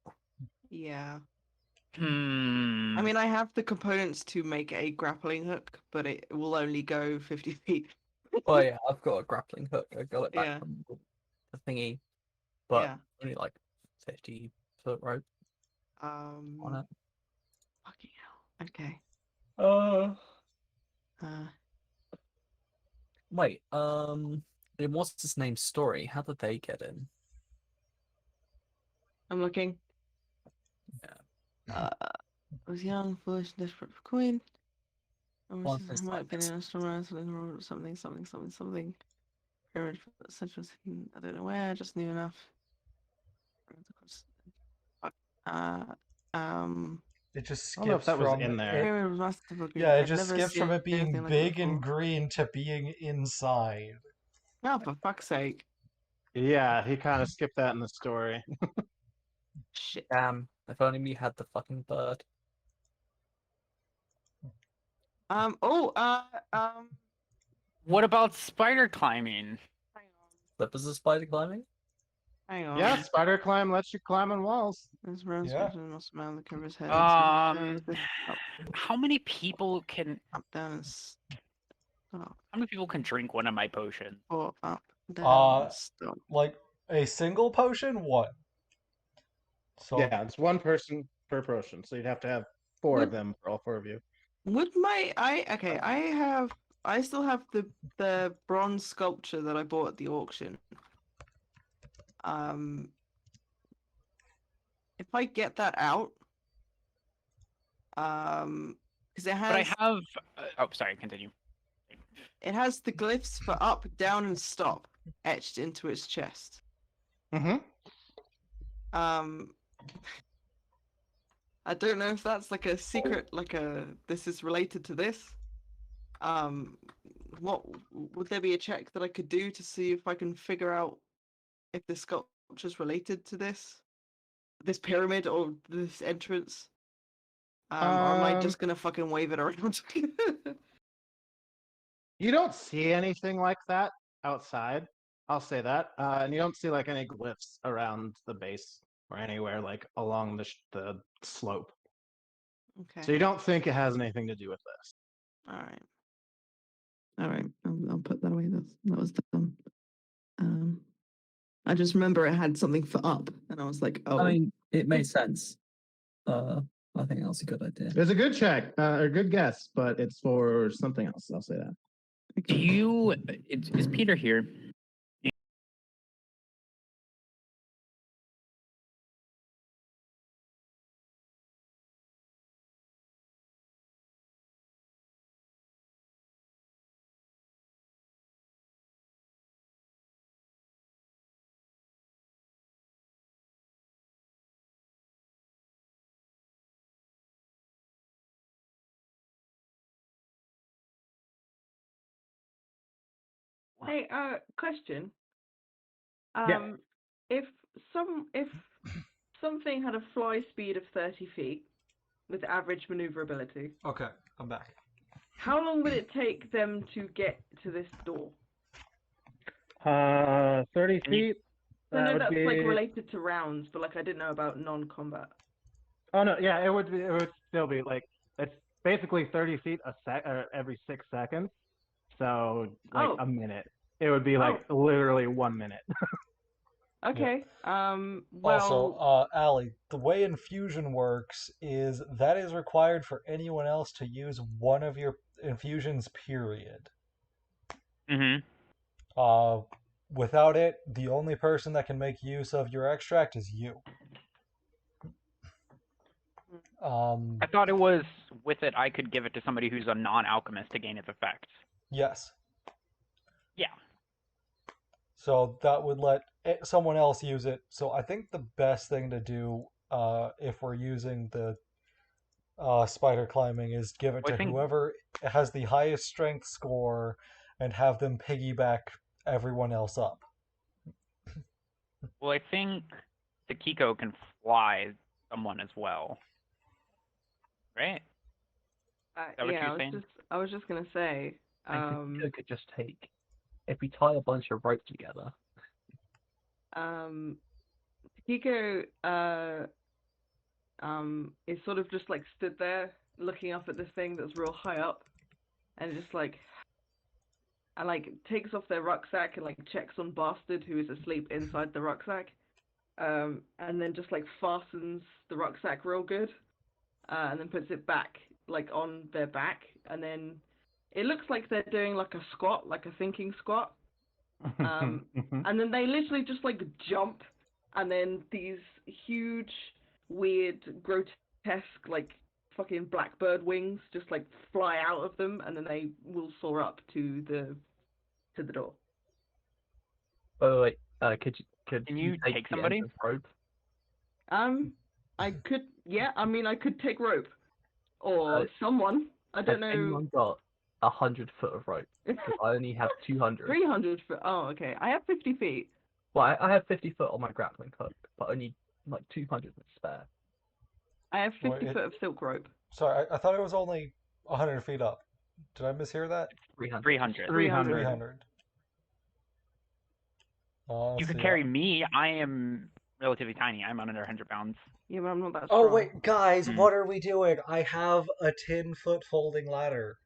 Yeah. Hmm. I mean, I have the components to make a grappling hook, but it will only go 50 feet. Oh yeah, I've got a grappling hook. I got it back Yeah. from the thingy, but Yeah. only like 50-foot rope on it. Fucking hell. Okay. Uh, Uh, wait. In what's his name's story? How did they get in? I'm looking. Yeah. I was young, foolish, desperate for coin. I One was is I might like have been an astronomer, something. Pyramid for the central scene. I don't know where. I just knew enough. It just I don't know if skips that was from in there. it. Pyramid must have a green. Yeah, it I've just never skips from seen it being anything like it big and before. green to being inside. Oh, for fuck's sake! Yeah, he kind of skipped that in the story. Shit. Damn, if only we had the fucking bird. Oh. What about spider climbing? Hang Flippers a spider climbing? Hang on. Yeah, spider climb lets you climb on walls. This round Yeah. section must man the cover's head. How many people can Up, down, and stop. how many people can drink one of my potions? Or up, down, Uh, and stop. Like a single potion, one. So Yeah, it's one person per potion, so you'd have to have four of Would- them for all four of you. Would I still have the bronze sculpture that I bought at the auction. If I get that out, because it But I has have. Oh, sorry. Continue. the glyphs for up, down, and stop etched into its chest. Mm-hmm. I don't know if that's like a secret, this is related to this. What would there be a check that I could do to see if I can figure out if the sculpture's related to this pyramid or this entrance? Or am I just gonna fucking wave it around? You don't see anything like that outside. I'll say that, and you don't see like any glyphs around the base or anywhere like along the slope. Okay. So you don't think it has anything to do with this. All right. All right. I'll put that away. That was dumb. I just remember it had something for up, and I was like, oh. I mean, it made sense. I think that's a good idea. It's a good check, a good guess, but it's for something else. I'll say that. Do you? Is Peter here? Hey, question. Yeah. If something had a fly speed of 30 feet with average maneuverability, okay, I'm back. how long would it take them to get to this door? 30 Can you- feet. I know would that's be... like related to rounds, but like I didn't know about non-combat. Oh no, yeah, it would still be like it's basically 30 feet every 6 seconds. So like Oh. a minute. It would be like literally 1 minute. Okay. Well. Also, Allie, the way infusion works is that is required for anyone else to use one of your infusions, period. Mm-hmm. Without it, the only person that can make use of your extract is you. I thought it was with it. I could give it to somebody who's a non-alchemist to gain its effects. Yes. Yeah. So that would let someone else use it. So I think the best thing to do, if we're using the spider climbing, is give it Well, to I think- whoever has the highest strength score and have them piggyback everyone else up. Well, I think Takiko can fly someone as well. Right? that what yeah, you're saying? I was just gonna say. I think it could just take, if we tie a bunch of rope together. Kiko is sort of just like stood there looking up at this thing that's real high up, and just like, and like takes off their rucksack and like checks on Bastard who is asleep inside the rucksack, and then just like fastens the rucksack real good, and then puts it back like on their back, and then it looks like they're doing like a squat, like a thinking squat. And then they literally just like jump, and then these huge, weird, grotesque, like fucking blackbird wings just like fly out of them, and then they will soar up to the door. Oh wait, could Can you take take the end somebody? of rope? I could, yeah, I mean, I could take rope. Or Uh, someone. I don't Has know. anyone got 100 foot of rope? Because I only have 200. 300 foot. Oh, okay. I have 50 feet. Well, I have 50 foot on my grappling hook, but only like 200 spare. I have 50 Wait, foot of silk rope. Sorry, I thought it was only 100 feet up. Did I mishear that? 300. 300. 300. 300. You could See, carry me. I am relatively tiny. I'm under 100 pounds. Yeah, but I'm not that Oh strong. wait, guys, Hmm. what are we doing? I have a 10-foot folding ladder.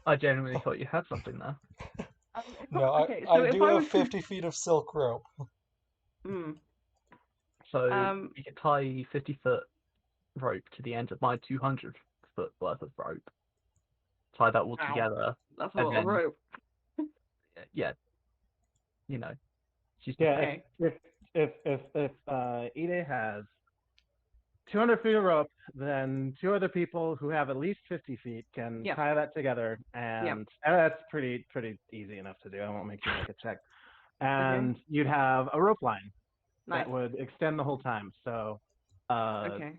I genuinely thought you had something there. No, okay, so I if do I have was 50 feet of silk rope. Hmm. So Um, you can tie 50-foot rope to the end of my 200-foot worth of rope. Tie that all Ow. together. That's a And lot of then- rope. Yeah. You know. She's Yeah, Okay. if Ide has 200 feet of rope, then two other people who have at least 50 feet can Yeah. tie that together, and that's pretty easy enough to do. I won't make you make a check. And you'd have a rope line Nice. that would extend the whole time. So Okay.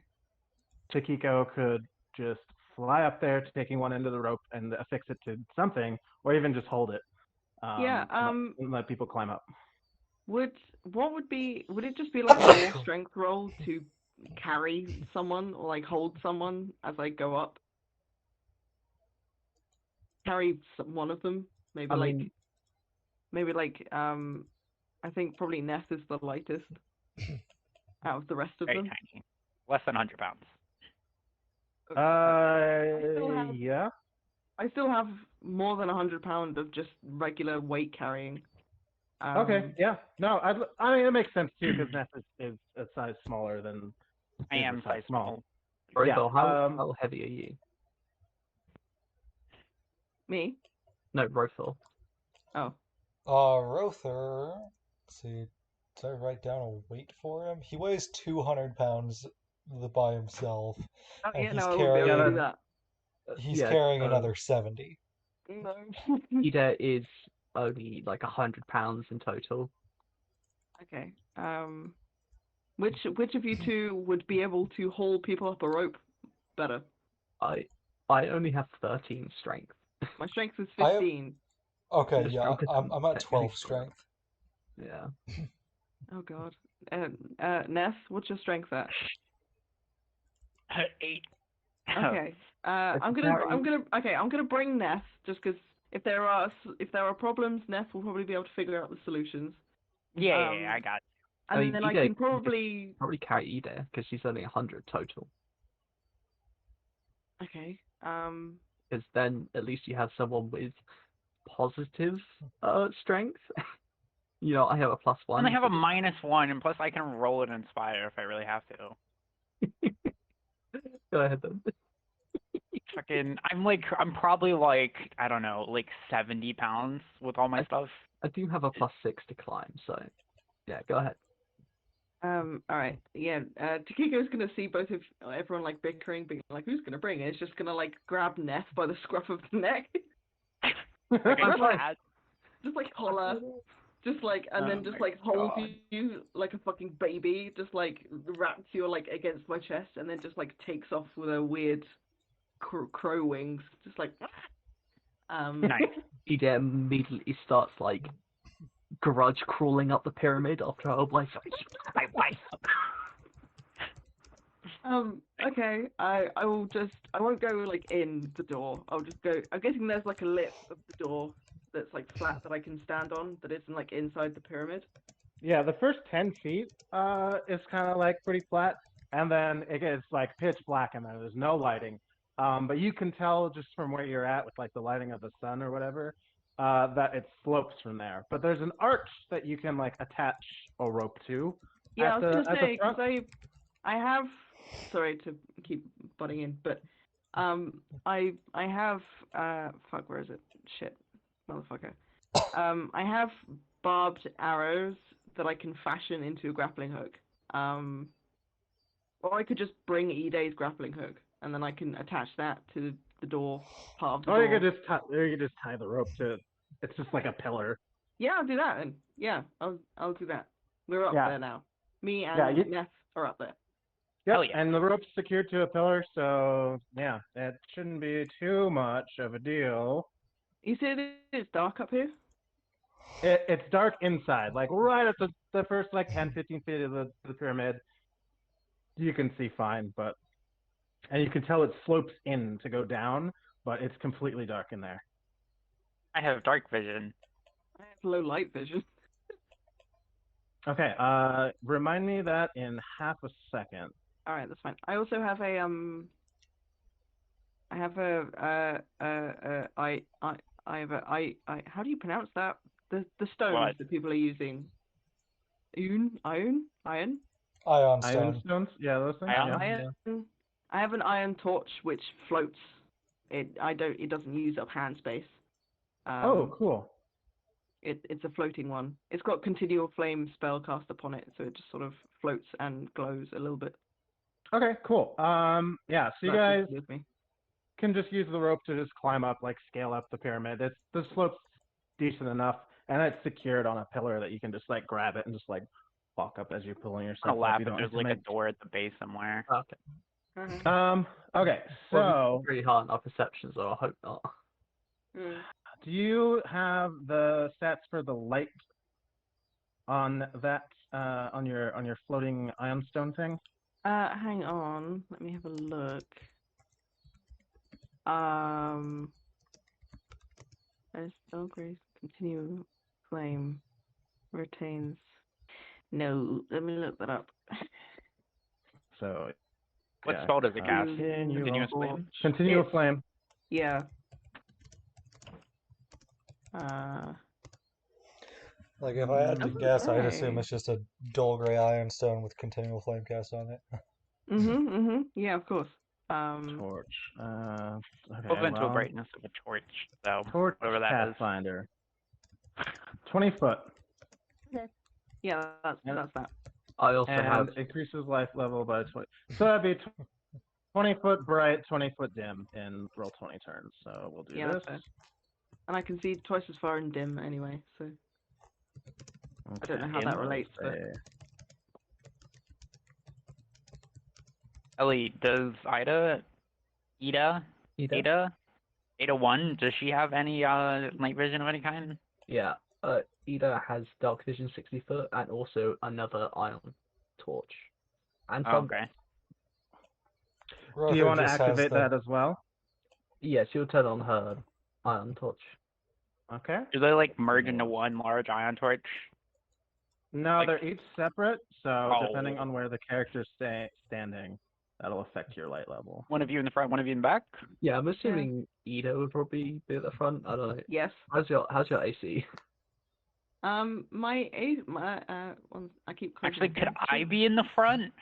Takiko could just fly up there, taking one end of the rope and affix it to something, or even just hold it. Yeah, and let people climb up. Would it just be like a raw strength roll to carry someone or like hold someone as I go up? Carry one of them, maybe I like mean, I think probably Ness is the lightest out of the rest of Very them. tiny. Less than 100 pounds. Yeah. I still have more than 100 pounds of just regular weight carrying. Okay, yeah. No, I mean, it makes sense too, because Ness is a size smaller than. I is a am size small. Rachel, Yeah, how heavy are you? Me? No, Rothel. Oh. Rother. Let's see. Did I write down a weight for him? He weighs 200 pounds by himself. Oh And yeah, he's no, I wouldn't be able to carrying- do that. He's Yeah, carrying another 70. No. Ida is only like 100 pounds in total. Okay. Which of you two would be able to haul people up a rope better? I only have 13 strength. My strength is I have- 15. Okay, You're yeah, stronger than I'm at technically 12 stronger. strength. Yeah. Oh god. Ness, what's your strength at? 8. Okay. I'm gonna bring Ness just because if there are problems, Ness will probably be able to figure out the solutions. Yeah, I got it. And I mean, then I Ida can probably carry Ida because she's only 100 total. okay. Because then at least you have someone with positive strength. You know, I have a +1. And I have a -1, and plus I can roll and inspire if I really have to. Go ahead then. Fucking, I'm probably like, I don't know, like 70 pounds with all my stuff. I do have a +6 to climb, so yeah, go ahead. All right. Yeah. Takiko's gonna see both of everyone like bickering, being like, "Who's gonna bring it?" It's just gonna like grab Ness by the scruff of the neck, Okay, I'm like- Chad. just like holler, just like, and then Oh just my like holds God. you like a fucking baby, just like wraps you like against my chest, and then just like takes off with her weird crow wings, just like. Nice. Ida immediately starts like grudge crawling up the pyramid after her wife. My wife. Okay. I won't go like in the door. I'll just go. I'm guessing there's like a lip of the door that's like flat that I can stand on that isn't like inside the pyramid. Yeah, the first 10 feet is kind of like pretty flat, and then it gets like pitch black, and then there's no lighting. But you can tell just from where you're at with like the lighting of the sun or whatever, that it slopes from there. But there's an arch that you can like attach a rope to. Yeah, I at was the- gonna at the say front. because I have. Sorry to keep butting in, but I have fuck, where is it? Shit, motherfucker. I have barbed arrows that I can fashion into a grappling hook. Or I could just bring Ide's grappling hook, and then I can attach that to the door part of the Or door. you could just tie the rope to. It's just like a pillar. Yeah, I'll do that then. Yeah, I'll do that. We're up Yeah. there now. Me and Yeah, you- Ness are up there. Yep, Hell yeah. and the rope's secured to a pillar, so yeah, it shouldn't be too much of a deal. You said it's dark up here? It's dark inside, like right at the first like 10, 15 feet of the pyramid. You can see fine, and you can tell it slopes in to go down, but it's completely dark in there. I have dark vision. I have low light vision. Okay, remind me that in half a second. All right, that's fine. I also have a I have a I have a I. How do you pronounce that? The stones What? that people are using. Iron. Ion Iron stone. stones? Yeah, those things. Ion? Yeah. Iron. I have an iron torch which floats. It doesn't use up hand space. Oh, cool. It's a floating one. It's got continual flame spell cast upon it, so it just sort of floats and glows a little bit. Okay, cool. Yeah, so you That's guys just with me. can just use the rope to just climb up, like scale up the pyramid. The slope's decent enough, and it's secured on a pillar that you can just like grab it and just like walk up as you're pulling I'm yourself gonna up. laugh You if don't there's need to like a make... door at the base somewhere. Okay. Okay, Well, so pretty hard on our perceptions, though. I hope not. do you have the stats for the light on that on your floating ion stone thing? Hang on. Let me have a look. As Belgrave's continual flame retains. No, let me look that up. So What yeah, spell does it cast? continual Continuous flame? Continual It's- flame. Yeah. Like if I had to Doesn't guess, I'd assume say. it's just a dull gray iron stone with continual flame cast on it. Yeah, of course. Torch. Okay, Equivalent to a well, brightness of a torch, so torch whatever that is. Pathfinder. 20 foot. Yeah, that's And- that. I also have. And increases life level by 20. So that'd be 20 foot bright, 20 foot dim in roll 20 turns. So we'll do Yeah, this. that's fair. And I can see twice as far in dim anyway, so I don't know how Dim, that we'll relates, but Ellie, does Ida 1, does she have any night vision of any kind? Yeah. Ida has dark vision 60 foot and also another ion torch. And Oh, okay. Do you want to just has activate the- that as well? yeah, she'll turn on her ion torch. Okay. Do they like merge into one large ion torch? No, Like- they're each separate. So Oh. depending on where the character's standing, that'll affect your light level. One of you in the front, one of you in the back? Yeah, I'm assuming Ida would probably be at the front. I don't know. yes. How's your AC? My I keep closing Actually, my could phone. I be in the front?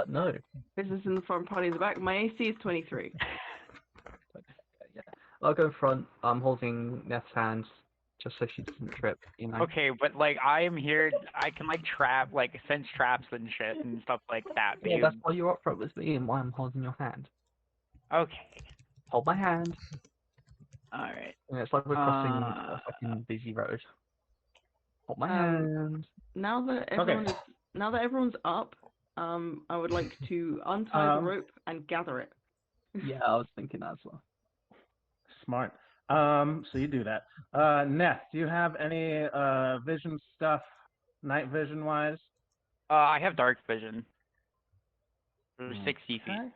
No. This is in the front, party in the back. My AC is 23. Yeah. I'll go front. I'm holding Neth's hands just so she doesn't trip. You know. Okay, but like I am here, I can like sense traps and shit and stuff like that. But Yeah, you... that's why you're up front with me and why I'm holding your hand. Okay. Hold my hand. Alright. And it's like we're crossing a fucking busy road. Hold my hand. Now that everyone's up, I would like to untie the rope and gather it. Yeah, I was thinking that as well. Smart. So you do that. Neth, do you have any vision stuff, night vision wise? I have dark vision. For 60 feet. Okay.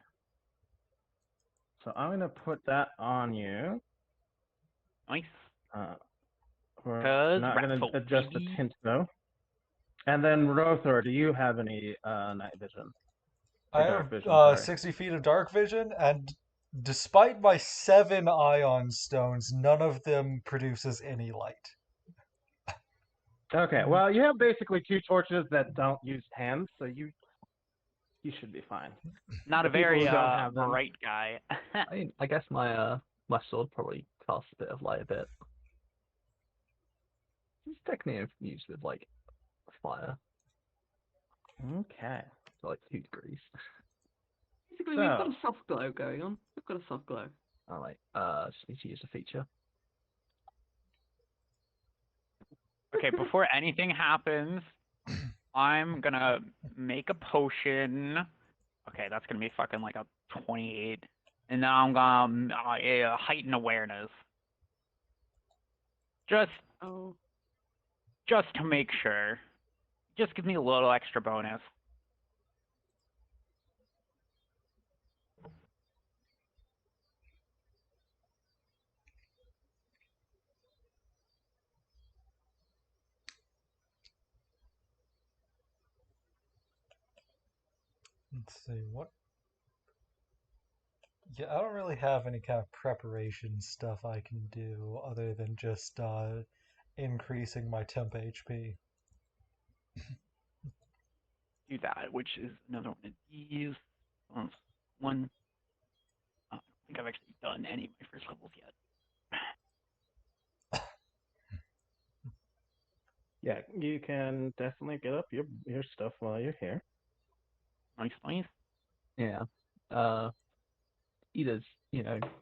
So I'm gonna put that on you. Nice. We're 'Cause not gonna Ratful, adjust the baby. tint though. And then Rothor, do you have any night vision? I Or dark have vision, sorry. 60 feet of dark vision, and despite my 7 ion stones, none of them produces any light. Okay, well you have basically 2 torches that don't use hands, so you should be fine. Not a The people very who don't have them. bright guy. I guess my my sword probably casts a bit of light a bit. It's technically used with like fire, Okay. so like 2 degrees. Basically, we've got So- a soft glow going on. We've got a soft glow. Alright, just need to use a feature. Okay, before anything happens, I'm gonna make a potion. Okay, that's gonna be fucking like a 28. And then I'm gonna heighten awareness. Just Oh. to make sure. Just give me a little extra bonus. Let's see what. Yeah, I don't really have any kind of preparation stuff I can do other than just increasing my temp HP. Do that, which is another one of these. One. I don't think I've actually done any of my first levels yet. Yeah, you can definitely get up your stuff while you're here. Nice, nice. Yeah. Ida's,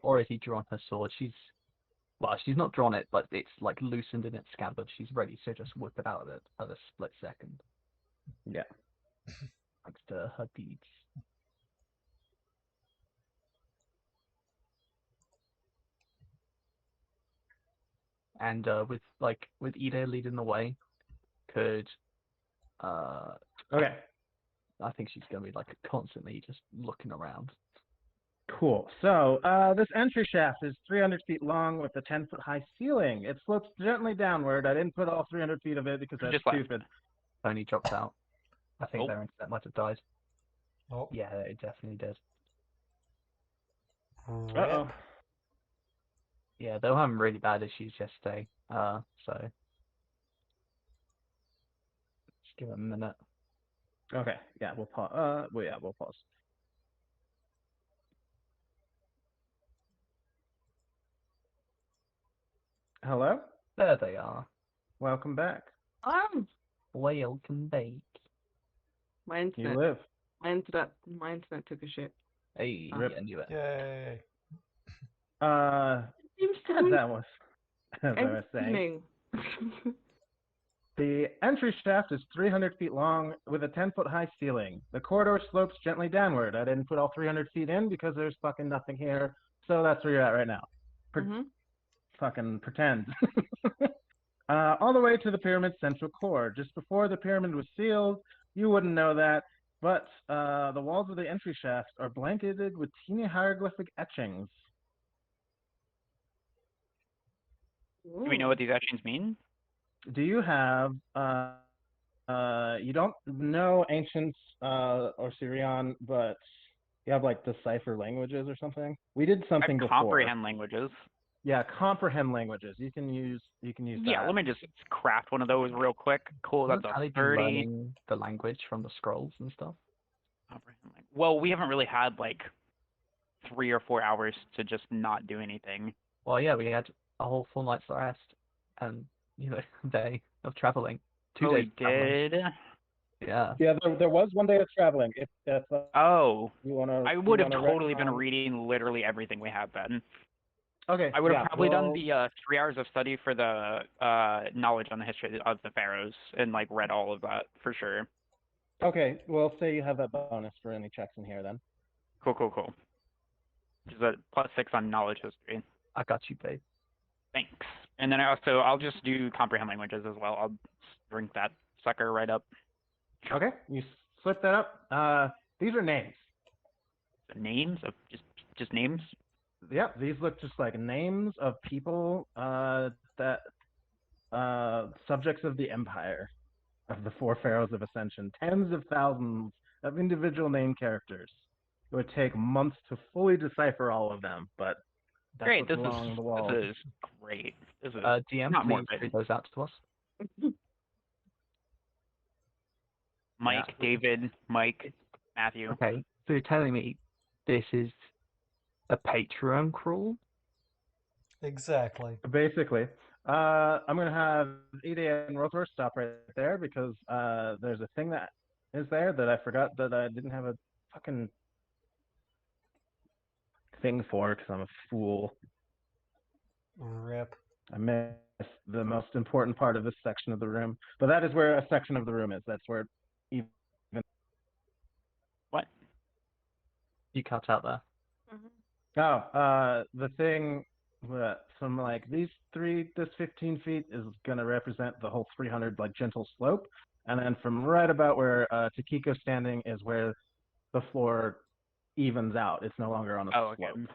already drawn her sword. She's not drawn it, but it's like loosened in its scabbard. She's ready to just whip it out at a split second. Yeah. Thanks to her deeds. And with Ida leading the way, could Okay. I think she's gonna be like constantly just looking around. Cool. So this entry shaft is 300 feet long with a 10-foot high ceiling. It slopes gently downward. I didn't put all 300 feet of it because that's Just left. stupid. Tony dropped out. I think Oh. their internet might have died. Oh, Yeah, it definitely did. Uh-oh. Yeah, they were having really bad issues yesterday. So just give it a minute. Okay. Yeah, we'll pause. We'll pause. Hello? There they are. Welcome back. Welcome back. My You internet. live. My internet took a shit. Hey, Rip. I knew it. yay! Seems to As be that was, as I was saying, emptying. the entry shaft is 300 feet long with a 10-foot high ceiling. The corridor slopes gently downward. I didn't put all 300 feet in because there's fucking nothing here, so that's where you're at right now. Fucking pretend. All the way to the pyramid's central core. Just before the pyramid was sealed, you wouldn't know that, but the walls of the entry shaft are blanketed with teeny hieroglyphic etchings. Do we know what these etchings mean? Do you have you don't know ancient or Syrian, but you have like decipher languages or something? We did something before. Comprehend languages. Yeah, comprehend languages. You can use Yeah, that. let me just craft one of those real quick. Cool, that's Hasn't Ali a been 30. learning the language from the scrolls and stuff? Well, we haven't really had like 3 or 4 hours to just not do anything. Well, yeah, we had a whole full night's rest and day of traveling. 2 Oh, days. we of traveling. did. Yeah. Yeah, there was one day of traveling. If that's Oh, you want to. I would have totally been reading literally everything we had then. Okay. I would have yeah, probably done well, the 3 hours of study for the knowledge on the history of the pharaohs and like read all of that for sure. Okay, well, say you have that bonus for any checks in here then. Cool. Which is a +6 on knowledge history. I got you, babe. Thanks. And then I'll just do comprehend languages as well. I'll drink that sucker right up. Okay, you slip that up. These are names. The names of just names. Yep, these look just like names of people that subjects of the empire of the 4 pharaohs of Ascension. Tens of thousands of individual name characters. It would take months to fully decipher all of them, but that's Great. what's This along the wall. is great. This is DM, not more please read those out to us. Mike, Yeah. David, Mike, Matthew. Okay, so you're telling me this is a Patreon crawl? Exactly. Basically. I'm going to have Ida and Rothor stop right there because there's a thing that is there that I forgot that I didn't have a fucking thing for because I'm a fool. Rip. I missed the most important part of this section of the room. But that is where a section of the room is. That's where even. What? You cut out there. The thing that from like this 15 feet is gonna represent the whole 300 like gentle slope, and then from right about where Takiko's standing is where the floor evens out. It's no longer on a Oh, okay. slope.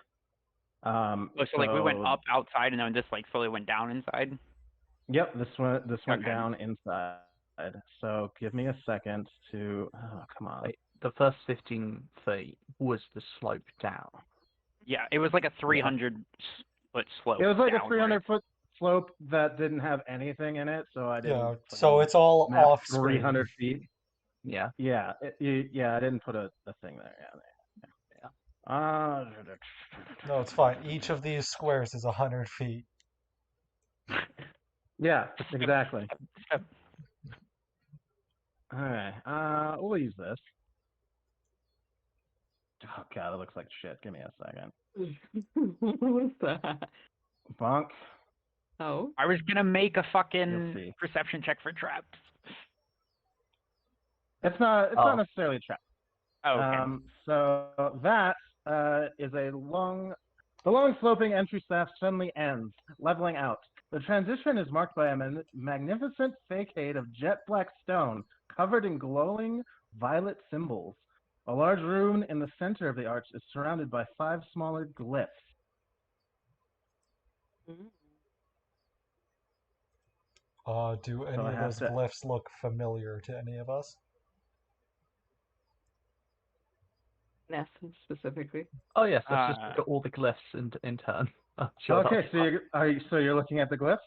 So like we went up outside and then just like slowly went down inside. Yep, this went Okay. down inside. So give me a second to. Oh, come on. Wait, the first 15 feet was the slope down. Yeah, it was like a 300-foot slope. It was like a downwards. 300-foot slope that didn't have anything in it, so I didn't. Yeah, so it's all map off screen. 300 feet. Yeah. Yeah, I didn't put a thing there. Yeah. No, it's fine. Each of these squares is 100 feet. Yeah, exactly. Alright, we'll use this. Oh god, it looks like shit. Give me a second. What was that? Bonk. Oh. I was gonna make a You'll fucking see. perception check for traps. It's not necessarily a trap. Oh, okay. So that is the long sloping entry shaft suddenly ends, leveling out. The transition is marked by a magnificent facade of jet black stone covered in glowing violet symbols. A large rune in the center of the arch is surrounded by 5 smaller glyphs. Do any So I of have those to- glyphs look familiar to any of us? Ness specifically. Oh yes, let's just look at all the glyphs in turn. Sure, Okay, that's so you're looking at the glyphs?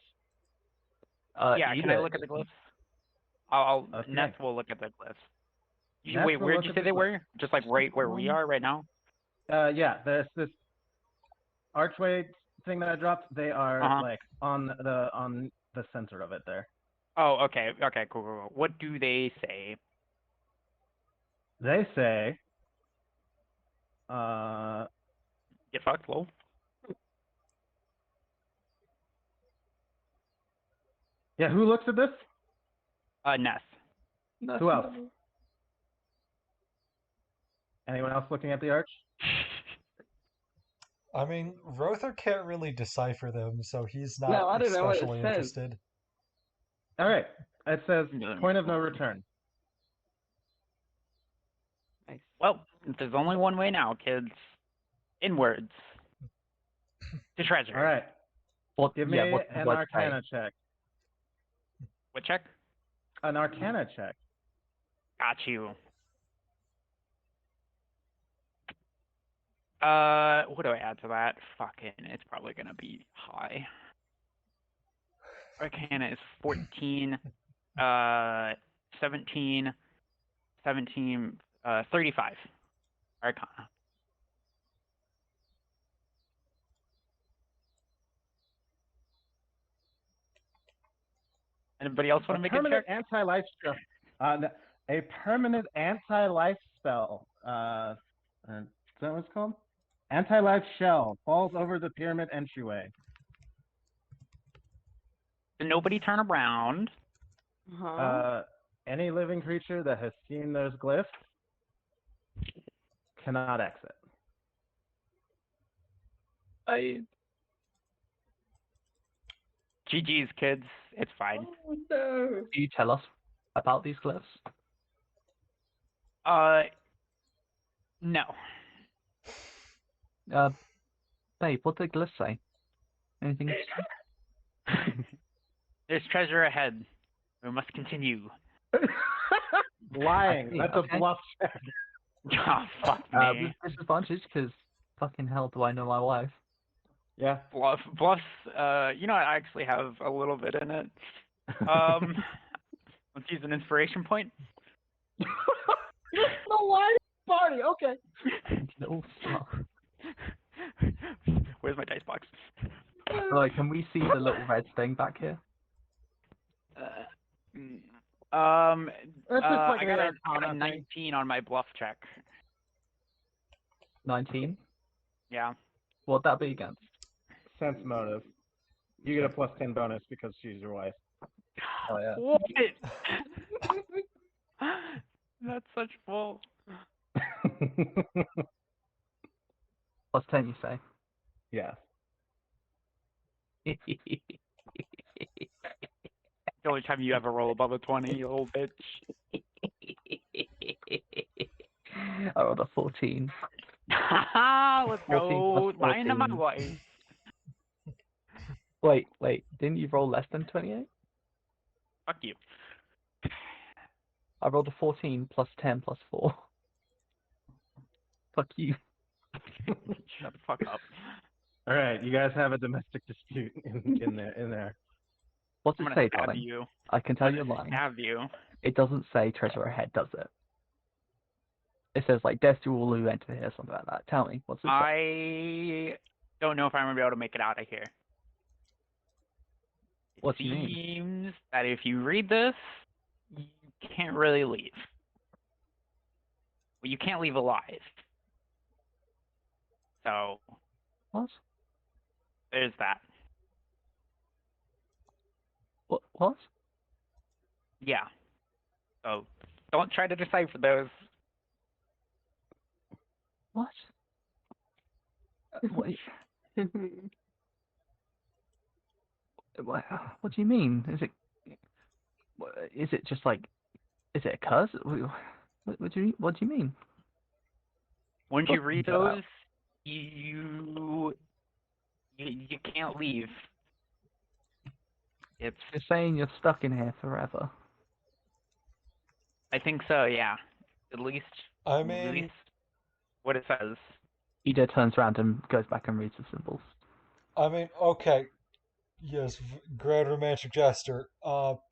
fine. Yeah, can I look at the glyphs? I'll Okay. Ness will look at the glyphs. Ness Wait, will where look did you at say the they glyphs. were? Just like right where we are right now? Yeah, there's this archway thing that I dropped. They are Uh-huh. like on the center of it there. Oh, okay, cool. What do they say? They say, Get fucked, lol. yeah, who looks at this? Ness. Who else? Anyone else looking at the arch? I mean, Rother can't really decipher them, so he's not No, I don't know what it especially says. interested. All right, it says Yeah. point of no return. Nice. Well, there's only one way now, kids. Inwards. To treasure. All right, What, give me yeah, what an would I say? Arcana check. What check? An Arcana check. Got you. What do I add to that? Fucking, it's probably gonna be high. Arcana is 14, 17, 35. Arcana. Anybody else want to make a permanent check? anti-life spell. A permanent anti-life spell. Is that what it's called? Anti-life shell falls over the pyramid entryway. Nobody turn around. Any living creature that has seen those glyphs cannot exit. GG's, kids. It's fine. Oh no. Do you tell us about these glyphs? No. Babe, what did the glyphs say? Anything? There's treasure ahead. We must continue. Lying. That's Okay. a bluff check. Oh, fuck me. With disadvantage, because fucking hell do I know my wife. Yeah. Bluffs, you know, I actually have a little bit in it. Let's use an inspiration point. The lying party. Okay. Little stuff. Where's my dice box? Like, can we see the little red thing back here? That's just like I got an a Arcana thing. 19 on my bluff check. 19. Yeah. What'd that be against? Sense motive. You get a plus 10 bonus because she's your wife. Oh yeah. What? That's such bull. Plus 10, you say? Yeah. The only time you ever roll above a 20, you old bitch. I rolled a 14. Let's 14 go. plus Lying to my 14. wife. Wait, didn't you roll less than 28? Fuck you. I rolled a 14 plus 10 plus 4. Fuck you. Shut the fuck up. All right, you guys have a domestic dispute in there. What's I'm it gonna say, stab darling? you. I can tell I'm you're gonna lying. stab you. It doesn't say treasure ahead, does it? It says like death to all who enter here, something like that. Tell me, what's it say? I don't know if I'm gonna be able to make it out of here. It What do you mean? seems that if you read this, you can't really leave. Well, you can't leave alive. So What? there's that. What? Yeah. So don't try to decipher those. What? Wait, what do you mean? Is it just like, is it a curse? What do you mean? Once you read Shut up. those, you can't leave. It's You're saying you're stuck in here forever. I think so, yeah. At least I mean, what it says. Ida turns around and goes back and reads the symbols. okay. Yes, Grand Romantic Jester.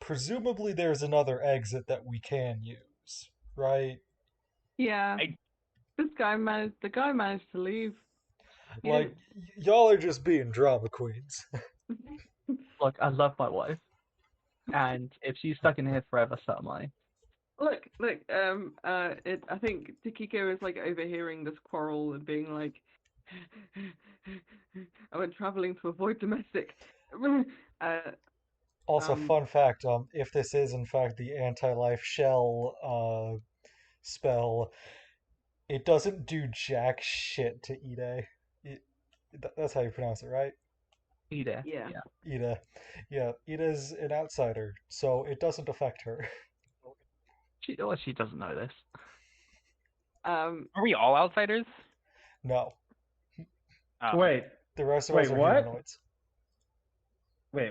Presumably there's another exit that we can use, right? Yeah. I- The guy managed to leave. He Like, y'all are just being drama queens. Look, I love my wife, and if she's stuck in here forever, so am I. Look, I think Takiko is like overhearing this quarrel and being like, I went traveling to avoid domestic. Also, Um, fun fact, if this is in fact the anti-life shell spell, it doesn't do jack shit to Ide. That's how you pronounce it, right? Ida. Yeah. Ida. Yeah, Ida's an outsider, so it doesn't affect her. She doesn't know this. Are we all outsiders? No. Oh. Wait, The rest of Wait, us are what? humanoids.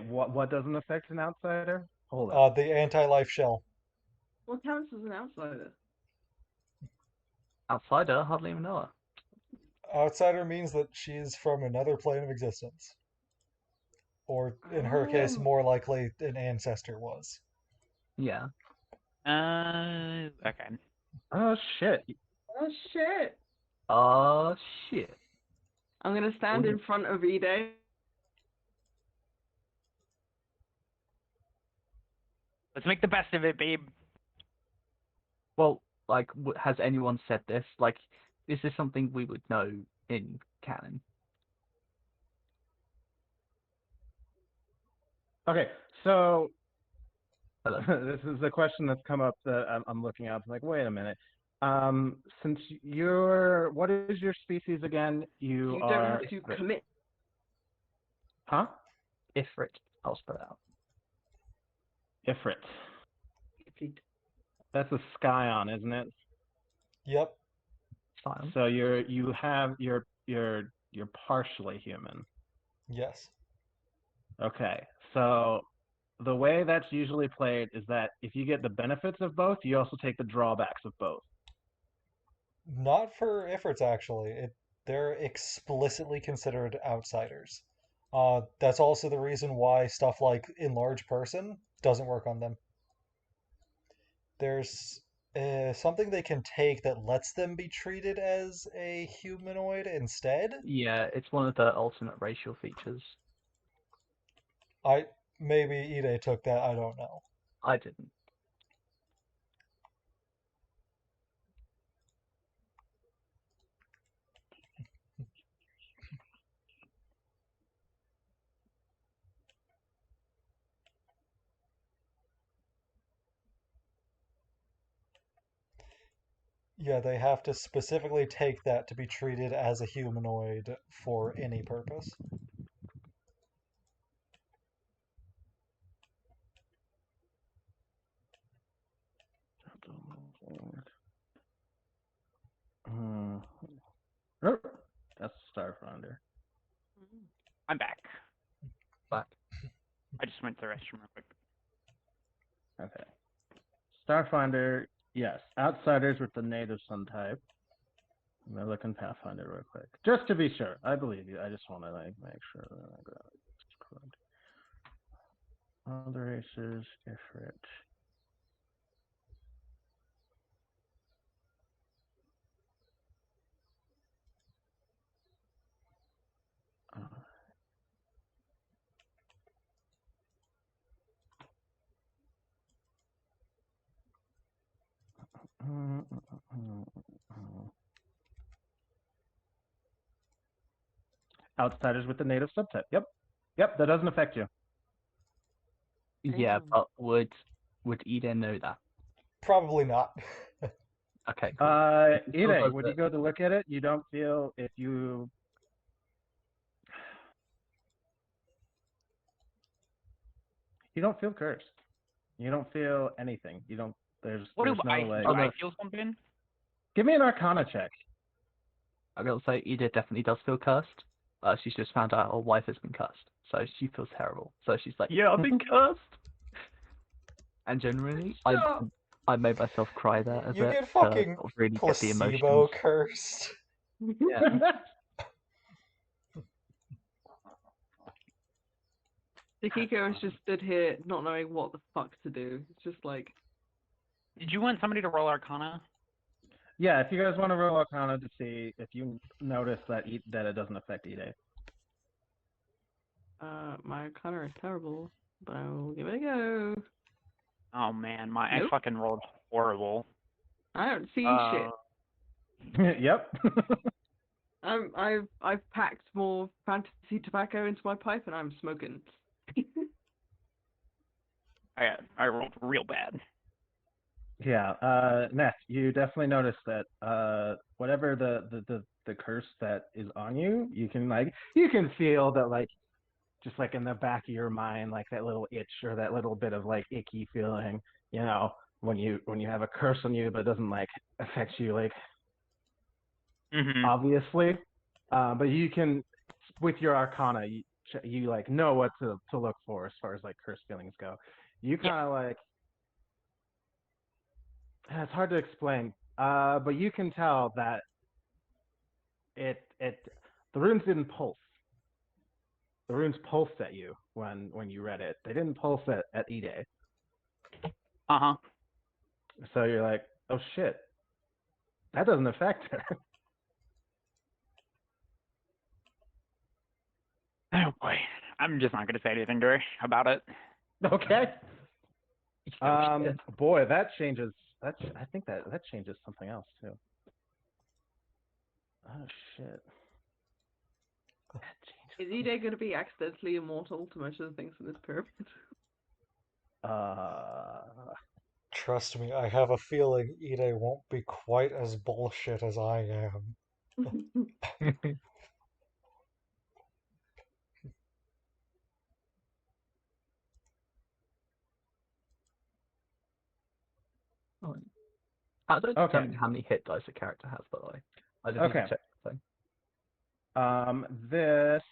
what doesn't affect an outsider? Hold on. The anti-life shell. What counts as an outsider? Outsider, hardly even know her. Outsider means that she's from another plane of existence. Or, in her case, Oh. more likely an ancestor was. Yeah. Okay. Oh shit. Oh shit! Oh shit. I'm gonna stand in front of Ide. Let's make the best of it, babe. Well, like, has anyone said this? Like, is this something we would know in canon? Okay, so Hello. this is a question that's come up that I'm looking at. I'm like, wait a minute. Since what is your species again? You You don't are. have to commit. Huh? Ifrit. I'll spell it out. Ifrit. That's a scion, isn't it? Yep. Fine. So you're partially human. Yes. Okay. So the way that's usually played is that if you get the benefits of both, you also take the drawbacks of both. Not for Ifrits, actually. They're explicitly considered outsiders. That's also the reason why stuff like enlarge person doesn't work on them. There's something they can take that lets them be treated as a humanoid instead. Yeah, it's one of the alternate racial features. Maybe Ide took that, I don't know. I didn't. Yeah, they have to specifically take that to be treated as a humanoid for any purpose. Oh, that's Starfinder. I'm back. Back. I just went to the restroom real quick. Okay. Starfinder, yes. Outsiders with the native sun type. I'm gonna look in Pathfinder real quick. Just to be sure. I believe you. I just want to like make sure that I got it correct. Other races, Ifrit. Outsiders with the native subtype. Yep. Yep, that doesn't affect you. Yeah, Damn. but would Eden know that? Probably not. Okay, cool. It still Ide, does when it. you go to look at it, you don't feel if you don't feel cursed. You don't feel anything. You don't there's What there's do no I like do? Oh, no. I feel something? give me an arcana check. I will say Ida definitely does feel cursed. She's just found out her wife has been cursed, so she feels terrible. So she's like, "Yeah, I've been cursed." And generally, I made myself cry there a You bit get to fucking sort of really get the placebo emotions. cursed. Yeah. Akiko has just stood here not knowing what the fuck to do. It's just like, Did you want somebody to roll Arcana? Yeah, if you guys want to roll arcana to see if you notice that that it doesn't affect Ide. my Arcana is terrible, but I will give it a go. Oh man, I Nope. fucking rolled horrible. I don't see shit. Yep. I've packed more fantasy tobacco into my pipe and I'm smoking. I rolled real bad. Yeah, Ness, you definitely notice that whatever the curse that is on you, you can feel that like just like in the back of your mind, like that little itch or that little bit of like icky feeling, you know, when you have a curse on you but it doesn't like affect you like Mm-hmm. obviously. But you can with your arcana you like know what to look for as far as like curse feelings go. You kind of like it's hard to explain, but you can tell that the runes didn't pulse. The runes pulsed at you when you read it. They didn't pulse at Ide. Uh-huh. So you're like, oh shit, that doesn't affect her. Oh boy. I'm just not gonna say anything to her about it. Okay. Oh, shit. Boy, that changes. I think that changes something else too. Oh shit. Is Ide going to be accidentally immortal to most of the things in this pyramid? Trust me, I have a feeling Ide won't be quite as bullshit as I am. I don't Okay. determine how many hit dice a character has, by the way. I just need Okay. to check the thing. This.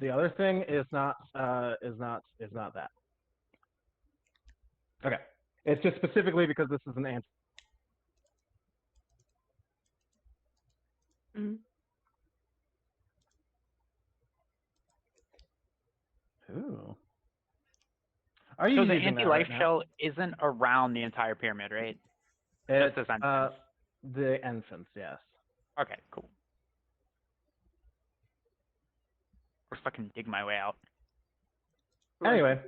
The other thing is not that. Okay. It's just specifically because this is an answer. Mm. Ooh. Are you So the using that anti-life right now? shell isn't around the entire pyramid, right? It's this entrance. the entrance, yes. Okay, cool. Or fucking dig my way out. Anyway,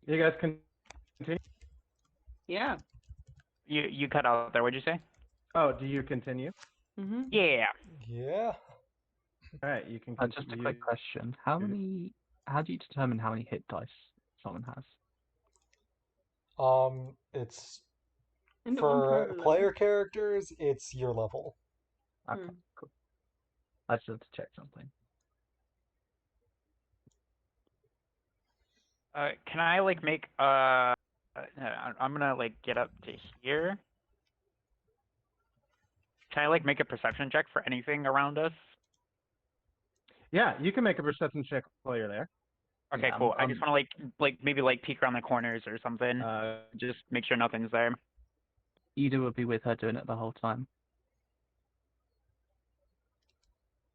you guys can continue. Yeah. You cut out there, what'd you say? Oh, do you continue? Mm-hmm. Yeah. Yeah. All right, you can Just a continue. quick question: how do you determine how many hit dice someone has? It's Isn't it one For per player level? characters, it's your level. Okay, Hmm. cool. I just had to check something. Can I like make I'm gonna like get up to here. Can I like make a perception check for anything around us? Yeah, you can make a perception check while you're there. Okay, Yeah, cool. I just want to like maybe like peek around the corners or something. Just make sure nothing's there. Ida would be with her doing it the whole time.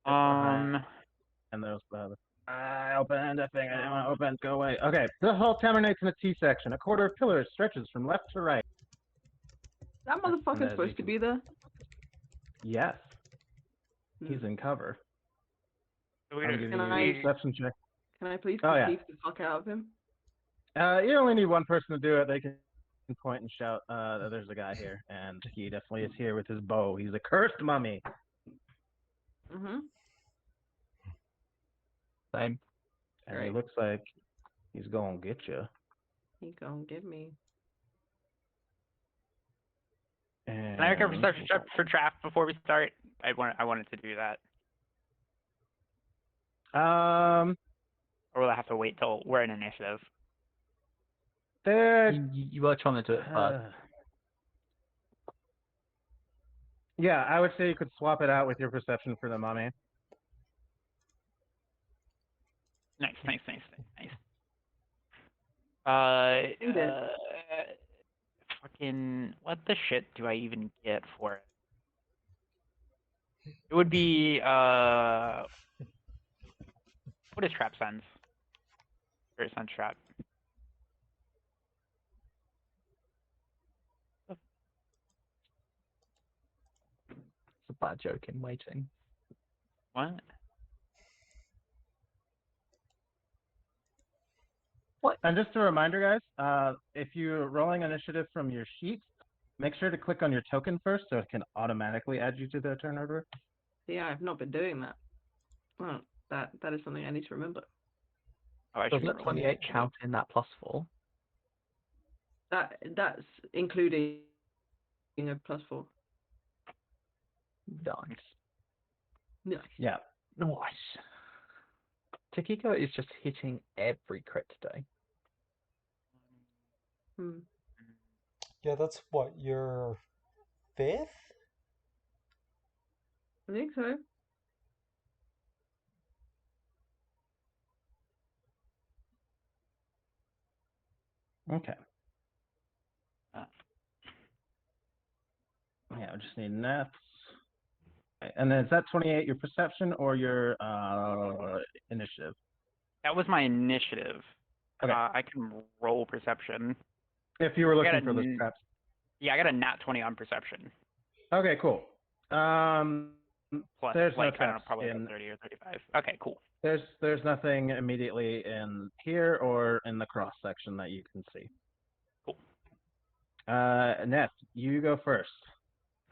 Um, And there's the I opened a thing I didn't want to open. Go away. Okay, the hall terminates in a T section. A quarter of pillar stretches from left to right. That And motherfucker's as supposed you to can- be there. Yes, Hmm. he's in cover. so I'm giving Can you I- a perception check. Can I please Oh, yeah. perceive the fuck out of him? You only need one person to do it. They can point and shout, there's a guy here. And he definitely is here with his bow. He's a cursed mummy. Mm-hmm. Same. And he Right. looks like he's gonna get you. He gonna get me. can I make a perception check for trap before we start? I wanted to do that, or will I have to wait till we're in initiative? There. You were trying to do it first. Yeah, I would say you could swap it out with your perception for the mummy. Nice. Do that. Fucking what the shit do I even get for it? It would be what is trap sense? Or sense trap? It's a bad joke in waiting. What? And just a reminder, guys, if you're rolling initiative from your sheet, make sure to click on your token first so it can automatically add you to the turn order. Yeah, I've not been doing that. Well, that is something I need to remember. Oh, I should Doesn't be it rolling 28 initiative. count in that +4? That's including a +4. Nice. Nice. Yeah. Nice. Takiko is just hitting every crit today. Hmm. Yeah, that's what, your fifth? I think so. Okay. Uh. Yeah, I just need nets. Okay, and then is that 28 your perception or your initiative? That was my initiative. Okay. I can roll perception. If you were looking got for those n- traps. Yeah, I got a nat 20 on perception. Okay, cool. Plus, There's no like, I don't know, traps probably in- about 30 or 35. Okay, cool. There's nothing immediately in here or in the cross section that you can see. Cool. Ness, you go first.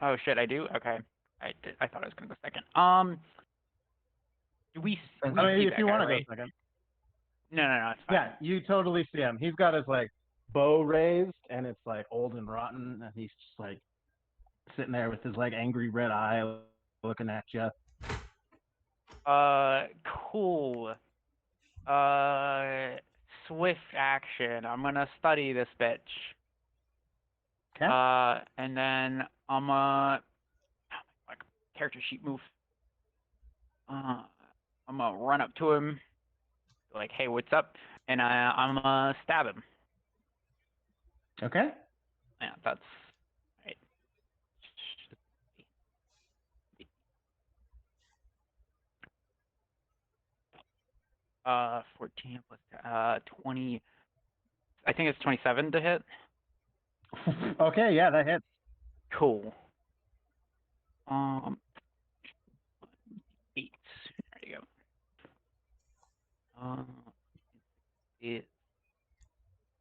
Oh, shit, I do? Okay. I thought I was going to go second. Do we I I see mean, if that you guy, want to right? go second. No, it's fine. Yeah, you totally see him. He's got his like bow raised, and it's like old and rotten, and he's just like sitting there with his like angry red eye looking at you. Cool. Swift action. I'm gonna study this bitch. Okay. And then I'm like character sheet move. I'm gonna run up to him, like, hey, what's up? And I'm gonna stab him. Okay. Yeah, that's right. 14 plus 20. I think it's 27 to hit. Okay, yeah, that hits. Cool. 8. There you go. It's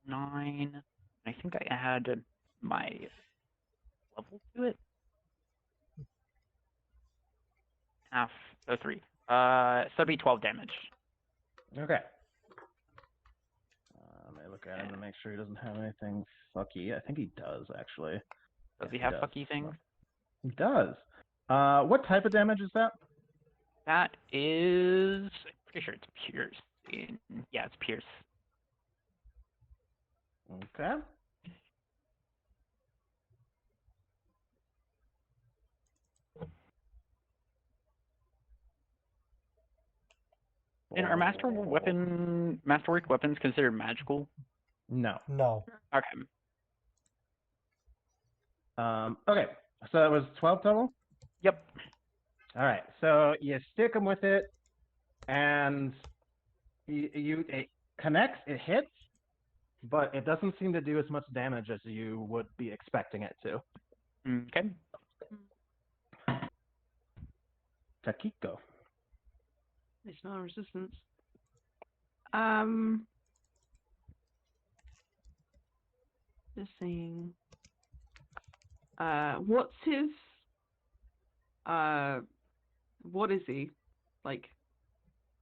9. I think I added my level to it. Half. So 3. So it'd be 12 damage. Okay. Let me look at him to make sure he doesn't have anything fucky. I think he does, actually. Does Yes, he he have does. fucky things? He does. What type of damage is that? That is, pretty sure it's pierce. Yeah, it's pierce. Okay. And are masterwork weapons considered magical? No. No. Okay. Okay. So that was 12 total? Yep. All right. So you stick him with it, and it connects, it hits, but it doesn't seem to do as much damage as you would be expecting it to. Okay. Takiko. It's not resistance. Just saying. What's his? What is he? Like?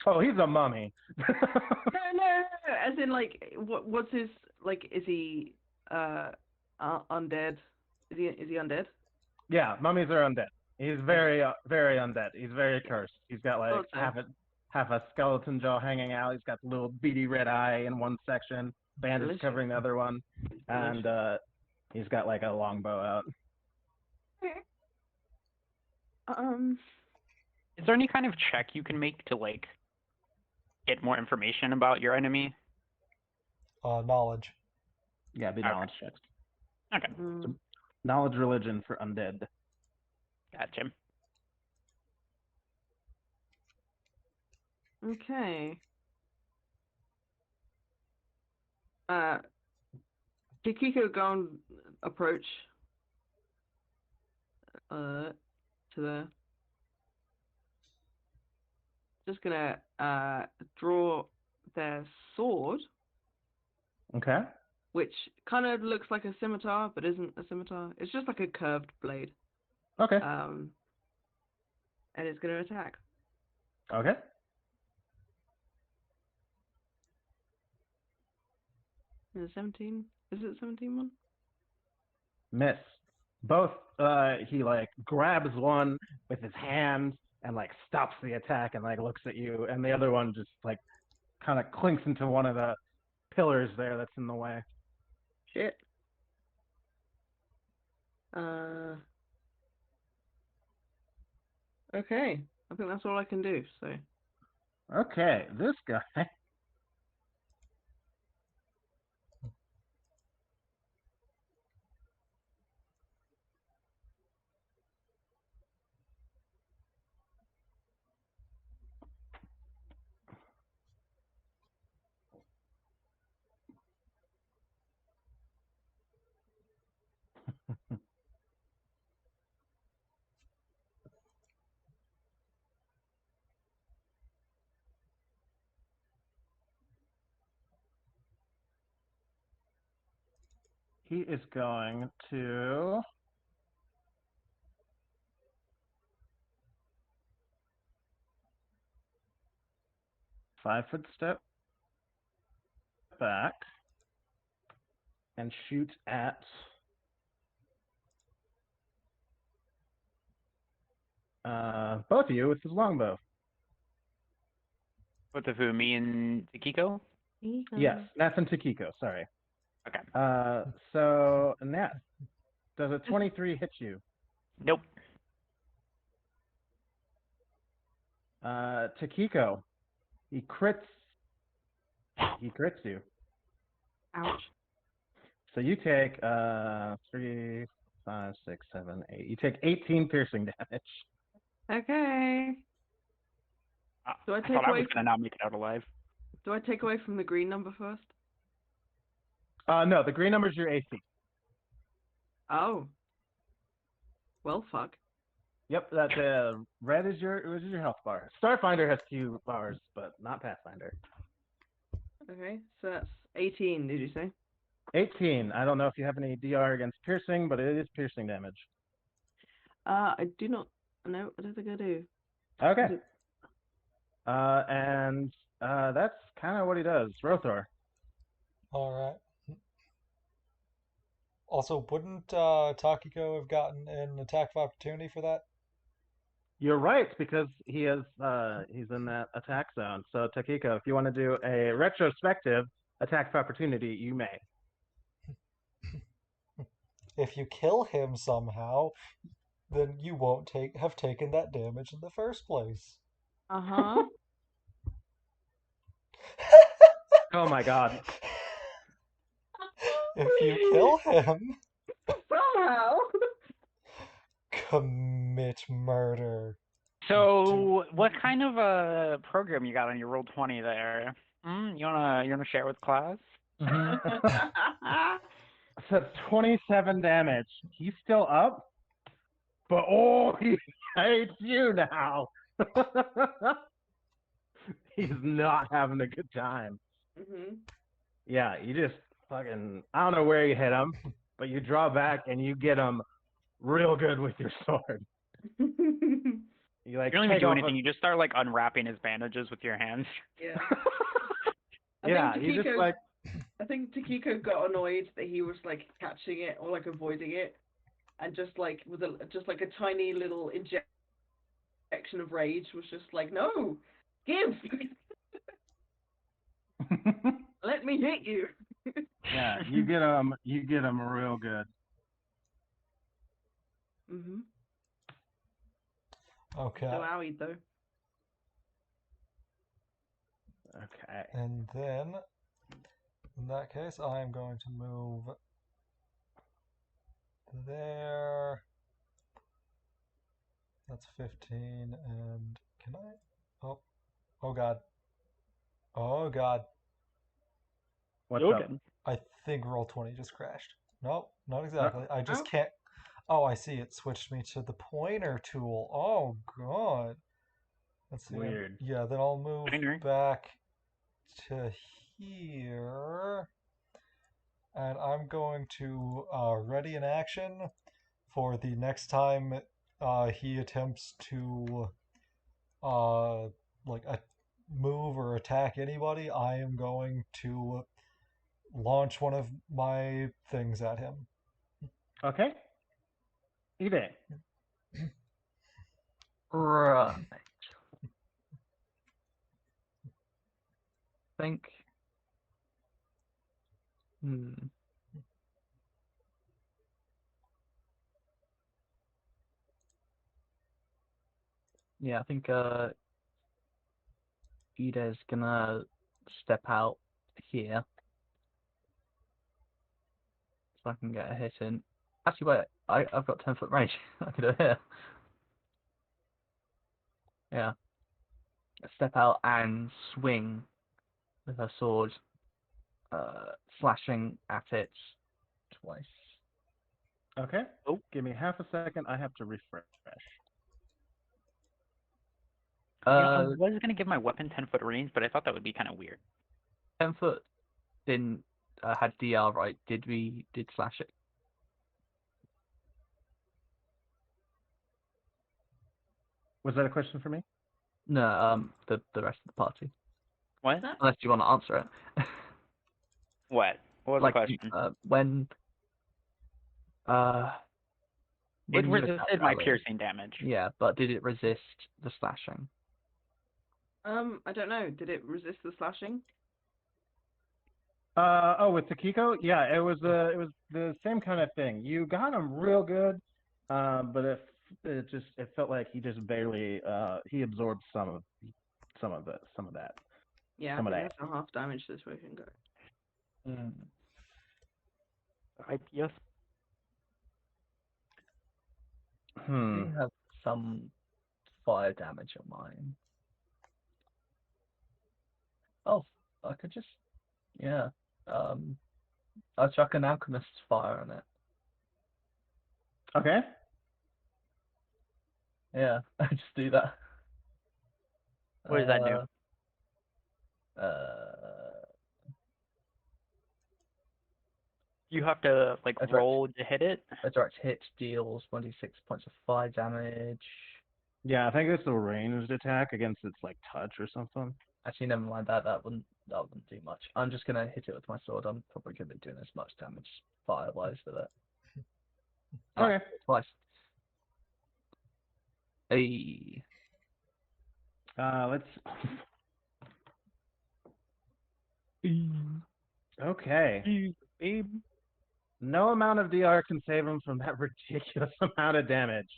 Oh, he's a mummy. No. As in, like, what's his? Like, is he undead? Is he undead? Yeah, mummies are undead. He's very, very undead. He's very cursed. He's got like Thought so. half a skeleton jaw hanging out. He's got the little beady red eye in one section, bandage Delicious. covering the other one, and he's got like a longbow out. Is there any kind of check you can make to like get more information about your enemy? Knowledge. Yeah, be Okay. knowledge checks. Okay. Knowledge religion for undead. Gotcha. Okay. Kikiko go and approach to the. Just gonna draw their sword, Okay. which kind of looks like a scimitar, but isn't a scimitar. It's just like a curved blade. Okay. And it's gonna attack. Okay. Is it 17? Is it 17 one? Miss. Both. He like grabs one with his hand and like stops the attack and like looks at you, and the other one just like kind of clinks into one of the pillars there that's in the way. Shit. Okay. I think that's all I can do, so. Okay, this guy. He is going to 5-foot step back and shoot at both of you with his longbow. What the who? Me and Kiko? Yes, Nats and Takiko, sorry. Okay. So Nat, does a 23 hit you? Nope. Takiko, he crits you. Ouch. So you take 3, 5, 6, 7, 8. You take 18 piercing damage. Okay. Do I I take thought I away was gonna not make it out alive. Do I take away from the green number first? No, the green number is your AC. Oh. Well, fuck. Yep, that red is your health bar. Starfinder has 2 bars, but not Pathfinder. Okay, so that's 18, did you say? 18. I don't know if you have any DR against piercing, but it is piercing damage. I do not. No, I don't think I do. Okay. Is it- And that's kind of what he does. Rothor. All right. Also, wouldn't Takiko have gotten an attack of opportunity for that? You're right, because he's in that attack zone. So Takiko, if you want to do a retrospective attack of opportunity, you may. If you kill him somehow, then you won't have taken that damage in the first place. Uh-huh. Oh my god. If you kill him, Somehow. commit murder. So, what kind of a program you got on your roll 20 there? You wanna share with class? So 27 damage. He's still up, but oh, he hates you now. He's not having a good time. Mhm. Yeah, you just fucking, I don't know where you hit him, but you draw back and you get him real good with your sword. You like You don't even take do off anything. You just start like unwrapping his bandages with your hands. Yeah. Yeah, think you just Takiko- like, I think Takiko got annoyed that he was like catching it or like avoiding it, and just like with a tiny little injection of rage was just like, no, give, let me hit you. yeah, you get him real good. Mhm. Okay. So owie though. Okay. And then, in that case, I am going to move there. That's 15, and can I? Oh god. Oh god. What's You're up? good. I think Roll20 just crashed. Nope, not exactly. I just Oh. can't. Oh, I see. It switched me to the pointer tool. Oh god. Let's see. Weird. Yeah, then I'll move Pointer. back to here. And I'm going to ready an action for the next time he attempts to like move or attack anybody. I am going to launch one of my things at him. Okay. Ide. Right. Think. Hmm. Yeah, I think Ida's gonna step out here so I can get a hit in. Actually, wait, I've got 10-foot range. I can do it here. Yeah. Step out and swing with her sword, slashing at it twice. Okay. Oh. Give me half a second. I have to refresh. I was gonna give my weapon 10-foot range, but I thought that would be kind of weird. 10-foot didn't had DR right? Did slash it? Was that a question for me? No, the rest of the party. What? Unless you want to answer it. What? What was Like the question? when It you attacked resisted my earlier- piercing damage. Yeah, but did it resist the slashing? I don't know. Did it resist the slashing? With Takiko, yeah, it was the same kind of thing. You got him real good, but it felt like he just barely he absorbed some of that. Yeah, Some I of think that. that's how half damage this way can go. Yes. I Hmm. have some fire damage on mine. Oh, I could just I'll chuck an alchemist's fire on it. Okay. Yeah, I just do that. What does that do? You have to like That's right. roll to hit it. A direct hit deals 1d6 points of fire damage. Yeah, I think it's a ranged attack against its like touch or something. Actually, never mind that. That wouldn't do much. I'm just gonna hit it with my sword. I'm probably gonna be doing as much damage fire-wise with it. Okay. Twice. Hey. Let's. Okay. Babe. No amount of DR can save him from that ridiculous amount of damage.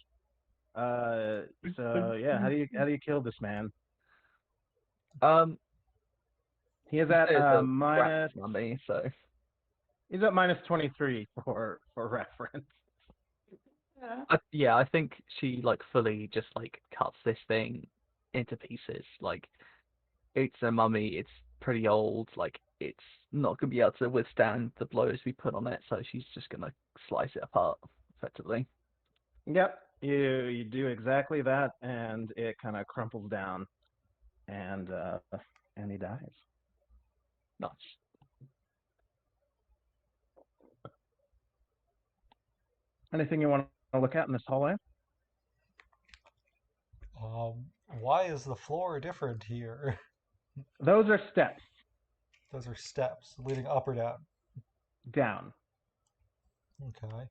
So yeah, how do you kill this man? He is at It's a minus. mummy, so He's at minus 23 for reference. Yeah. I think she like fully just like cuts this thing into pieces. Like it's a mummy. It's pretty old. Like it's not gonna be able to withstand the blows we put on it. So she's just gonna slice it apart effectively. Yep, you do exactly that, and it kind of crumples down, and he dies. Nice. Anything you want to look at in this hallway? Why is the floor different here? Those are steps Those are steps leading up or down. down. Okay.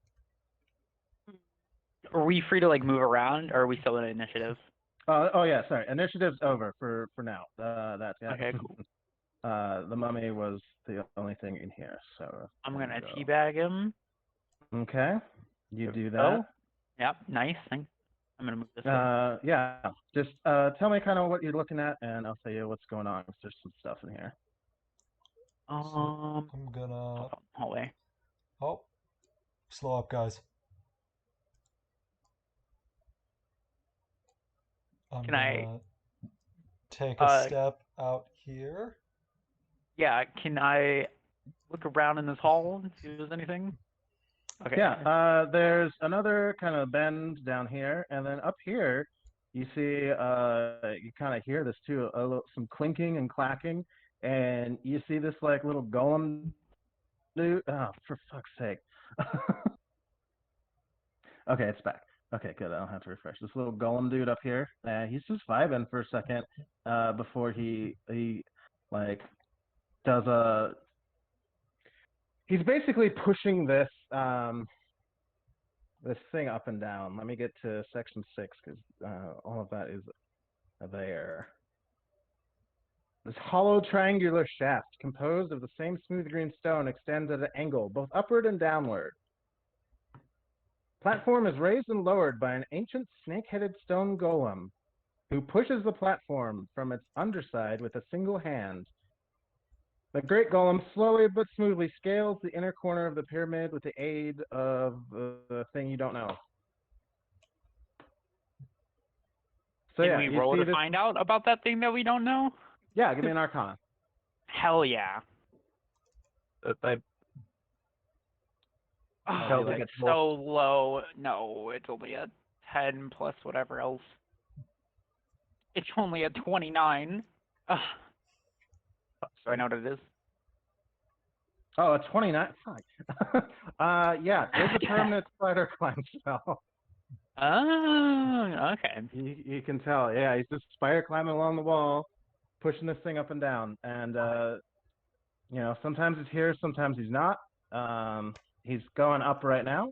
Are we free to like move around, or are we still in initiative? Oh yeah, sorry. Initiative's over for now. That's yeah. Okay, cool. The mummy was the only thing in here, so I'm there gonna you teabag him. go. Okay, you do that. Oh, yep, nice. I'm gonna move this. way. Yeah. Just tell me kind of what you're looking at, and I'll tell you what's going on. There's some stuff in here. So I'm gonna. Hallway. Oh, slow up, guys. I'm Can I- gonna take a step out here. Yeah, can I look around in this hall and see if there's anything? Okay. Yeah, there's another kind of bend down here, and then up here, you see, you kind of hear this too, some clinking and clacking, and you see this like little golem dude. Oh, for fuck's sake. Okay, it's back. Okay, good. I don't have to refresh. This little golem dude up here, he's just vibing for a second before he like does a. He's basically pushing this this thing up and down. Let me get to section 6 because all of that is there. This hollow triangular shaft, composed of the same smooth green stone, extends at an angle, both upward and downward. Platform is raised and lowered by an ancient snake-headed stone golem, who pushes the platform from its underside with a single hand. The great golem slowly but smoothly scales the inner corner of the pyramid with the aid of the thing you don't know. So Can yeah, we you roll see to this. find out about that thing that we don't know? Yeah, give me an Arcana. Hell yeah. Babe, Oh, Hell, they it's get more. so low. No, it's only a 10 plus whatever else. It's only a 29. Ugh. Do I know what it is? Oh, a 29. Fuck. Yeah, it's a permanent spider climb spell. Oh, okay. You can tell. Yeah, he's just spider climbing along the wall, pushing this thing up and down. And, you know, sometimes he's here, sometimes he's not. He's going up right now,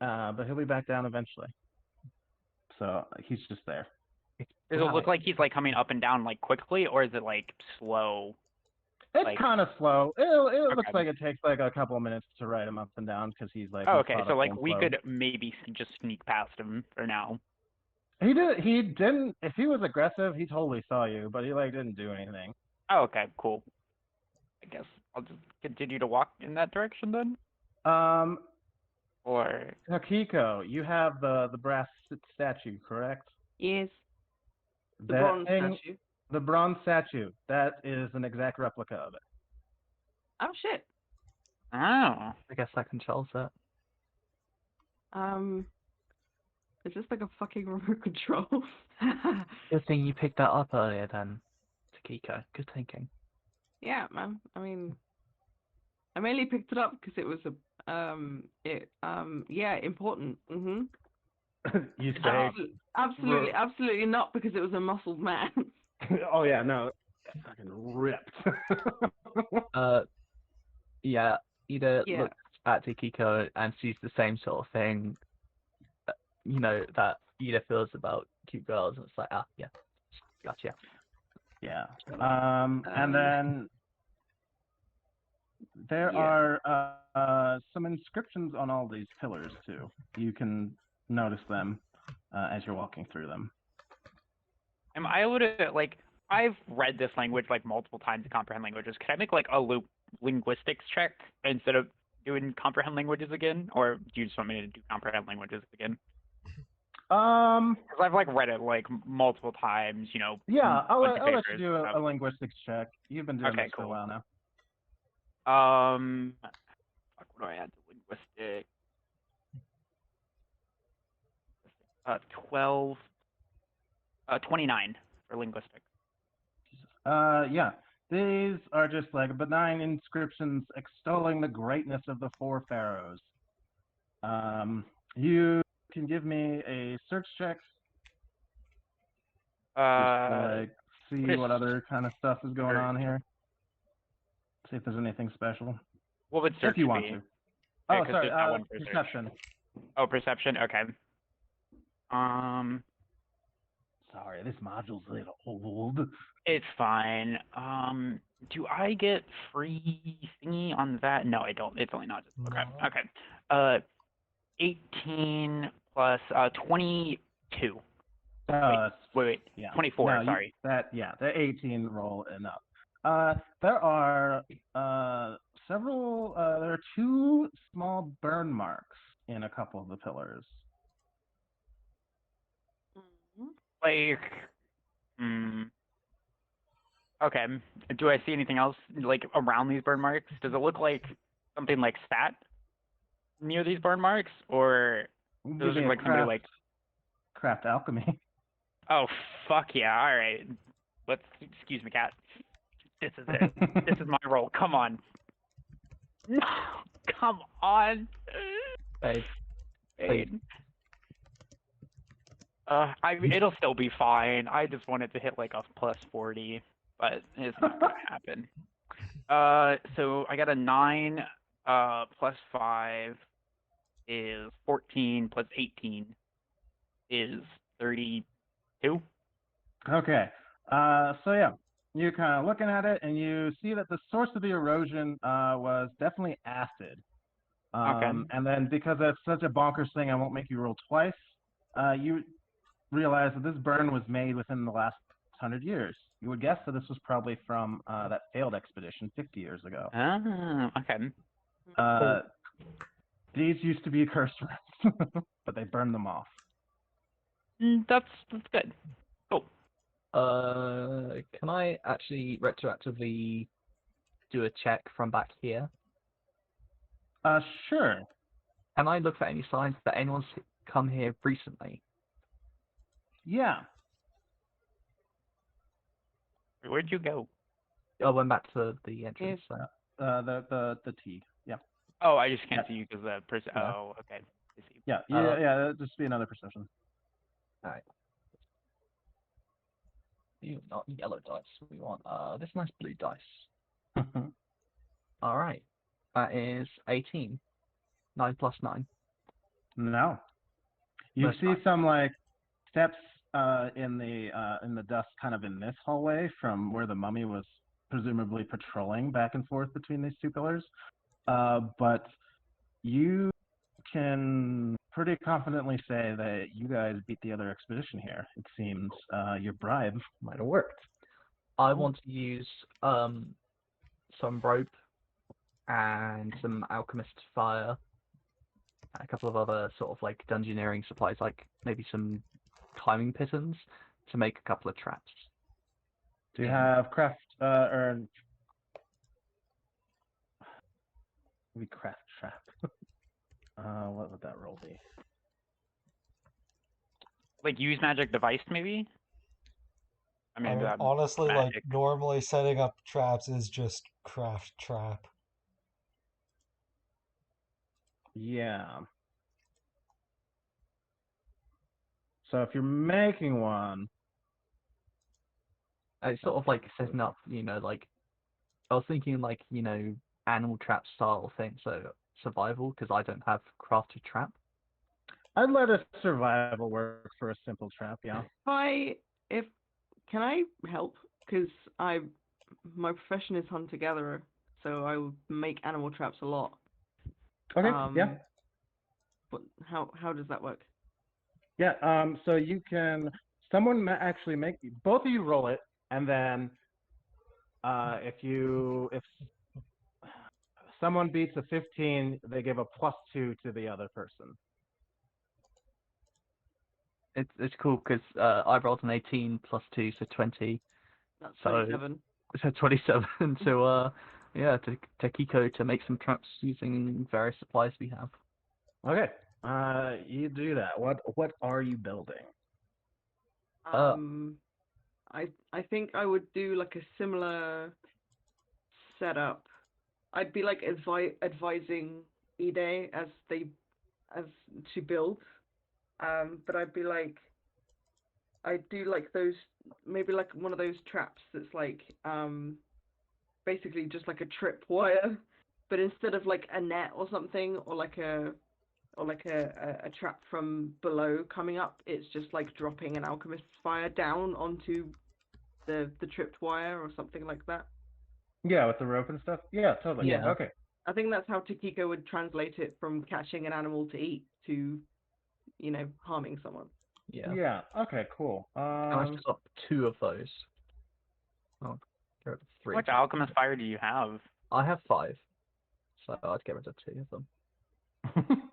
but he'll be back down eventually. So he's just there. Does it look like he's like coming up and down like quickly, or is it like slow? It's Like- kind of slow. It looks Okay. like it takes like a couple of minutes to ride him up and down because he's like. Oh, he's okay, so methodical like and we slow. could maybe just sneak past him for now. He didn't. If he was aggressive, he totally saw you, but he like didn't do anything. Oh, okay, cool. I guess I'll just continue to walk in that direction then, or Hakiko, you have the brass statue, correct? Yes. The That bronze thing- statue. The bronze statue. That is an exact replica of it. Oh shit. oh, I guess that controls it. Is this like a fucking remote control? Good thing you picked that up earlier then, Takiko. Good thinking. Yeah, man. I mean, I mainly picked it up because it was yeah, important. You say. Absolutely not because it was a muscled man. Oh yeah, no. Fucking ripped. Yeah, Ida Yeah. looks at Tikiko and sees the same sort of thing, that Ida feels about cute girls, and it's like, yeah, gotcha. Yeah. And then there Yeah. are some inscriptions on all these pillars too. You can notice them as you're walking through them. Am I able to like? I've read this language like multiple times to comprehend languages. Could I make like a linguistics check instead of doing comprehend languages again, or do you just want me to do comprehend languages again? Because I've like read it like multiple times. Yeah, I'll bunch let, of I'll let you papers do and a stuff. linguistics check. You've been doing Okay, this for a cool. while now. Fuck, what do I add to linguistics? 12, 29 for linguistics. Yeah. These are just like benign inscriptions extolling the greatness of the four pharaohs. You can give me a search check. Just see what other kind of stuff is going on here. See if there's anything special. What would search If you want be? to. Oh, 'Cause sorry. there's that one for search. Perception. Oh, perception. Okay. Sorry, this module's a little old. It's fine. Do I get free thingy on that? No, I don't. It's only not. Okay. No. Okay. 18 plus 22. Wait. Yeah. 24. No, Sorry. the 18 roll and up. There are several. There are two small burn marks in a couple of the pillars. Like. Okay. Do I see anything else like around these burn marks? Does it look like something like stat near these burn marks, or does it look like somebody like craft alchemy? Oh fuck yeah! All right. Excuse me, cat. This is it. This is my role. Come on. No, come on. Babe. It'll still be fine. I just wanted to hit like a plus 40, but it's not gonna happen. So I got a 9. Plus 5 is 14. Plus 18 is 32. Okay. So yeah, you're kind of looking at it, and you see that the source of the erosion was definitely acid. Okay. And then because that's such a bonkers thing, I won't make you roll twice. You realize that this burn was made within the last 100 years. You would guess that this was probably from that failed expedition 50 years ago. Okay. These used to be cursed rooms, but they burned them off. That's good. Cool. Can I actually retroactively do a check from back here? Sure. Can I look for any signs that anyone's come here recently? Yeah. Where'd you go? I went back to the entrance. So. The T. Yeah. Oh, I just can't see you because the person. Yeah. Oh, okay. I see. Yeah. Yeah. Just be another perception. All right. You not yellow dice. We want this nice blue dice. All right. That is 18. 9 plus 9. No. You That's see fine. some like steps in the dust, kind of in this hallway from where the mummy was presumably patrolling back and forth between these two pillars. But you can pretty confidently say that you guys beat the other expedition here. It seems your bribe might have worked. I want to use some rope and some alchemist fire, and a couple of other sort of like dungeoneering supplies, like maybe some climbing pitons, to make a couple of traps. Do you have craft or maybe craft trap? What would that roll be? Like use magic device, maybe. I mean, honestly, like magic. normally setting up traps is just craft trap. Yeah. So if you're making one, It's sort of like setting up, like I was thinking like, animal trap style thing, so survival, because I don't have crafted trap. I'd let a survival work for a simple trap, yeah. If can I help? Because my profession is hunter gatherer, so I would make animal traps a lot. Okay, yeah. But how does that work? Yeah, so you can, someone actually make, both of you roll it, and then if someone beats a 15, they give a +2 to the other person. It's cool because I rolled an 18 plus 2, so 20. That's So 27. So 27 to Kiko to make some traps using various supplies we have. Okay, you do that. What are you building? I think I would do like a similar setup. I'd be like advising Ide as to build. But I'd be like, I'd do like those, maybe like one of those traps that's like basically just like a trip wire, but instead of like a net or something, or like a trap from below coming up, it's just like dropping an alchemist's fire down onto the tripped wire or something like that. Yeah, with the rope and stuff? Yeah, totally. Yeah. Okay. I think that's how Takiko would translate it from catching an animal to eat to, harming someone. Yeah. Yeah, okay, cool. I set up 2 of those. Oh, get rid of 3. How much alchemist fire do you have? I have 5, so I'd get rid of 2 of them.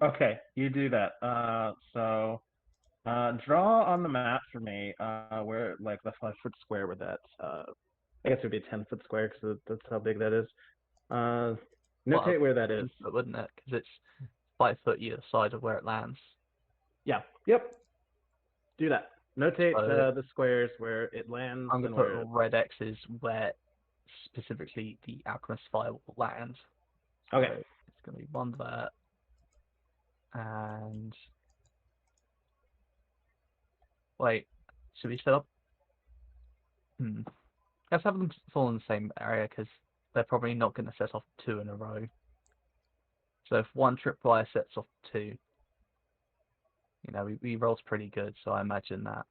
Okay, you do that. So draw on the map for me where, like, the 5-foot square where that, I guess it would be a 10-foot square because that's how big that is. Notate where that is. Wouldn't it? Because it's 5 foot either side of where it lands. Yeah, yep. Do that. Notate the squares where it lands. I'm going to put red X's where specifically the alchemist fire will land. Okay. So it's going to be 1 there. And wait, should we set up? Let's have them fall in the same area because they're probably not going to set off 2 in a row. So if 1 tripwire sets off 2, we rolled pretty good, so I imagine that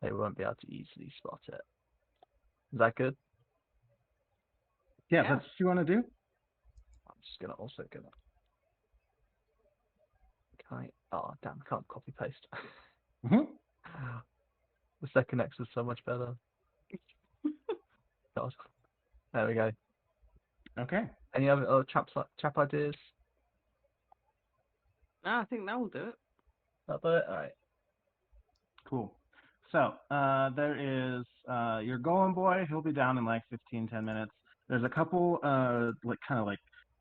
they won't be able to easily spot it. Is that good? Yeah, that's what you want to do? I'm just gonna also gonna. Oh damn! I can't copy paste. The second X is so much better. God. There we go. Okay. Any other trap ideas? No, I think that will do it. That'll do it. All right. Cool. So there is your golem boy. He'll be down in like 15-10 minutes. There's a couple kind of like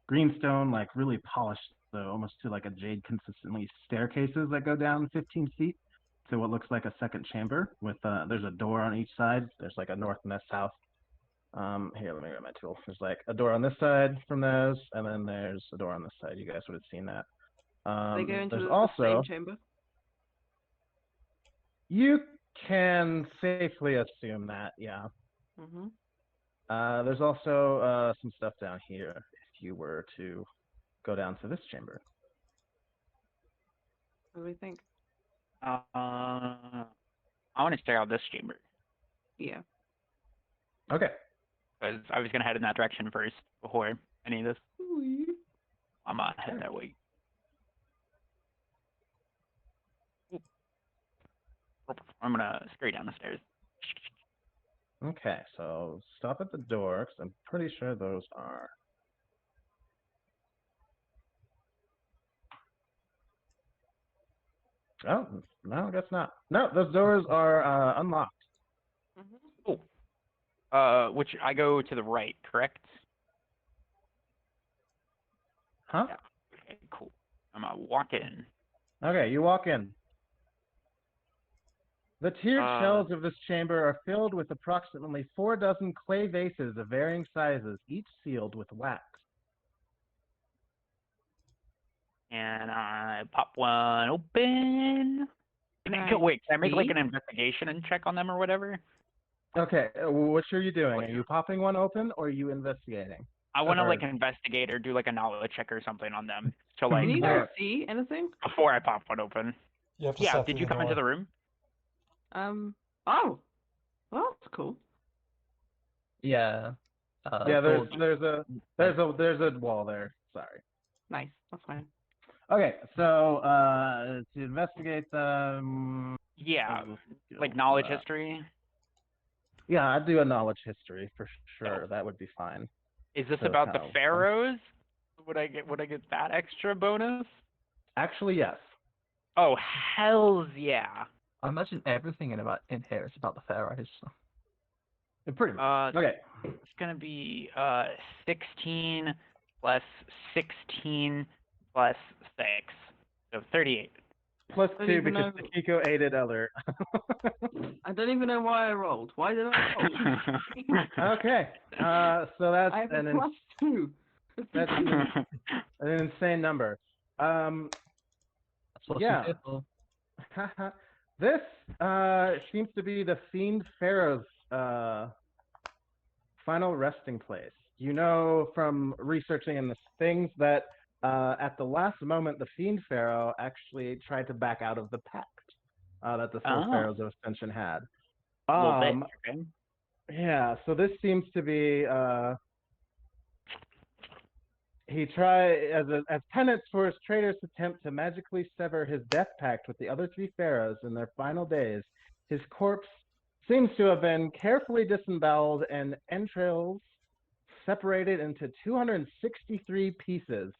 greenstone, like really polished, though, almost to like a jade consistently staircases that go down 15 feet to what looks like a second chamber with there's a door on each side. There's like a north and a south. Here, let me grab my tool. There's like a door on this side from those, and then there's a door on this side. You guys would have seen that. They go into there's the also same chamber. You can safely assume that, yeah. Mm-hmm. There's also some stuff down here if you were to go down to this chamber. What do we think? I want to check out this chamber. Yeah. Okay. Because I was going to head in that direction first before any of this. I'm going to head that way. I'm going to scurry down the stairs. Okay, so stop at the door, because I'm pretty sure those are... Oh, no, I guess not. No, those doors are unlocked. Mm-hmm. Oh. Which I go to the right, correct? Huh? Yeah. Okay, cool. I'm going to walk in. Okay, you walk in. The tiered shells of this chamber are filled with approximately 4 dozen clay vases of varying sizes, each sealed with wax. And I pop one open. Can I make like an investigation and check on them or whatever? Okay, what are you doing? Oh, Are yeah. you popping one open or are you investigating? I want to Or- like investigate or do like a knowledge check or something on them. So Hmm. like Can you Okay. guys see anything? before I pop one open. You have to Yeah. stop Did you feeding come into away. the room? Oh, well, that's cool. Yeah. Yeah, Thor- there's a wall there. Sorry. Nice. That's fine. Okay, so to investigate them. Yeah. I'll Like go knowledge for that. history. Yeah, I'd do a knowledge history for Oh. sure. That would be fine. Is this So about kind the of- pharaohs? Would I get that extra bonus? Actually, yes. Oh hells yeah. I imagine everything in here is about the pharaohs. Pretty much. Okay. It's gonna be 16 plus 16 plus 6, so 38. Plus Don't 2 even because know- Takiko aided other. I don't even know why I rolled. Why did I roll? Okay. So that's I have an a +2. that's an insane number. That's what Yeah. she's here for. This seems to be the Fiend Pharaoh's final resting place. You know from researching in the things that at the last moment the Fiend Pharaoh actually tried to back out of the pact that the four Oh. pharaohs of Ascension had. A little bit. Okay. Yeah, so this seems to be he tried as penance for his traitorous attempt to magically sever his death pact with the other three pharaohs in their final days. His corpse seems to have been carefully disemboweled and entrails separated into 263 pieces,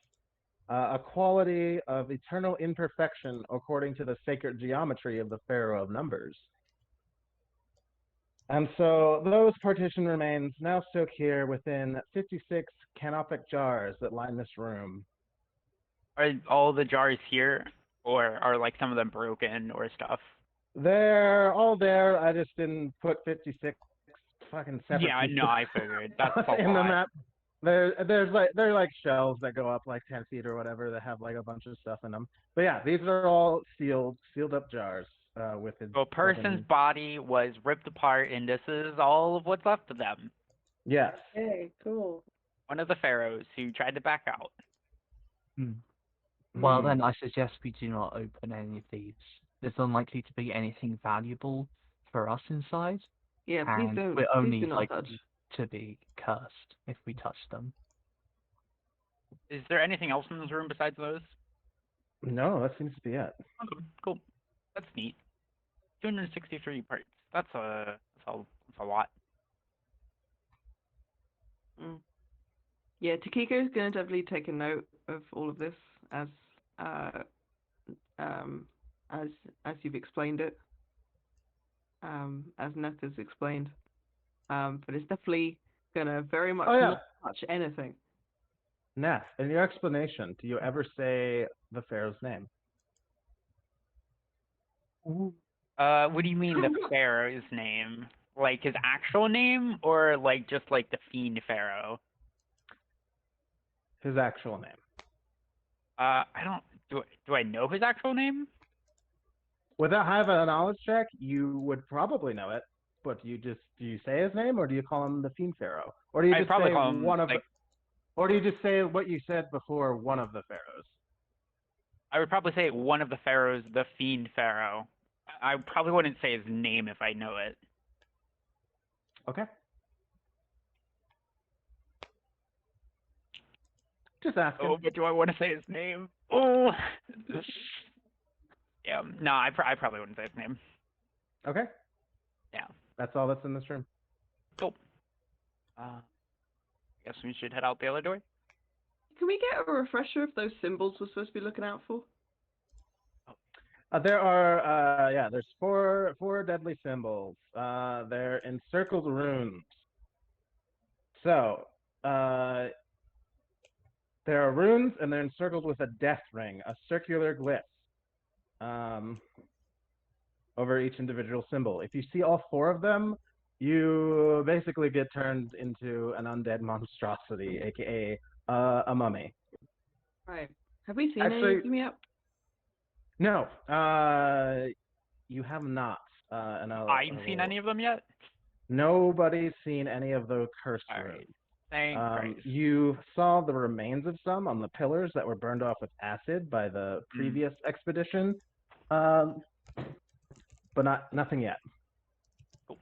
a quality of eternal imperfection according to the sacred geometry of the Pharaoh of Numbers. And so those partition remains now soak here within 56 canopic jars that line this room. Are all the jars here, or are like some of them broken or stuff? They're all there. I just didn't put 56 fucking separate Yeah, pieces no, I figured that's a in the lot. map. They're like shelves that go up like 10 feet or whatever that have like a bunch of stuff in them. But yeah, these are all sealed up jars with his. So a person's body was ripped apart, and this is all of what's left of them. Yes. Hey, cool. One of the pharaohs who tried to back out. Well, then I suggest we do not open any of these. There's unlikely to be anything valuable for us inside, Yeah, please and don't. we're Please only do not touch. likely to be cursed if we touch them. Is there anything else in this room besides those? No, that seems to be it. Okay, cool. That's neat. 263 parts. That's a lot. Yeah, Takiko's gonna definitely take a note of all of this as you've explained it, as Neth has explained. But it's definitely gonna very much not touch anything. Neth, in your explanation, do you ever say the pharaoh's name? What do you mean the pharaoh's name? Like his actual name, or like just like the fiend pharaoh? His actual name. I don't. Do I know his actual name? Without having a knowledge check, you would probably know it. But do you say his name, or do you call him the Fiend Pharaoh, or do you I'd just probably say call him, one of, like- or do you just say what you said before, one of the pharaohs? I would probably say one of the pharaohs, the fiend pharaoh. I probably wouldn't say his name if I know it. Okay. Just asking. Oh, but do I want to say his name? Oh. Yeah. No, I probably wouldn't say his name. Okay. Yeah. That's all that's in this room. Cool. Guess we should head out the other door. Can we get a refresher of those symbols we're supposed to be looking out for? There are there's four deadly symbols. They're encircled runes. So there are runes, and they're encircled with a death ring, a circular glyph over each individual symbol. If you see all four of them, you basically get turned into an undead monstrosity, aka a mummy. Right. Have we seen Actually- any of them yet? No, you have not. I haven't seen any of them yet. Nobody's seen any of those cursed All rooms. right. Thank Christ. You saw the remains of some on the pillars that were burned off with acid by the previous expedition, but nothing yet. Cool.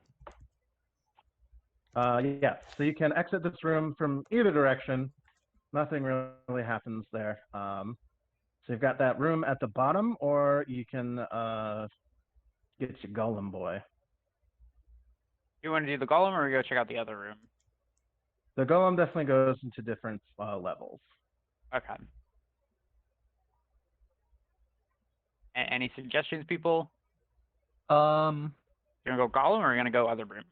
Yeah, so you can exit this room from either direction. Nothing really happens there. So you've got that room at the bottom, or you can get your golem boy. You want to do the golem, or we go check out the other room? The golem definitely goes into different levels. Okay. Any suggestions, people? Um, You gonna go golem, or you gonna go other room?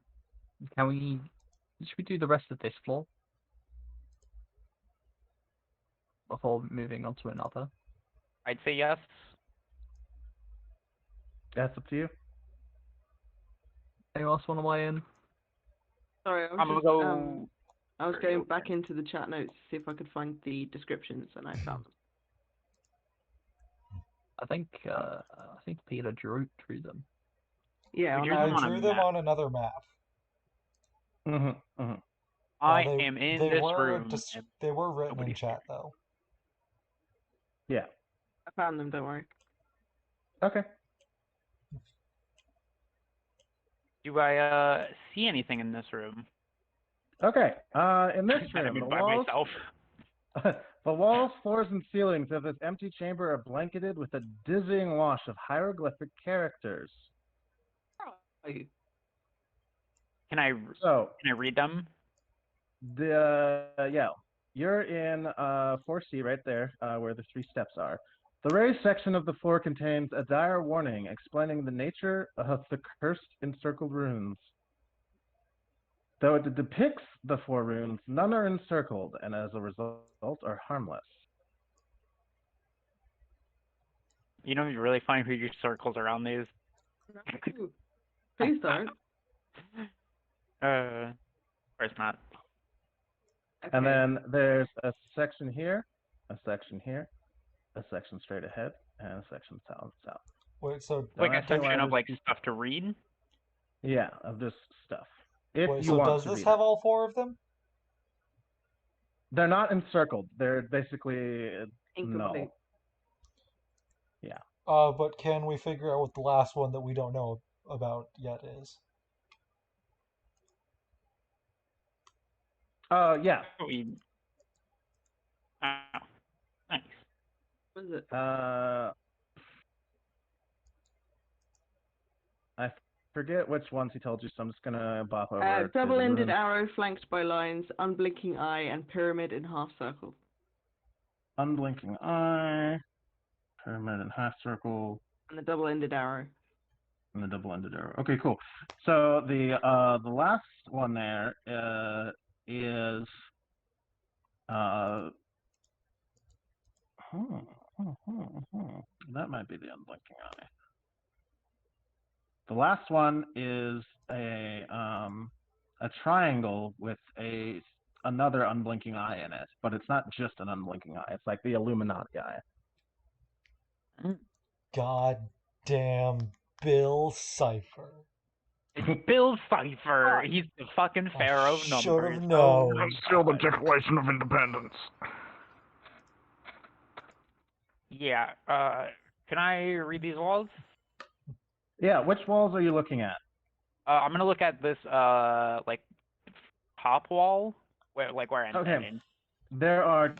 can we? Should we do the rest of this floor before moving on to another? I'd say yes. That's up to you. Anyone else want to weigh in? Sorry, I was I'm gonna just, go. I was Very going open. back into the chat notes to see if I could find the descriptions, and I found them. I think Peter drew them. Yeah, We on drew that them I on a drew them map. on another map. Mm-hmm, mm-hmm. I They- am in they this were room. and they were written in nobody's chat though. Yeah. I found them. Don't worry. Okay. Do I see anything in this room? Okay. In this That room, I'm the in by walls, myself. the walls, floors, and ceilings of this empty chamber are blanketed with a dizzying wash of hieroglyphic characters. Can I So, read them? yeah, you're in 4C right there, where the 3 steps are. The raised section of the floor contains a dire warning explaining the nature of the cursed encircled runes. Though it depicts the 4 runes, none are encircled, and as a result are harmless. You know, you really find who your circles around these. Ooh, please don't. Of course not. And Okay. then there's a section here, a section here, a section straight ahead, and a section south. Wait, so Like Don't a ask me why section of there's like two- stuff to read. Yeah, of just stuff. If wait, you so want does to this read have it. all 4 of them? They're not encircled. They're basically Incomplete. null. Yeah. But can we figure out what the last one that we don't know about yet is? Yeah. We... Oh, nice. What is it? I forget which ones he told you, so I'm just gonna bop over. to the Double-ended runes. arrow flanked by lines, unblinking eye, and pyramid in half circle. Unblinking eye, pyramid and half circle, And the double-ended arrow. and the double-ended arrow. Okay, cool. So the last one there is that might be the unblinking eye. The last one is a triangle with another unblinking eye in it, but it's not just an unblinking eye. It's like the Illuminati eye. God damn Bill Cipher. It's Bill Cipher. He's the fucking pharaoh of numbers. Should've known. my Still the God. Declaration of Independence. Yeah. Can I read these walls? Yeah, which walls are you looking at? I'm gonna look at this like top wall where I'm Okay. standing. There are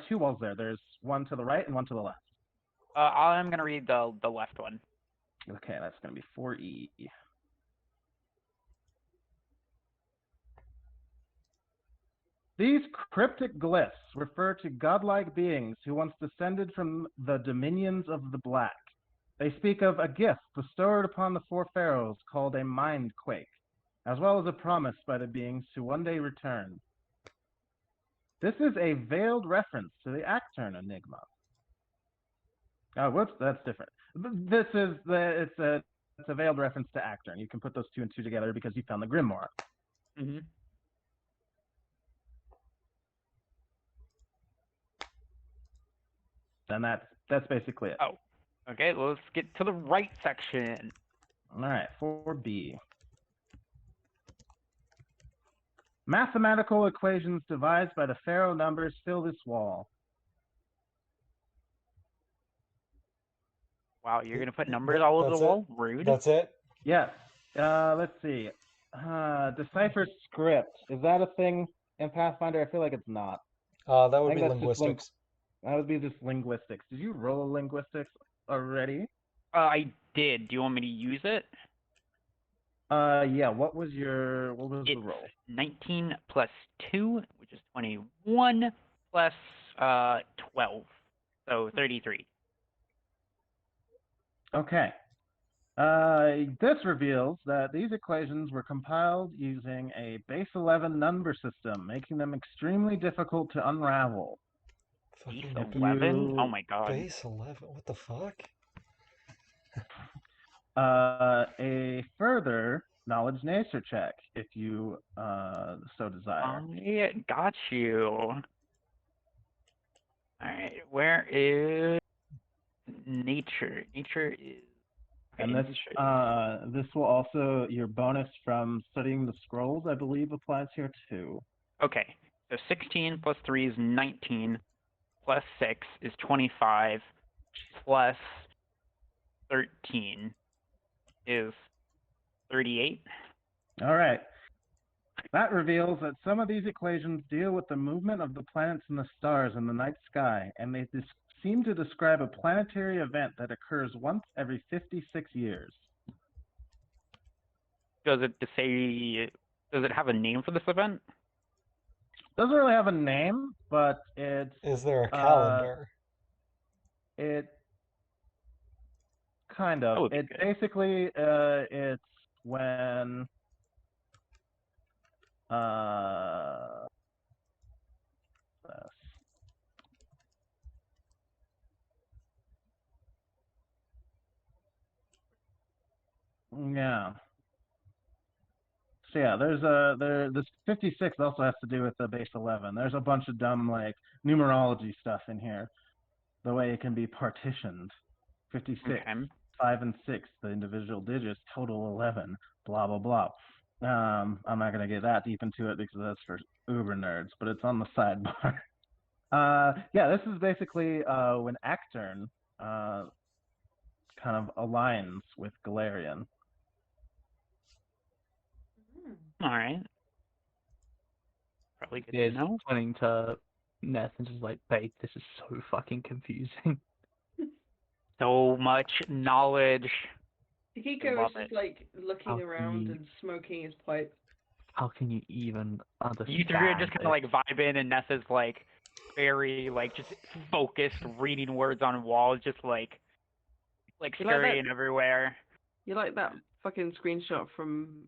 2 walls there. There's one to the right and one to the left. I'm gonna read the left one. Okay, that's going to be 4E. These cryptic glyphs refer to godlike beings who once descended from the dominions of the Black. They speak of a gift bestowed upon the 4 pharaohs called a mind quake, as well as a promise by the beings to one day return. This is a veiled reference to the Acturn Enigma. Oh, whoops, that's different. This is it's a veiled reference to Acturn. You can put those 2 and 2 together because you found the Grimoire. Mm-hmm. And that's basically it. Oh. Okay, let's get to the right section. All right, 4B. Mathematical equations devised by the pharaoh numbers fill this wall. Wow, you're gonna put numbers all over the That's it? wall? Rude. That's it? Yes. Let's see. Decipher script. Is that a thing in Pathfinder? I feel like it's not. That I would think be that's just linguistics. that would be just linguistics. Did you roll linguistics already? I did. Do you want me to use it? Yeah. What was the It's roll? 19 plus 2, which is 21, plus 12. So 33. Okay. This reveals that these equations were compiled using a base 11 number system, making them extremely difficult to unravel. Base Fucking 11? Oh you- my god. base 11? What the fuck? A further knowledge nature check, if you so desire. I got you. Alright, where is nature? Nature is... And okay, nature this will also, your bonus from studying the scrolls, I believe, applies here too. okay, so 16 plus 3 is 19, plus 6 is 25, plus 13 is 38. All right. That reveals that some of these equations deal with the movement of the planets and the stars in the night sky, and they seem to describe a planetary event that occurs once every 56 years. Does it have a name for this event? Doesn't really have a name, but it's Is there a calendar? it kind That of. would be It good. basically it's when yeah. So yeah, this 56 also has to do with the base 11. There's a bunch of dumb like numerology stuff in here. The way it can be partitioned. 56, Okay. 5 and 6, the individual digits, total 11, blah blah blah. I'm not gonna get that deep into it because that's for uber nerds, but it's on the sidebar. Yeah, this is basically when Actern kind of aligns with Galarian. Alright. Probably good to Is know. turning to Neth and just like, babe, this is so fucking confusing. So much knowledge. Takiko love is just it. like looking How can around you- and smoking his pipe. How can you even understand? You three are just kind of like this? vibing, and Nessa's like very like just focused, reading words on walls, just like You like that? scurrying everywhere. You like that fucking screenshot from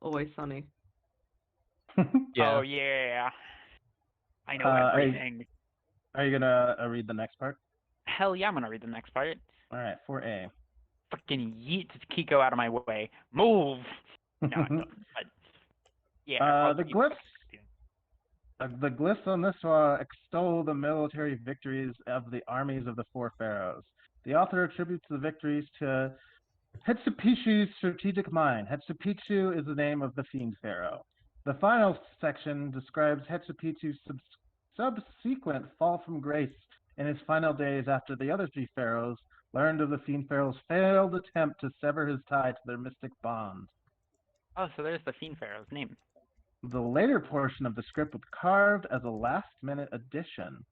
Always Sunny? Yeah. Oh yeah. I know Are you- everything. Are you gonna read the next part? Hell yeah, I'm gonna read the next part. All right, 4A. Fucking yeet Kiko out of my way. Move. No, I don't. But yeah. I'll The keep- glyphs. The glyphs on this one extol the military victories of the armies of the four pharaohs. The author attributes the victories to Hatshepsut's strategic mind. Hatshepsut is the name of the fiend pharaoh. The final section describes Hatshepsut's subsequent fall from grace in his final days after the other three pharaohs learned of the fiend pharaoh's failed attempt to sever his tie to their mystic bond. Oh, so there's the Fiend Pharaoh's name. The later portion of the script was carved as a last-minute addition.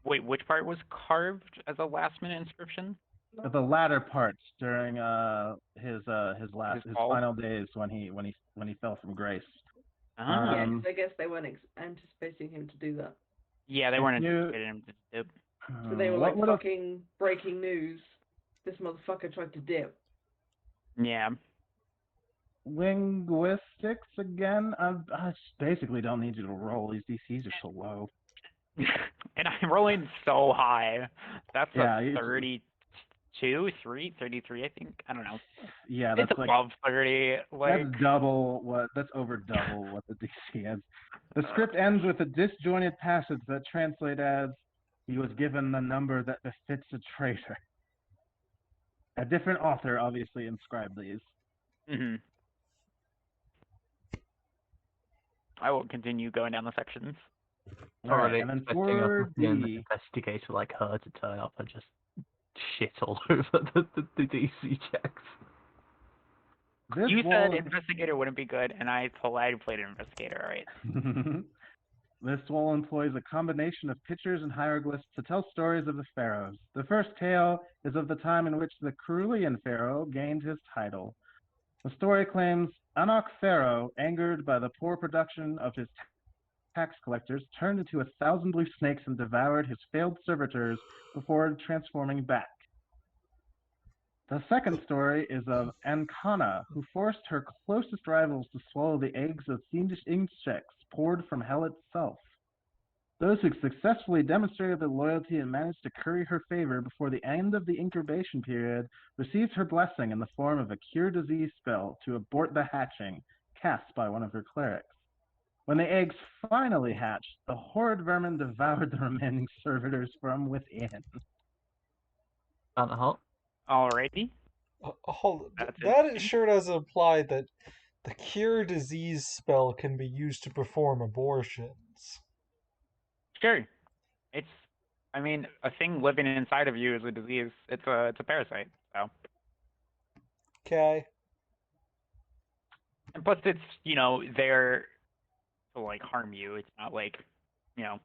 Wait, which part was carved as a last-minute inscription? The latter parts during his fall? final days when he fell from grace. Ah. Yeah, Um, 'cause I guess they weren't anticipating him to do that. Yeah, they weren't if you- anticipating him to dip. So they were What like, would've- fucking breaking news. This motherfucker tried to dip. Yeah. Linguistics again. I just basically don't need you to roll. These DCs are so low. And I'm rolling so high. That's Yeah, a you- 32, 33, I think. I don't know. Yeah, It's that's like above 30. Like, that's double what. That's over double what the DC is. The script ends with a disjointed passage that translates as "He was given the number that befits a traitor." A different author obviously inscribed these. mhm. I will continue going down the sections. All right, Already and then expecting a for fucking the investigator like her to turn up and just shit all over the DC checks. this You wall said is investigator wouldn't be good, and I played an investigator. All right. This wall employs a combination of pictures and hieroglyphs to tell stories of the pharaohs. The first tale is of the time in which the Carulian pharaoh gained his title. The story claims Anak Pharaoh, angered by the poor production of his tax collectors, turned into 1,000 blue snakes and devoured his failed servitors before transforming back. The second story is of Ancana, who forced her closest rivals to swallow the eggs of fiendish insects poured from hell itself. Those who successfully demonstrated their loyalty and managed to curry her favor before the end of the incubation period received her blessing in the form of a cure disease spell to abort the hatching, cast by one of her clerics. When the eggs finally hatched, the horrid vermin devoured the remaining servitors from within. Found the hot. Alrighty. That's That interesting. sure does imply that the cure disease spell can be used to perform abortions. Sure. It's, I mean, a thing living inside of you is a disease. It's a parasite. So, Okay. and plus it's there to like harm you. It's not like, you know.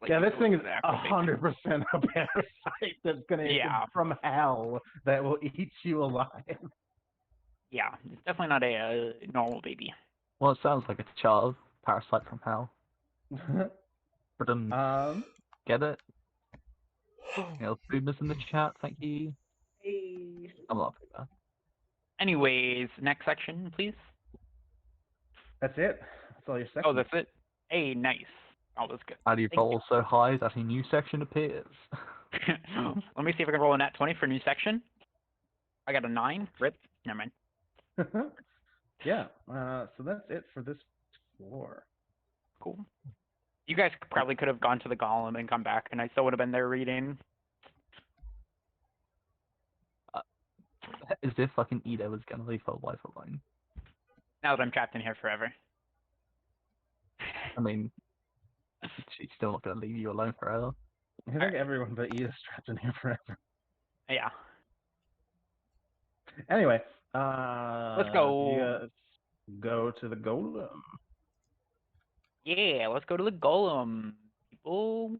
Like Yeah, you this go thing to is the actual base. 100% a parasite that's gonna Yeah. from hell that will eat you alive. Yeah, it's definitely not a normal baby. Well, it sounds like it's a child parasite from hell. But get it? Boomers in the chat, thank you. Hey. I'm not pretty bad. Anyways, next section, please. That's it. That's all your section. Oh, that's it. Hey, nice. Oh, that's good. How do you Thank roll so high that a new section appears? Let me see if I can roll a nat 20 for a new section. I got a 9. Rip. Never mind. Yeah. So that's it for this floor. Cool. You guys probably could have gone to the golem and come back, and I still would have been there reading. As if fucking Ida was gonna leave her wife alone. Now that I'm trapped in here forever. I mean, she's still not gonna leave you alone forever. I think everyone but Edith's trapped in here forever. Yeah. Anyway, Let's go. You guys go to the golem. Yeah, let's go to the golem, people.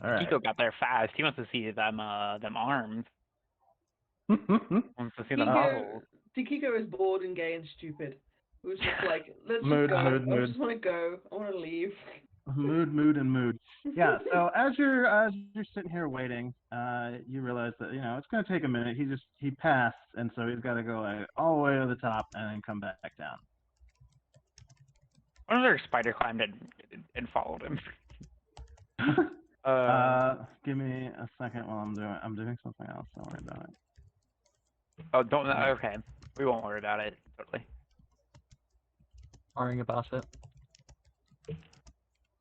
All right. Kiko got there fast. He wants to see them arms. Wants to see the muscles. Kiko is bored and gay and stupid. It was just like, let's Mood, just go. mood, I mood. just want to go. I want to leave. mood. Yeah. So as you're sitting here waiting, you realize that it's going to take a minute. He passed, and so he's got to go like all the way to the top and then come back down. Another spider climbed and followed him. Give me a second while I'm doing something else. Don't worry about it. Oh, don't. Okay, we won't worry about it. Totally. Worrying about it.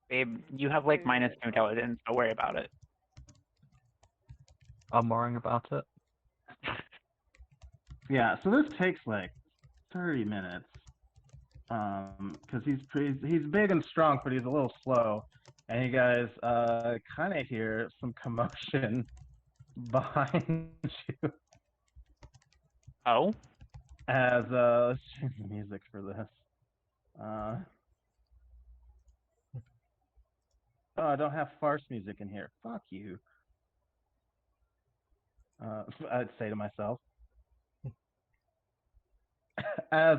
Babe, you have like -2 intelligence. Don't worry about it. I'm worrying about it. Yeah. So this takes like 30 minutes. Because he's big and strong, but he's a little slow. And you guys kind of hear some commotion behind you. Oh. As let's change the music for this. Oh, I don't have farce music in here. Fuck you. I'd say to myself. As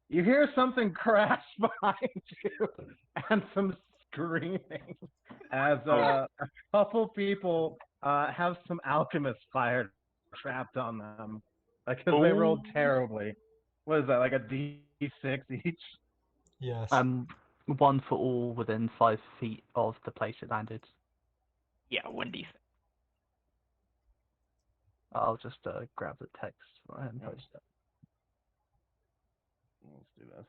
you hear something crash behind you and some screaming as a couple people have some alchemist fire trapped on them because they rolled terribly. What is that, like a D6 each? Yes. One for all within 5 feet of the place it landed. Yeah, 1d6. I'll just grab the text and post it. Let's do this.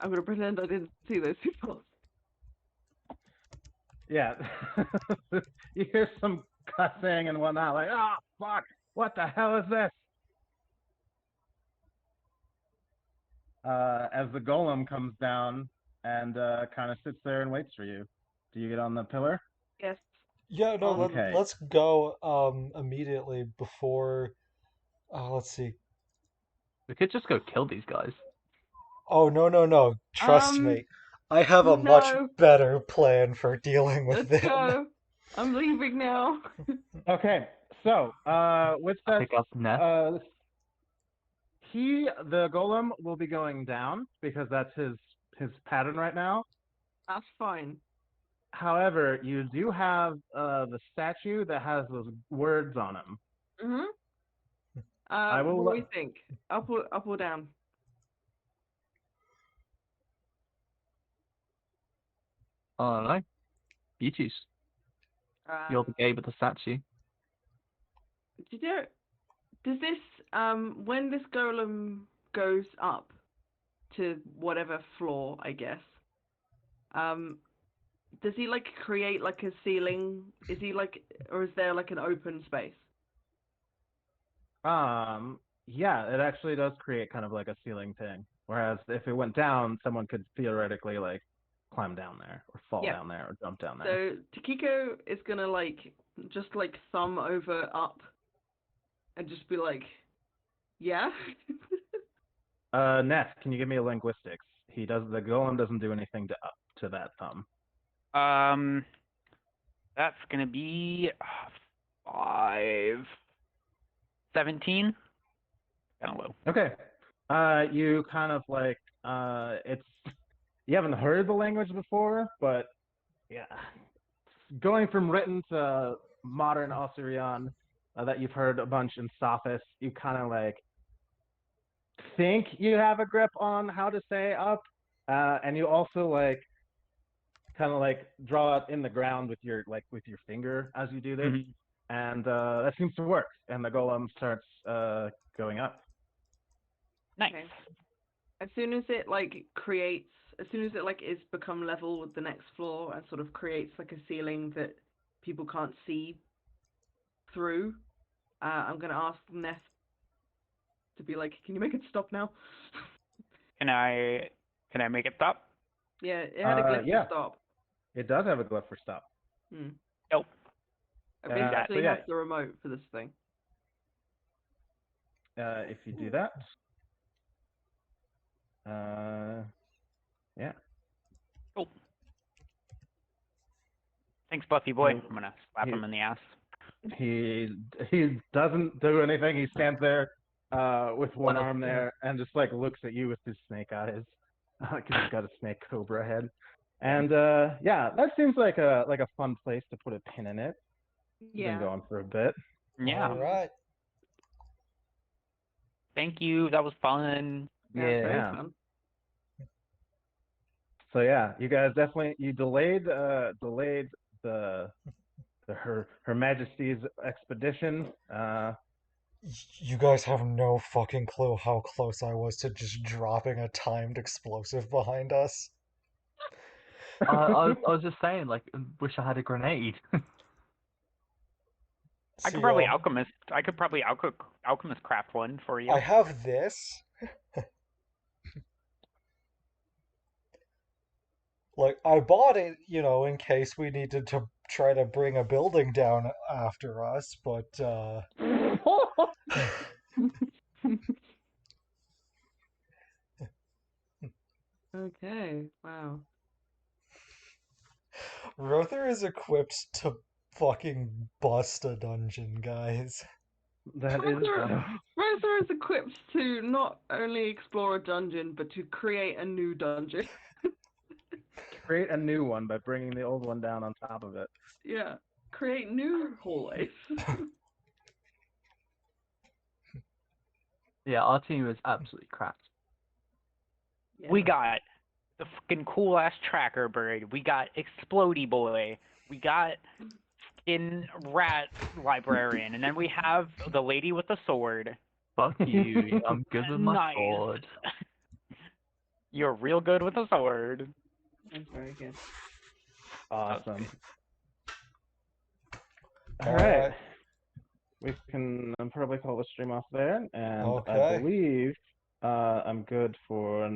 I'm gonna pretend I didn't see those people. Yeah. You hear some cussing and whatnot, like, oh, fuck, what the hell is this? As the golem comes down and kind of sits there and waits for you. Do you get on the pillar? Yes. Yeah, no, Okay. let's go immediately before. Let's see. We could just go kill these guys. Oh, no, no, no. Trust me. I have a much No. better plan for dealing with Let's them. go. I'm leaving now. Okay, so with I that, pick up Ness. the golem will be going down because that's his pattern right now. That's fine. However, you do have the statue that has those words on him. Mhm. I will What do we let- think? Up or down? I don't know. You choose. You're the gay with the statue. Does this when this golem goes up to whatever floor, I guess, does he like create like a ceiling? Is he like, or is there like an open space? Yeah, it actually does create kind of like a ceiling thing. Whereas if it went down, someone could theoretically like climb down there or fall Yeah. down there or jump down there. So Takiko is gonna like just like thumb over up and just be like, yeah. Ness, can you give me a linguistics? The golem doesn't do anything to that thumb. That's gonna be 5, 17. Kind of low. Okay. You kind of like you haven't heard the language before, but yeah, going from written to modern Osirian that you've heard a bunch in Sophis, you kind of like think you have a grip on how to say up, and you also like kind of like draw it in the ground with your finger as you do this, and that seems to work. And the golem starts going up. Nice. Okay. As soon as it like creates, as soon as it like is become level with the next floor and sort of creates like a ceiling that people can't see through, I'm gonna ask Ness to be like, can you make it stop now? Can I make it stop? Yeah, it had a glyph yeah. to stop. It does have a glyph for stop. Nope. I basically so yeah. have the remote for this thing. If you do that, yeah. Oh. Thanks, Buffy boy. No, I'm gonna slap him in the ass. He doesn't do anything. He stands there with one arm there and just like looks at you with his snake eyes because he's got a snake cobra head. And yeah, that seems like a fun place to put a pin in it. We've been going for a bit. Yeah. All right. Thank you. That was fun. Yeah, it's very Yeah. fun. So yeah, you guys definitely delayed Her Majesty's expedition. You guys have no fucking clue how close I was to just dropping a timed explosive behind us. I was just saying, like, wish I had a grenade. I could probably alchemist craft one for you. I have this. Like, I bought it, in case we needed to try to bring a building down after us, but, Okay, wow. Rother is equipped to fucking bust a dungeon, guys. That is Rosa is equipped to not only explore a dungeon, but to create a new dungeon. create a new one by bringing the old one down on top of it. Yeah, create new hallways. Yeah, our team is absolutely cracked. Yeah. We got the fucking cool ass tracker bird. We got Explodey boy. We got fucking rat librarian, and then we have the lady with the sword. Fuck you, I'm good with my Nice. sword. You're real good with a sword. That's very good. Awesome. All All right. right. We can probably call the stream off there, and I Okay. believe I'm good for